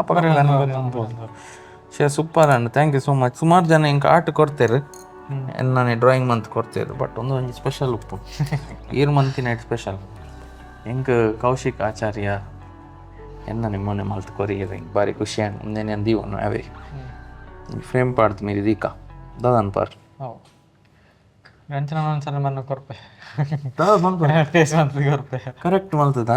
super and thank you so much. ಸುಮಾರು ಜನ ಹಿಂಗೆ ಆರ್ಟ್ ಕೊಡ್ತೇರು ನಾನು ಡ್ರಾಯಿಂಗ್ ಮಂತ್ ಕೊಡ್ತೇರು ಬಟ್ ಒಂದು ಸ್ಪೆಷಲ್ ಉಪ್ಪು ಈರ್ ಮಂತಿನ ಸ್ಪೆಷಲ್ ಹೆಂಗೆ ಕೌಶಿಕ್ ಆಚಾರ್ಯ ಎನ್ನ ನಿಮ್ಮನೆ ಮಲ್ತು ಕೊರಿಯರ್ ಹಿಂಗೆ ಭಾರಿ ಖುಷಿ ಅಂಡ್ ಮುಂದೆ ಅಂದೀವನು ಅವೇ ಫ್ರೇಮ್ ಪಾಡ್ತು ಮೀರಿ ದೀಕ ದಾದನ್ ಪಾರ್ ಒಂದ್ಸಲ ಮನ್ನ ಕೊರ್ಪೆ ಕರೆಕ್ಟ್ ಮಲ್ತದ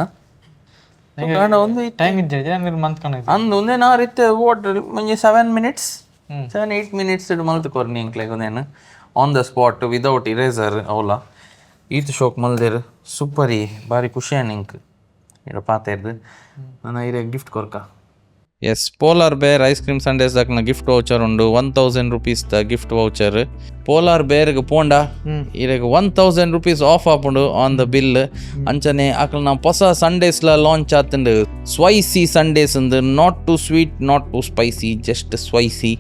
ಒಂದು ಟೈಮ್ ಇದ್ದೆ ಮಂತ್ ಅಂದು ಒಂದೇ ನಾ ರೀತಿ ವಾಟರ್ ಮುಂಜೆ 7-8 minutes ಮಲ್ತು ಕೊರ್ನಿ ಇಂಕ್ಲೆಗ್ ಒಂದೇನು on the spot without eraser ಅವಲ ಈತ್ ಶೋಕ್ ಮಲ್ದೇರು ಸೂಪರ್ ಭಾರಿ ಖುಷಿ ಇಂಕ್ ಇಡ ಪಾತೇರ್ದು ನಾನು ಐರೆ ಗಿಫ್ಟ್ ಕೊರ್ಕ yes Polar Bear ice cream sundaes ದಾಕ್ನ ಗಿಫ್ಟ್ ವೌಚರ್ ಉಂಡು 1000 rupees ದ ಗಿಫ್ಟ್ ವೌಚರ್ ಪೋಲಾರ್ ಬೇರ್ಗೆ ಪೋಂಡ ಇರೆಗ್ 1000 rupees ಆಫ್ ಆಪುಂಡು ಆನ್ ದ ಬಿಲ್ ಅಂಚನೆ ಅಕ್ಲ ನಾ ಹೊಸ ಸಂಡೇಸ್ಲ ಲಾಂಚ್ ಆತುಂಡು ಸ್ವೈಸಿ ಸಂಡೇಸ್ ಅಂದು not too sweet not too spicy just swicy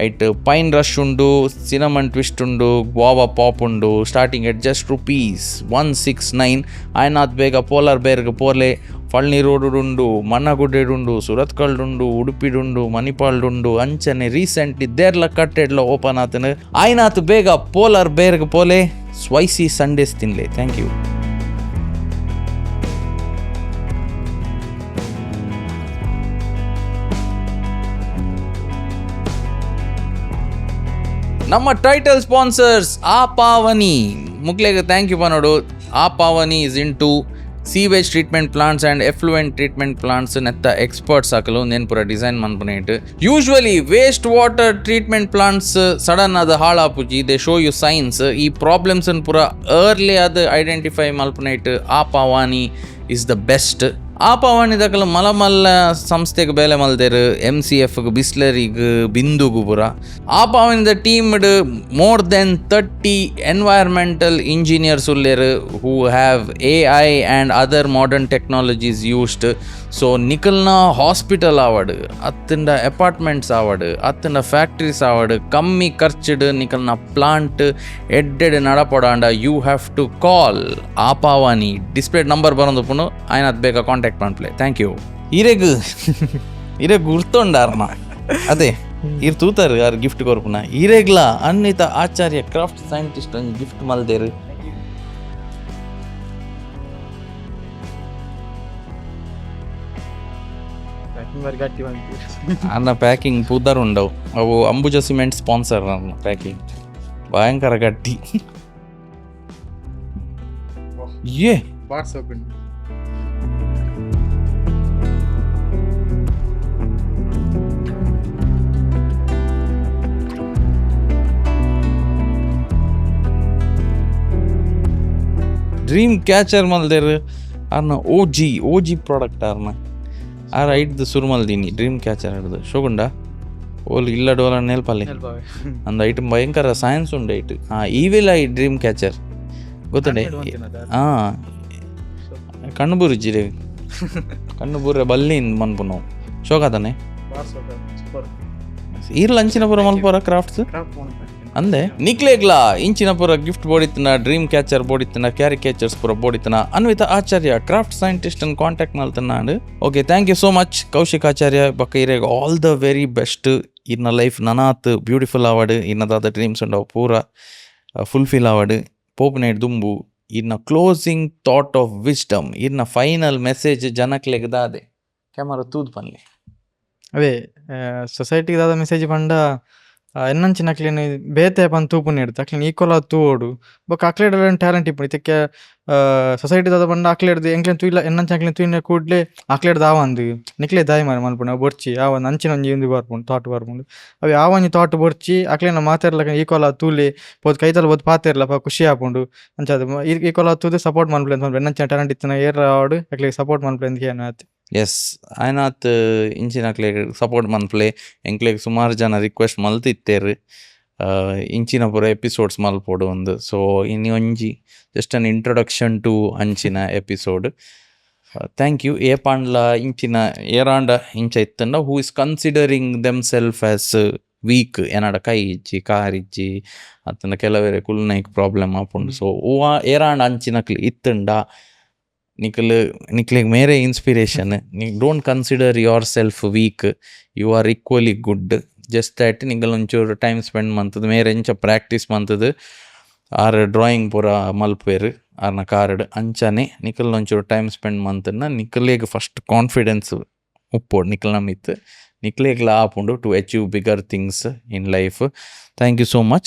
ಐಟ್ ಪೈನ್ ರಶ್ ಉಂಡು ಸಿನಮನ್ ಟ್ವಿಸ್ಟ್ ಉಂಡು ಗ್ವಾವಾ ಪಾಪ್ ಉಂಡು ಸ್ಟಾರ್ಟಿಂಗ್ ಎಟ್ ಜಸ್ಟ್ ₹169 ಆಯ್ನಾತ್ ಬೇಗ ಪೋಲಾರ್ ಬೇರ್ಗೆ ಪೋರ್ಲೆ ಪಳ್ನಿ ರೋಡುಂಡು ಮನ್ನಗುಡ್ಡೆಡುಂಡು ಸುರತ್ಕಲ್ಡುಂಡು ಉಡುಪಿಡುಂಡು ಮಣಿಪಾಲ್ಡುಂಡು ಅಂಚನೆ ರೀಸೆಂಟ್ಲಿ ದೇರ್ಲ ಕಟ್ಟೆಡ್ಲ ಓಪನ್ ಆತನು ಆಯ್ನಾತ್ ಬೇಗ ಪೋಲಾರ್ ಬೇರ್ಗೆ ಪೋಲೆ ಸ್ವೈಸಿ ಸಂಡೇಸ್ ತಿನ್ಲೆ ಥ್ಯಾಂಕ್ ಯು. ನಮ್ಮ ಟೈಟಲ್ ಸ್ಪಾನ್ಸರ್ಸ್ ಆ ಪಾವನಿ ಮುಕ್ಲೆಗೆ ಥ್ಯಾಂಕ್ ಯು ನೋಡು. ಆ ಪಾವನಿ is into sewage treatment plants and effluent treatment plants ನೆತ್ತ ಎಕ್ಸ್ಪರ್ಟ್ಸ್ ಹಾಕಲು ನೇನು ಪೂರ ಡಿಸೈನ್ ಮನ್ಪನೇಟ್ usually waste water treatment plants sudden ಅದು ಹಾಳಾಪುಜಿ ದೇ ಶೋ ಯು ಸೈನ್ಸ್ ಈ ಪ್ರಾಬ್ಲಮ್ಸ್ ಪೂರ ಅರ್ಲಿ ಅದು ಐಡೆಂಟಿಫೈ ಮಲ್ಪನೇಟ್ ಆ ಪಾವಾನಿ ಇಸ್ ದ ಬೆಸ್ಟ್. ಆ ಪಾವಣಿದಾಕಲು ಮಲಮಲ್ಲ ಸಂಸ್ಥೆಗೆ ಬೇಲೆ ಮಲ್ದೇರು MCFಗೆ ಬಿಸ್ಲರಿಗೆ ಬಿಂದುಗು ಪುರ ಆ ಪಾವನಿದ teamed more than 30 environmental engineers ಉಲ್ಲೇರು who have AI and other modern technologies used. So ನಿಕಲ್ನ ಹಾಸ್ಪಿಟಲ್ ಆವಡು ಅತ್ತಿಂದ ಅಪಾರ್ಟ್ಮೆಂಟ್ಸ್ ಆವಡು ಅತ್ತಿಂದ ಫ್ಯಾಕ್ಟ್ರೀಸ್ ಆವಡು ಕಮ್ಮಿ ಖರ್ಚುಡು ನಿಕಲ್ನ ಪ್ಲಾಂಟ್ ಎಡ್ಡೆಡ್ ನಡಪಡಾಂಡ ಯು ಹ್ಯಾವ್ ಟು ಕಾಲ್ ಆ ಪಾವಾನಿ ಡಿಸ್ಪ್ಲೇ ನಂಬರ್ ಬರೋದು ಪುನು ಆಯ್ನದು ಬೇಗ ಕಾಂಟ್ಯಾಕ್ಟ್ ಮಾಡ್ಪ್ಲೆ ಥ್ಯಾಂಕ್ ಯು. ಇರೆಗ್ ಗುರ್ತೊಂಡಾರ್ನ ಅದೇ ಇರ್ ತೂತಾರು ಯಾರು ಗಿಫ್ಟ್ ಕೊರ್ಪುನ ಇರೆಗ್ಲ ಅನ್ನಿತ ಆಚಾರ್ಯ ಕ್ರಾಫ್ಟ್ ಸೈಂಟಿಸ್ಟ್ ಒಂದು ಗಿಫ್ಟ್ ಮಲ್ದೇರು ಅನ್ನ ಪ್ಯಾಕಿಂಗ್ ಪೂದರ್ ಉಂಡವು ಅವು ಅಂಬುಜ ಸಿಮೆಂಟ್ ಸ್ಪಾನ್ಸರ್ ನನ್ನ ಪ್ಯಾಕಿಂಗ್ ಭಯಂಕರ ಗಟ್ಟಿ ಏ ಡ್ರೀಮ್ ಕ್ಯಾಚರ್ ಮಲ್ದೇರು ಅರ್ನ ಓಜಿ ಪ್ರಾಡಕ್ಟ್ ಅರ್ನ ಆರ ಐಟ್ದು ಸುರು ಮಲ್ದೀನಿ ಡ್ರೀಮ್ ಕ್ಯಾಚರ್ ಹಿಡ್ದು ಶೋಗುಂಡ ಓಲ್ ಇಲ್ಲ ಡೋಲ ನೆಲ್ಪಲ್ಲಿ ಅಂದ ಐಟಮ್ ಭಯಂಕರ ಸೈನ್ಸ್ ಉಂಡು ಐಟ್ ಈವಿಲ್ ಐ ಡ್ರೀಮ್ ಕ್ಯಾಚರ್ ಗೊತ್ತುಂಡೆ ಕಣ್ಣು ಬುರುಜಿರೆ ಕಣ್ಣು ಬುರ್ರೆ ಬಲ್ಲಿನ್ ಮನ್ಪು ನಾವು ಶೋಕಾತಾನೆ ಈರ್ಲ ಅಂಚಿನ ಪುರ ಮಲ್ಪುರ ಕ್ರಾಫ್ಟ್ಸ್ ಅಂದೆ ನಿಕ್ಲೇಗ್ಲಾ ಇಂಚಿನ ಪುರ ಗಿಫ್ಟ್ ಬೋಡಿತ್ತನ ಡ್ರೀಮ್ ಕ್ಯಾಚರ್ ಬೋಡಿತ್ತನ ಕ್ಯಾರಿ ಕ್ಯಾಚರ್ಸ್ ಪುರ ಬೋಡಿತ್ತನ ಅನ್ವಿತ ಆಚಾರ್ಯ ಕ್ರಾಫ್ಟ್ ಸೈಂಟಿಸ್ಟ್ ಅನ್ನು ಕಾಂಟ್ಯಾಕ್ಟ್ ಮಾಡ್ತಾನೆ. Okay, thank you so much Kaushik Acharya ಬಕ್ಕ ಇರೇಗ ಆಲ್ ದ ವೆರಿ ಬೆಸ್ಟ್. ಇನ್ನ ಲೈಫ್ ನನಾತ್ ಬ್ಯೂಟಿಫುಲ್ ಆವಡ್, ಇನ್ನದಾದ ಡ್ರೀಮ್ಸ್ ಉಂಡವು ಪೂರ ಫುಲ್ಫಿಲ್ ಆವಡ್ ಪೋಪನೇಟ್ ದುಂಬು. ಇನ್ನ ಕ್ಲೋಸಿಂಗ್ ಥಾಟ್ ಆಫ್ ವಿಸ್ಡಮ್, ಇನ್ನ ಫೈನಲ್ ಮೆಸೇಜ್ ಜನಕ್ಲೆಗ್ ದಾದೆ ಕ್ಯಾಮರಾ ತೂದ್ ಪನ್ಲಿ. ಅದೇ ಸೊಸೈಟಿಗೆ ದಾದ ಮೆಸೇಜ್ ಪಂಡ ಎನ್ನಂಚಿನ ಅಕ್ಲೇನು ಬೇತೆ ಪಂದ್ ತೂಪುನ ಇಡ್ತು ಅಕ್ಲೇನು ಈಕ್ವಲ್ ಆದ್ ತೂವೋಡು ಬೊಕ್ಕ ಅಕ್ಲೇಡ್ ಟ್ಯಾಲೆಂಟ್ ಇಪ್ಪುಂಡು ಇದಕ್ಕೆ ಸೊಸೈಟಿ ದಾದ ಪಂಡ ಅಕ್ಲೇಡ್ದು ಎಂಕ್ಲೇನು ತೂಯಿಲ್ಲ ಎನ್ನಂಚ ಅಕ್ಲೇನು ತೂಯಿನ ಕೂಡಲೇ ಅಕ್ಲೇಡ್ದು ಆವಂದು ನಿಕ್ಲೇ ದಾಯಿ ಮಾರಿ ಮಲ್ಪುಂಡು ಬೊರ್ಚಿ ಆವಂದು ಅಂಚಿನ ಒಂಜಿ ಒಂದು ಬರ್ಪುಂಡು ಥಾಟ್ ಬರ್ಪುಂಡು ಅವು ಆವಂಜಿ ಥಾಟ್ ಬೊರ್ಚಿ ಅಕ್ಲೇನ ಮಾತಾಡ್ಲಕ ಈಕ್ವಲ್ ಆದ್ ತೂಲೆ ಬೋದು ಕೈತಲ್ ಬೋದು ಪಾತಿರ್ಲ ಖುಷಿ ಆಪುಂಡು ಅಂಚದು ಈಕ್ವಲ್ ಆದ್ ತೂದೆ ಸಪೋರ್ಟ್ ಮಲ್ಪುಲೆ ಅಂತ ಎನ್ನಂಚಿನ ಟ್ಯಾಲೆಂಟ್ ಇತ್ತನ ಏರ್ ಆವಡು ಅಕ್ಲೇಗೆ ಸಪೋರ್ಟ್ ಮಲ್ಪುಲೆ ಅಂತ ಏನು ಆಯ್ತು. ಎಸ್, ಆಯ್ನಾತ್ ಇಂಚಿನಕ್ಲೆಗ್ ಸಪೋರ್ಟ್ ಮನ್ಪ್ಲೆ ಎಂಕ್ಲೆಗ್ ಸುಮಾರು ಜನ ರಿಕ್ವೆಸ್ಟ್ ಮಲ್ತಿತ್ತೇರು ಇಂಚಿನ ಪೂರ ಎಪಿಸೋಡ್ಸ್ ಮಲ್ಪೋಡು ಒಂದು. ಸೊ ಇನ್ನು ಒಂಜಿ ಜಸ್ಟ್ ಅನ್ ಇಂಟ್ರೊಡಕ್ಷನ್ ಟು ಅಂಚಿನ ಎಪಿಸೋಡ್. Thank you. ಏ ಪಾಂಡ್ಲ ಇಂಚಿನ ಏರಾಂಡ ಇಂಚ ಇತ್ತಂಡ who is considering them self as weak ಏನಾಡ ಕೈ ಇಜ್ಜಿ ಕಾರ್ ಇಜ್ಜಿ ಅತ್ತಂಡ ಕೆಲವೇರೆ ಕುಲ್ನೈಕ್ ಪ್ರಾಬ್ಲಮ್ ಆಪುಂಡು. ಸೊ ಏರಾಂಡ ಅಂಚಿನಕ್ಲೆ ಇತ್ತಂಡ ನಿಕ್ಲೆಗ್ ಮೇರೆ inspiration. Don't consider your self weak, you are equally good. Just that ನಿಂಗಲ್ ಒಂಚೂರು ಟೈಮ್ ಸ್ಪೆಂಡ್ ಮಂತದ್ದು ಮೇರೆ ಎಂಚ ಪ್ರಾಕ್ಟೀಸ್ ಮಂತದ್ದು ಆರ್ ಡ್ರಾಯಿಂಗ್ ಪೂರ ಮಲ್ಪೇರು ಆರ್ನ ಕಾರ್ಡ್ ಅಂಚನೆ ನಿಕಲ್ ಒಂಚೂರು ಟೈಮ್ ಸ್ಪೆಂಡ್ ಮಂತನ್ನ ನಿಕ್ಲೆಗ್ ಫಸ್ಟ್ ಕಾನ್ಫಿಡೆನ್ಸ್ ಉಪ್ಪೋಡು ನಿಕ್ಲ್ ನಮಿತ್ ನಿಕ್ಲೆಗ್ಲ ಆಪುಂಡು to achieve bigger things in life. Thank you so much.